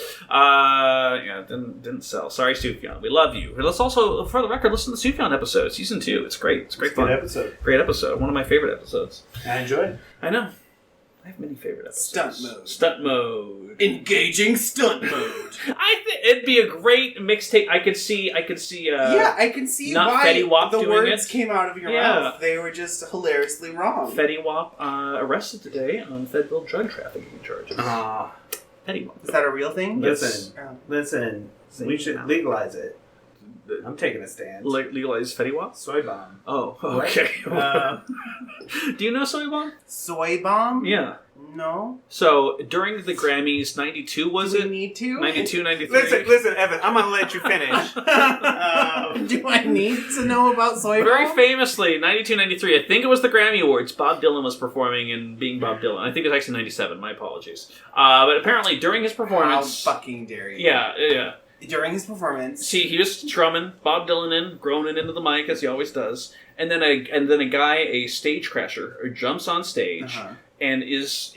Didn't sell. Sorry, Sufjan. We love you. Let's also, for the record, listen to the Sufjan episode, season 2. It's great. It's great fun. Good episode. Great episode. One of my favorite episodes. I enjoyed. I know. I have many favorite episodes. Stunt mode. Engaging stunt mode. I think it'd be a great mixtape. I could see. I can see not why Fetty Wap the doing words it. Came out of your mouth. They were just hilariously wrong. Fetty Wap arrested today on federal drug trafficking charges. Fetty Wap. Is that a real thing? Listen. We should legalize it. I'm taking a stand. Legalize Fetty Wap? Soy bomb. Oh, okay. Do you know Soy Bomb? Soy Bomb? Yeah. No. So, during the Grammys, 92 was it? Do we need to? 92, 93? Listen, Evan, I'm going to let you finish. Do I need to know about Soy Bomb? Very famously, 92, 93, I think it was the Grammy Awards, Bob Dylan was performing and being Bob Dylan. I think it was actually 97, my apologies. But apparently, during his performance... How fucking dare you. Yeah. During his performance, he was strumming Bob Dylan groaning into the mic as he always does, and then a guy, a stage crasher, jumps on stage and is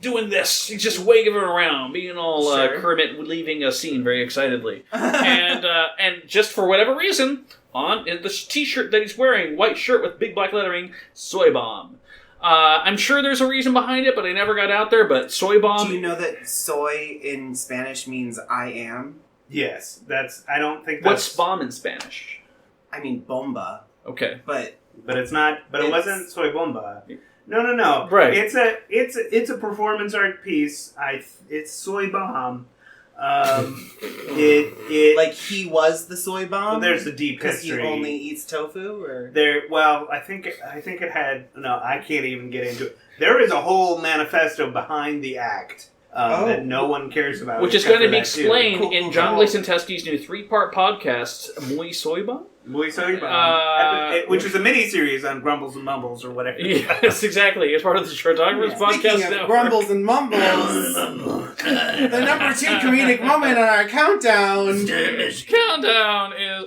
doing this. He's just waving around, being all Kermit, leaving a scene very excitedly. And just for whatever reason, on the t-shirt that he's wearing, white shirt with big black lettering, Soy Bomb. I'm sure there's a reason behind it, but I never got out there. But Soy Bomb... Do you know that soy in Spanish means I am? Yes, I don't think What's bomb in Spanish? I mean bomba. Okay. But it's not, it wasn't Soy Bomba. No. Right. It's a performance art piece. It's Soy Bomb. Like he was the soy bomb. Well, there's a deep history. Because he only eats tofu, or I think it had. No, I can't even get into it. There is a whole manifesto behind the act that no one cares about, which is going to be explained in John Gleason Teske's new 3-part podcast, Muy Soy Bomb. Muy Soy Bomb, which is a mini-series on Grumbles and Mumbles or whatever. Yes, exactly. It's part of the Chartographers podcast Speaking of Grumbles and Mumbles, the number 2 comedic moment on our countdown. Countdown is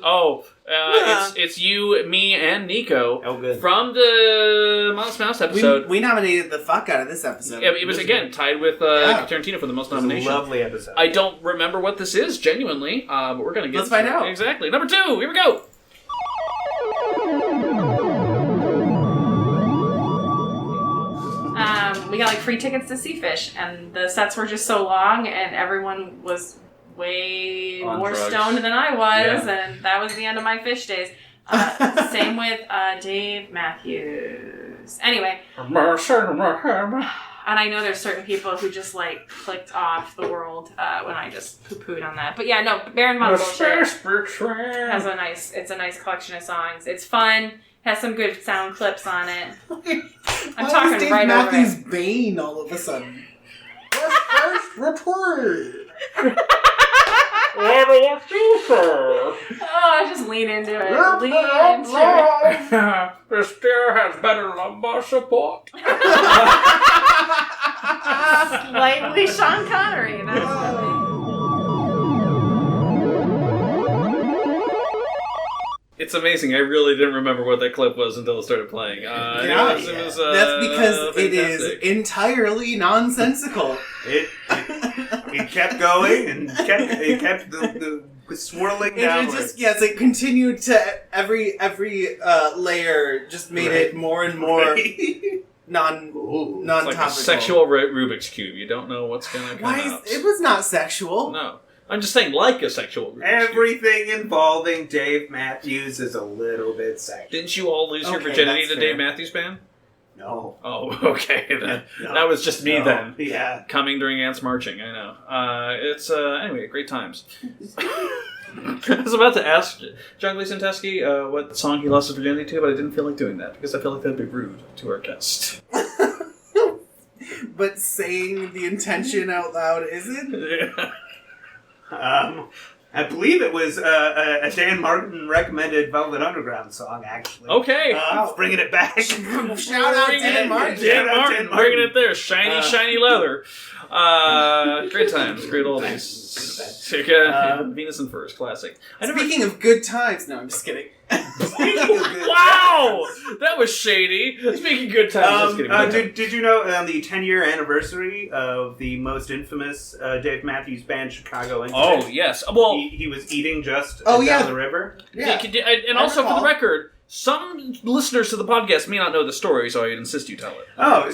it's you, me, and Nico. Oh, good. From the Modest Mouse episode. We nominated the fuck out of this episode. It was again tied with Tarantino for the most nominations. Lovely episode. I don't remember what this is genuinely, but we're gonna get. Let's find out. Exactly. Number 2. Here we go. We got free tickets to see Fish, and the sets were just so long, and everyone was way more stoned than I was, and that was the end of my Fish days. Same with Dave Matthews. Anyway, and I know there's certain people who just clicked off the world when I just poo-pooed on that. But yeah, no, Baron Von Bullshit has it's a nice collection of songs. It's fun. Has some good sound clips on it. I'm talking Dave right Matthews over it. Bane all of a sudden. First report. What do you see, sir? I just lean into it. Lean into it. The stair has better lumbar support. Slightly Sean Connery. That's funny. It's amazing. I really didn't remember what that clip was until it started playing. That's because it is entirely nonsensical. It kept going and it kept the swirling downwards. It continued to every layer just made it more and more non-topical. It's like a sexual Rubik's Cube. You don't know what's going to come out. It was not sexual. No. I'm just saying, like a sexual Rubik's Everything involving Dave Matthews is a little bit sexual. Didn't you all lose your virginity to Dave Matthews Band? No. Oh, okay. Then. No. That was just me then. Yeah. Coming during Ants Marching, I know. Anyway, great times. I was about to ask John Gleason Teske what song he lost his virginity to, but I didn't feel like doing that because I feel like that'd be rude to our guest. But saying the intention out loud isn't? Yeah. I believe it was a Dan Martin recommended Velvet Underground song, actually. Okay. Bringing it back. Shout out Dan Martin. Dan Martin, bringing it there. Shiny leather. Great times. Great oldies. Venus and Furs, classic. Speaking of good times. No, I'm just kidding. Wow! That was shady. Speaking of good times, just kidding. Did you know on the 10-year anniversary of the most infamous Dave Matthews Band Chicago incident? Oh, yes. Well, he was eating just down the river. Yeah. And also, for the record, some listeners to the podcast may not know the story, so I'd insist you tell it. Oh,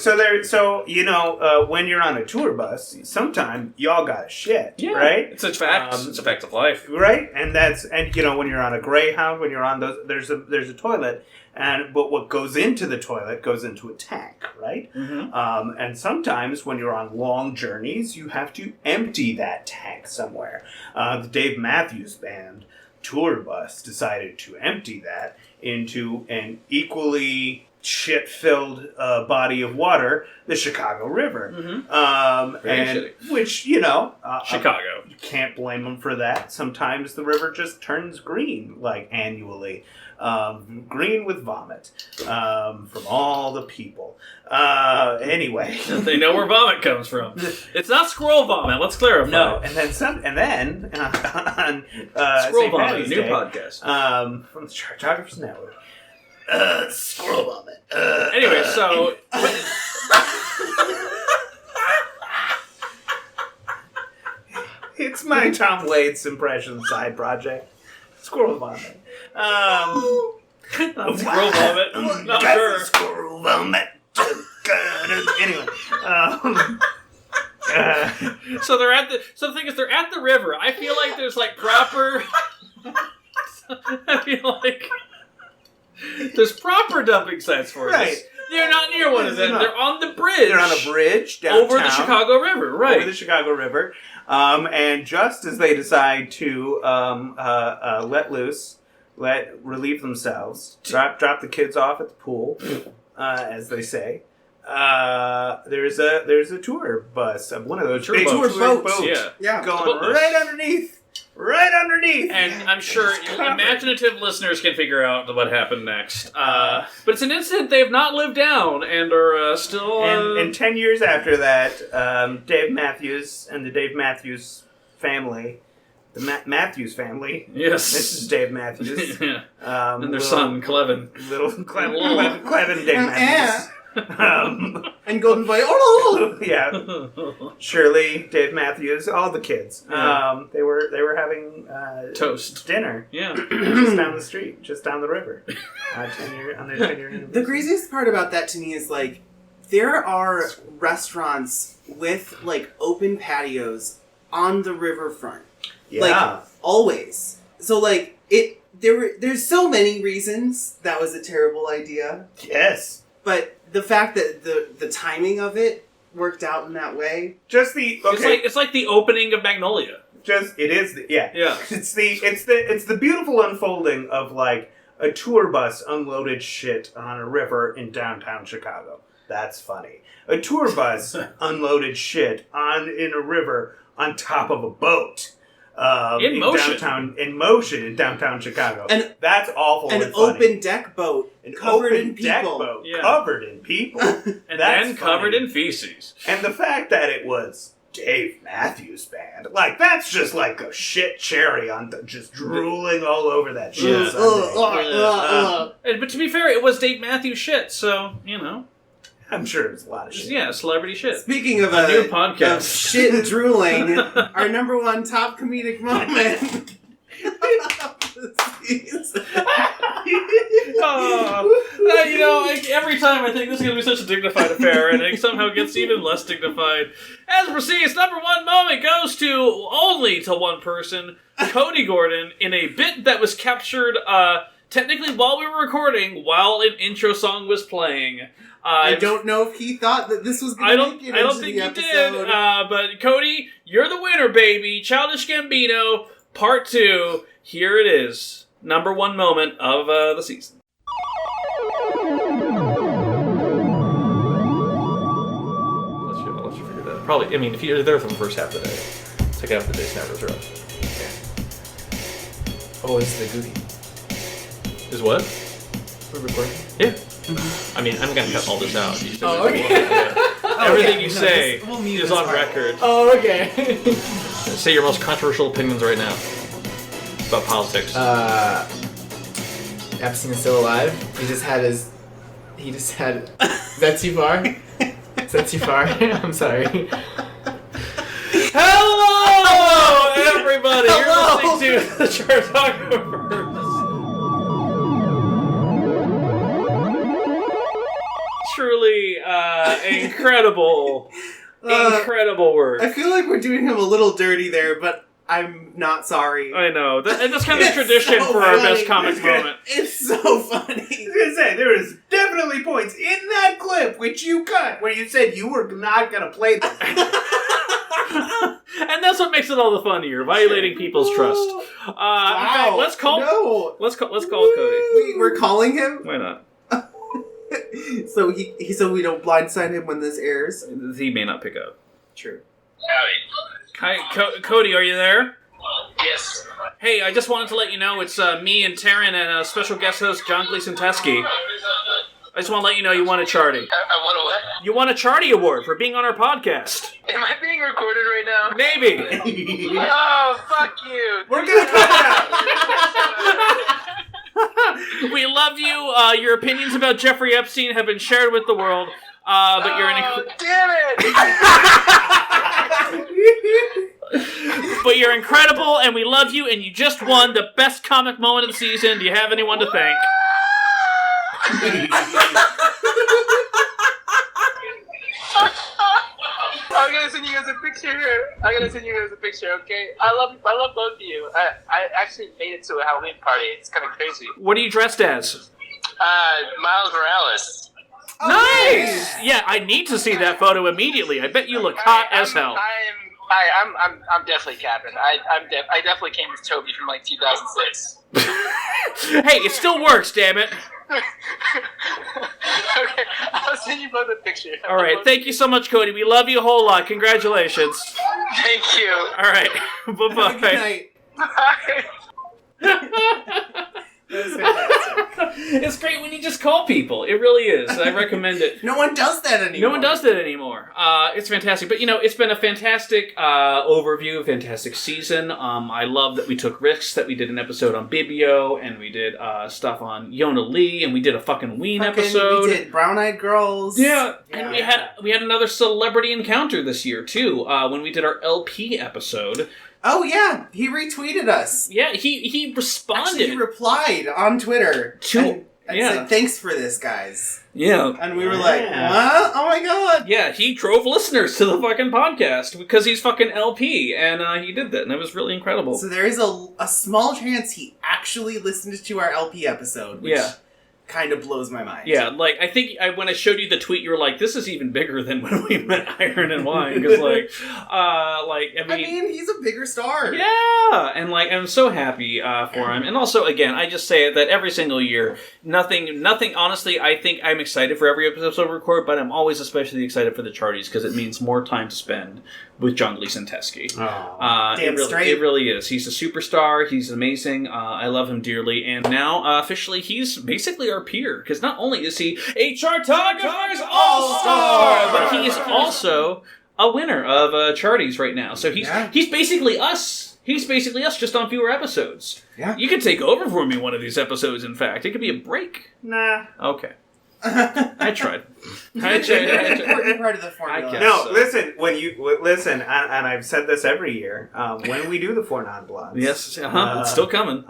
when you're on a tour bus, sometimes y'all got shit, right? It's a fact. It's a fact of life, right? And when you're on a Greyhound, when you're on those, there's a toilet, but what goes into the toilet goes into a tank, right? Mm-hmm. And sometimes when you're on long journeys, you have to empty that tank somewhere. The Dave Matthews Band tour bus decided to empty that into an equally shit-filled body of water, the Chicago River. Mm-hmm. Which, Chicago. You can't blame them for that. Sometimes the river just turns green, annually. Green with vomit from all the people. Anyway. They know where vomit comes from. It's not squirrel vomit, let's clarify. No, and then on Squirrel St. Vomit, Patty's new Day, podcast. From the Chartographers Network. Squirrel vomit. Anyway, so my Tom Waits impression side project. Squirrel vomit. Squirrel vomit. Not sure. Squirrel vomit. Anyway. So they're at the. So the thing is, they're at the river. I feel like there's like proper. I feel like there's proper dumping sites for this. They're not near one of them. They're on the bridge. They're on a bridge downtown. Over the Chicago River, right. Over the Chicago River. And just as they decide to relieve themselves, drop the kids off at the pool, as they say, there's a tour bus of one of those big tour boats. Yeah. Going right underneath. Right underneath! And I'm sure imaginative listeners can figure out what happened next. But it's an incident they have not lived down and are still... And 10 years after that, Dave Matthews and the Dave Matthews family, the Matthews family... Yes. This is Dave Matthews. Yeah. And their son, Clevin. Little Clevin Dave Matthews. And Golden Boy. Yeah. Shirley, Dave Matthews, all the kids. Yeah. They were having toast dinner. Yeah. Just down the street, just down the river. On their 10-year anniversary. The craziest part about that to me is like there are restaurants with like open patios on the riverfront. Yeah. Like always. So like there's so many reasons that was a terrible idea. Yes. But the fact that the timing of it worked out in that way. Just the It's like the opening of Magnolia. It's the beautiful unfolding of like a tour bus unloaded shit on a river in downtown Chicago. That's funny. A tour bus unloaded shit in a river on top of a boat. In motion in downtown Chicago. And that's awful. An open deck boat covered in people. Covered in people. And then covered in feces. And the fact that it was Dave Matthews Band, like that's just like a shit cherry on just drooling all over that shit. But to be fair, it was Dave Matthews shit, so you know. I'm sure it was a lot of shit. Yeah, celebrity shit. Speaking of a new podcast, of shit and drooling, our number one top comedic moment. You know, like, every time I think this is going to be such a dignified affair, and it somehow gets even less dignified. As proceeds, number one moment goes only to one person, Cody Gordon, in a bit that was captured technically while we were recording, while an intro song was playing. I don't know if he thought that this was going to make it I don't into think the he episode. did. But Cody, you're the winner, baby. Childish Gambino, part 2. Here it is. Number one moment of the season. Let's figure that out. Probably, I mean, if you're there for the first half of the day, take half the day snappers are up. Oh, it's the goodie. Is what? We're recording? Yeah. I mean, I'm gonna cut all this out. Okay. Everything you say is on record. Oh, okay. Say your most controversial opinions right now about politics. Epstein is still alive. He just had. Is that too far? Is that too far? I'm sorry. Hello, everybody. You're listening to the Chartographer. Truly incredible work. I feel like we're doing him a little dirty there, but I'm not sorry. I know. That's kind of tradition for our best comic moment. It's so funny. I was going to say, there is definitely points in that clip which you cut where you said you were not going to play this. And that's what makes it all the funnier, violating people's trust. Wow. In fact, let's call Cody. We're calling him? Why not? So we don't blindside him when this airs? He may not pick up. True. Hi, Cody, are you there? Yes. Hey, I just wanted to let you know it's me and Taran and special guest host John Gleason Teske. I just want to let you know you won a Chartie. I won a what? You won a Chartie Award for being on our podcast. Am I being recorded right now? Maybe. Oh, fuck you. We're going to cut it out. We love you. Your opinions about Jeffrey Epstein have been shared with the world. But you're an damn it! But you're incredible, and we love you, and you just won the best comic moment of the season. Do you have anyone to thank? I'm gonna send you guys a picture here. Okay? I love both of you. I actually made it to a Halloween party. It's kind of crazy. What are you dressed as? Miles Morales. Nice! Yeah, I need to see that photo immediately. I bet you look hot as hell. I'm definitely capping. I definitely came with Toby from like 2006. Hey, it still works, damn it. Okay, I'll send you both a picture. All right, thank you so much, Cody. We love you a whole lot. Congratulations. Thank you. All right, bye-bye. Good night. That was fantastic. It's great when you just call people. It really is. I recommend it. No one does that anymore. It's fantastic. But, it's been a fantastic overview, a fantastic season. I love that we took risks, that we did an episode on Bibio, and we did stuff on Yona Lee, and we did a fucking Ween episode. We did Brown Eyed Girls. Yeah. And we had another celebrity encounter this year, too, when we did our LP episode. Oh, yeah. He retweeted us. Yeah, he responded. Actually, he replied on Twitter. And said, thanks for this, guys. Yeah. And we were like, what? Oh, my God. Yeah, he drove listeners to the fucking podcast because he's fucking LP, and he did that, and it was really incredible. So there is a small chance he actually listened to our LP episode, which kind of blows my mind. Yeah, like, I think when I showed you the tweet, you were like, this is even bigger than when we met Iron and Wine, because, I mean, he's a bigger star. Yeah, and, I'm so happy for him. And also, again, I just say that every single year, nothing, honestly, I think I'm excited for every episode we record, but I'm always especially excited for the Charties, because it means more time to spend with John Gleason Teske. It really is. He's a superstar. He's amazing. I love him dearly. And now, officially, he's basically our peer. Because not only is he a Chartographer's All-Star, but he is also a winner of Charties right now. So he's basically us. He's basically us, just on fewer episodes. Yeah. You could take over for me one of these episodes, in fact. It could be a break. Nah. Okay. I tried. Important part of the formula. No, listen. When you listen, and I've said this every year, when we do the 4 non-blondes, yes, it's still coming.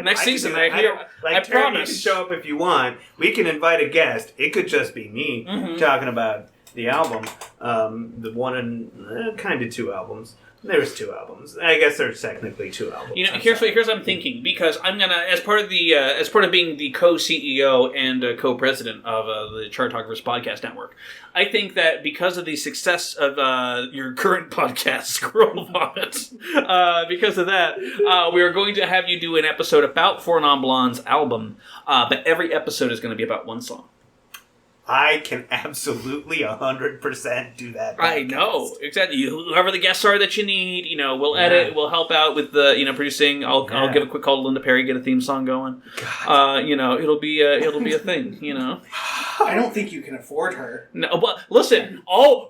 Next season, I promise. Taran, you can show up if you want. We can invite a guest. It could just be me talking about the album, the one and kind of 2 albums. There's 2 albums. I guess there's technically 2 albums. Here's what I'm thinking, because I'm gonna, as part of being the co-CEO and co-president of the Chartographers Podcast Network, I think that because of the success of your current podcast, Squirrel Vomit, because of that, we are going to have you do an episode about Four Non-Blondes' album, but every episode is going to be about one song. I can absolutely 100% do that. I know, exactly. Whoever the guests are that you need, we'll edit, we'll help out with the, producing. I'll give a quick call to Linda Perry, get a theme song going. It'll be a thing. I don't think you can afford her. No, but listen,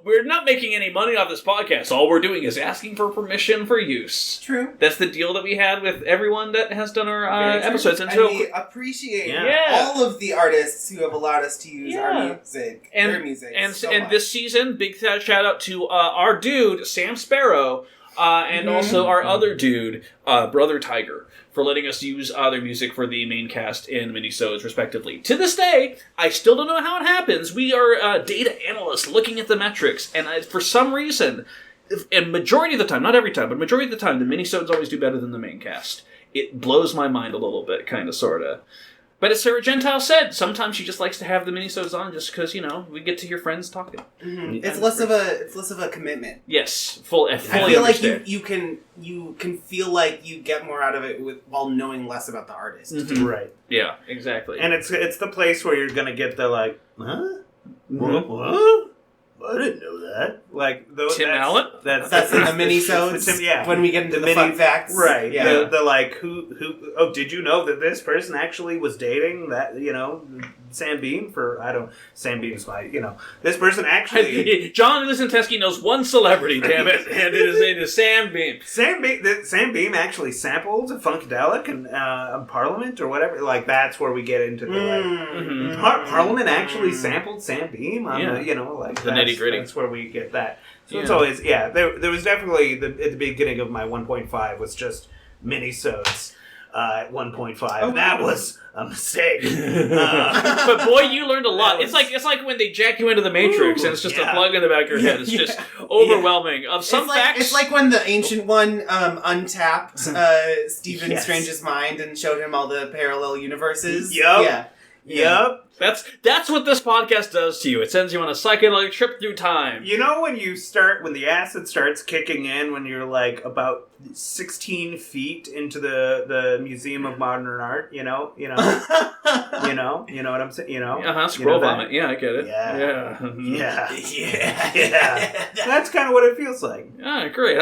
we're not making any money off this podcast. All we're doing is asking for permission for use. True. That's the deal that we had with everyone that has done our episodes, and we appreciate all of the artists who have allowed us to use our music, their music, and this season, big shout out to our dude Sam Sparrow, and also our other dude, Brother Tiger, for letting us use their music for the main cast and minisodes, respectively. To this day, I still don't know how it happens. We are data analysts looking at the metrics, and for some reason, and majority of the time, not every time, but majority of the time, the minisodes always do better than the main cast. It blows my mind a little bit, kind of, sort of. But as Sarah Gentile said, sometimes she just likes to have the minisodes on just because, we get to hear friends talking. Mm-hmm. It's less of a commitment. Yes, fully. I feel like you can feel like you get more out of it while knowing less about the artist. Mm-hmm. Right. Yeah, exactly. And it's the place where you're gonna get the huh? Mm-hmm. What? I didn't know that. Like Tim Allen. That's in the minisodes. When we get into the fun facts, right? Yeah. The who? Oh, did you know that this person actually was dating that Sam Beam Sam Beam's my, this person actually... John Gleason Teske knows one celebrity, damn it, and it is Sam Beam. Sam Beam actually sampled Funkadelic and Parliament or whatever. Like, that's where we get into the, Parliament actually sampled Sam Beam on the nitty-gritty. That's where we get that. So it's always, there was definitely, at the beginning of my 1.5 was just mini-sodes at 1.5. And that was a mistake. But boy, you learned a lot. It's like when they jack you into the Matrix and it's just a plug in the back of your head. It's just overwhelming. Of some facts... It's like when the Ancient One untapped Stephen Strange's mind and showed him all the parallel universes. Yep. That's what this podcast does to you. It sends you on a psychedelic trip through time. You know when the acid starts kicking in when you're like about 16 feet into the Museum of Modern Art, you know what I'm saying, scroll vomit. Yeah, I get it. Yeah. That's kind of what it feels like. Yeah, great.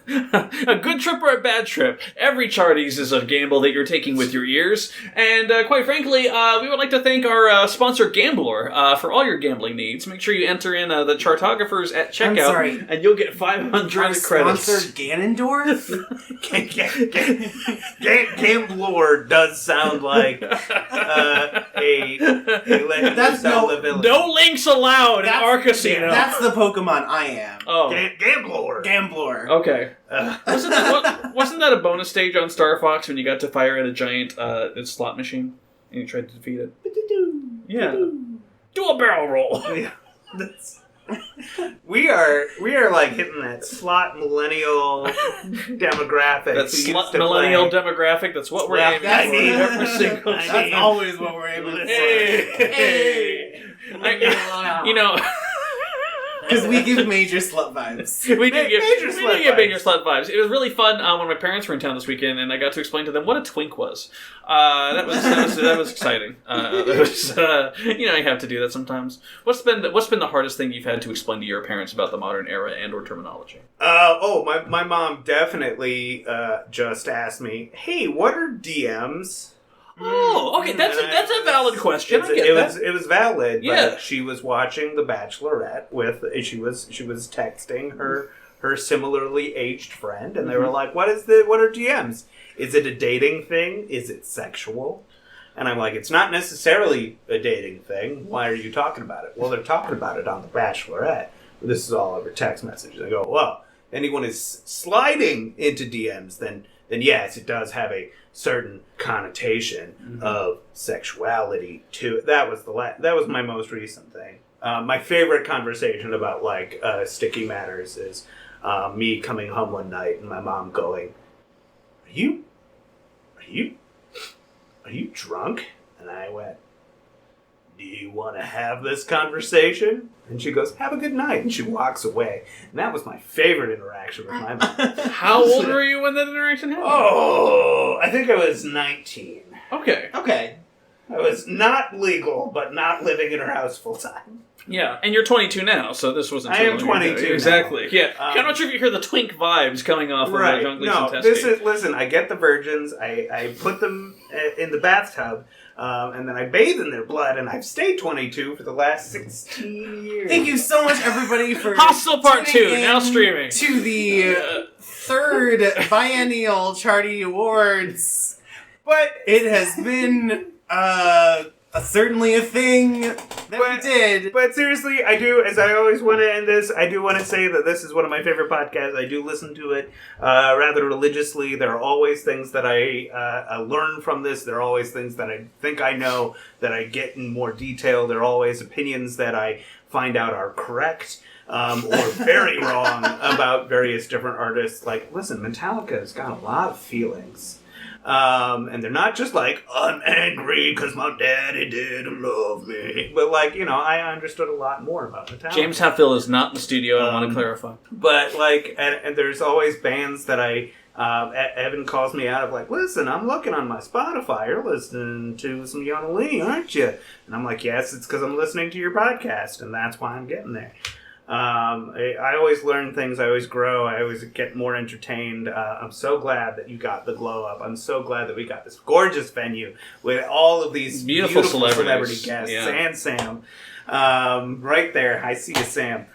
A good trip or a bad trip. Every Charties is a gamble that you're taking with your ears. And quite frankly, we would like to thank our sponsor, Gambler, for all your gambling needs. Make sure you enter in the Chartographers at checkout, and you'll get 500 credits. Sponsor Ganondorf? Gambler does sound like a That's no links allowed in our casino. That's the Pokemon I am. Oh. Gambler. Okay. Wasn't that a bonus stage on Star Fox when you got to fire at a giant slot machine and you tried to defeat it? Yeah. Do a barrel roll. Yeah. We are like hitting that slot millennial demographic. That slot millennial demographic. That's what we're aiming for every single. That's always what we're aiming for. Hey. Because we give major slut vibes. We do give major slut vibes. It was really fun when my parents were in town this weekend, and I got to explain to them what a twink was. That was exciting. You have to do that sometimes. What's been the hardest thing you've had to explain to your parents about the modern era and/or terminology? My mom definitely just asked me, "Hey, what are DMs?" Oh, okay, that's a valid question. It was valid. But she was watching The Bachelorette she was texting her similarly aged friend, and they were like, "What are DMs? Is it a dating thing? Is it sexual?" And I'm like, "It's not necessarily a dating thing. Why are you talking about it?" "Well, they're talking about it on The Bachelorette. This is all over text messages." I go, "Well, anyone is sliding into DMs, then yes, it does have a certain connotation of sexuality to it." That was my most recent thing. My favorite conversation about sticky matters is me coming home one night and my mom going, Are you drunk?" And I went, "Do you want to have this conversation?" And she goes, "Have a good night." And she walks away. And that was my favorite interaction with my mom. How old were you when that interaction happened? Oh, I think I was 19. Okay. I was not legal, but not living in her house full time. Yeah, and you're 22 now, so this wasn't too I am long 22 ago. now. Exactly. Yeah. I'm not sure if you hear the twink vibes coming off of John Gleason Teske. Listen, I get the virgins, I put them in the bathtub, and then I bathe in their blood, and I've stayed 22 for the last 16 years. Thank you so much, everybody, for Hostel Part 2, now streaming. To the Third Biennial Chartie Awards. But it has been certainly a thing that we did. But seriously, I do, as I always want to end this, I do want to say that this is one of my favorite podcasts. I do listen to it rather religiously. There are always things that I learn from this. There are always things that I think I know that I get in more detail. There are always opinions that I find out are correct or very wrong about various different artists. Like, listen, Metallica's got a lot of feelings. And they're not just like, I'm angry because my daddy didn't love me. But I understood a lot more about Metallica. James Hetfield is not in the studio, I want to clarify. But and there's always bands that Evan calls me out of listen, I'm looking on my Spotify, you're listening to some Yona Lee, aren't you? And I'm like, yes, it's because I'm listening to your podcast, and that's why I'm getting there. I always learn things. I always grow. I always get more entertained. I'm so glad that you got the glow up. I'm so glad that we got this gorgeous venue with all of these beautiful celebrity guests and Sam. Right there. I see you, Sam.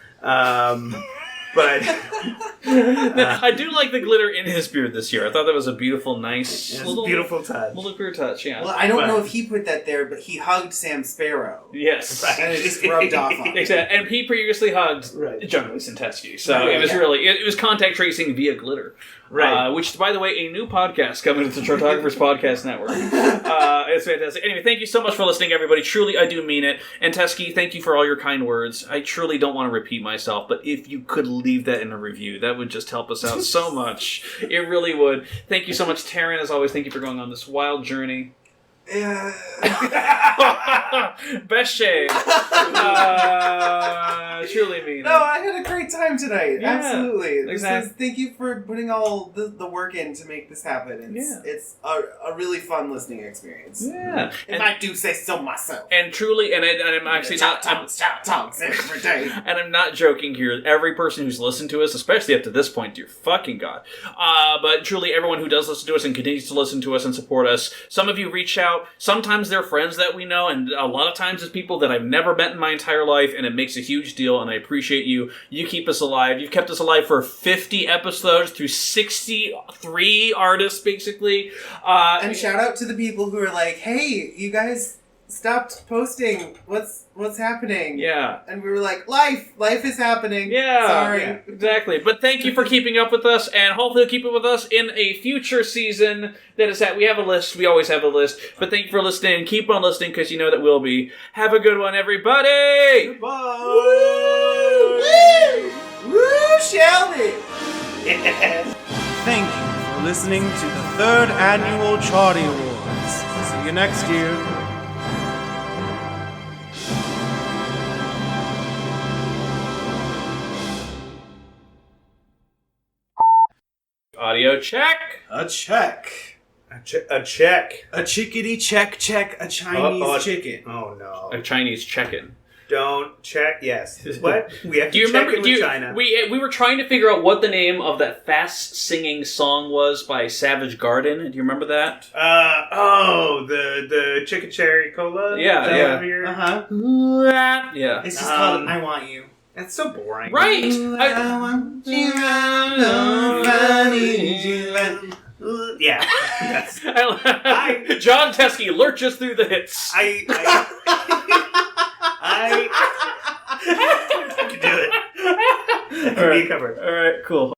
But I do like the glitter in his beard this year. I thought that was a beautiful, nice, beautiful touch. Little queer touch, yeah. Well, I don't know if he put that there, but he hugged Sam Sparrow. Yes, and it just rubbed off on him. Exactly. And he previously hugged John Gleason Teske, so it was really it was contact tracing via glitter. Right. Which, by the way, a new podcast coming to the Chartographers Podcast Network. It's fantastic. Anyway, thank you so much for listening, everybody. Truly, I do mean it. And Teske, thank you for all your kind words. I truly don't want to repeat myself, but if you could leave that in a review, that would just help us out so much. It really would. Thank you so much, Taran. As always, thank you for going on this wild journey. Best shade. Truly mean it. No, I had a great time tonight. Yeah, Absolutely. exactly. Thank you for putting all the work in to make this happen. It's a really fun listening experience. Yeah. If I do say so myself. And truly, and I'm actually not... Talks every day. And I'm not joking here. Every person who's listened to us, especially up to this point, dear fucking God. But truly, everyone who does listen to us and continues to listen to us and support us, some of you reach out. Sometimes they're friends that we know, and a lot of times it's people that I've never met in my entire life, and it makes a huge deal, and I appreciate you. You keep us alive. You've kept us alive for 50 episodes through 63 artists, basically. And shout out to the people who are like, hey, you guys stopped posting. What's happening? Yeah. And we were like, life is happening. Yeah. Sorry. Yeah, exactly. But thank you for keeping up with us, and hopefully you'll keep it with us in a future season. That is that we have a list. We always have a list. But thank you for listening. Keep on listening, because you know that we'll be. Have a good one, everybody! Goodbye! Woo! Woo, Shelby! Thank you for listening to the Third Annual Chartie Awards. See you next year. Audio check. A check. A check. A chickadee check. A Chinese chicken. Oh no. A Chinese check-in. Don't check. Yes. What? We have to do you check remember? in with China. We were trying to figure out what the name of that fast singing song was by Savage Garden. Do you remember that? The Chicken Cherry Cola. Yeah. Yeah. It's just called "I Want You." That's so boring. Right. I want you. Yeah. John Teske lurches through the hits. I can do it. That can be covered. All right. Cool.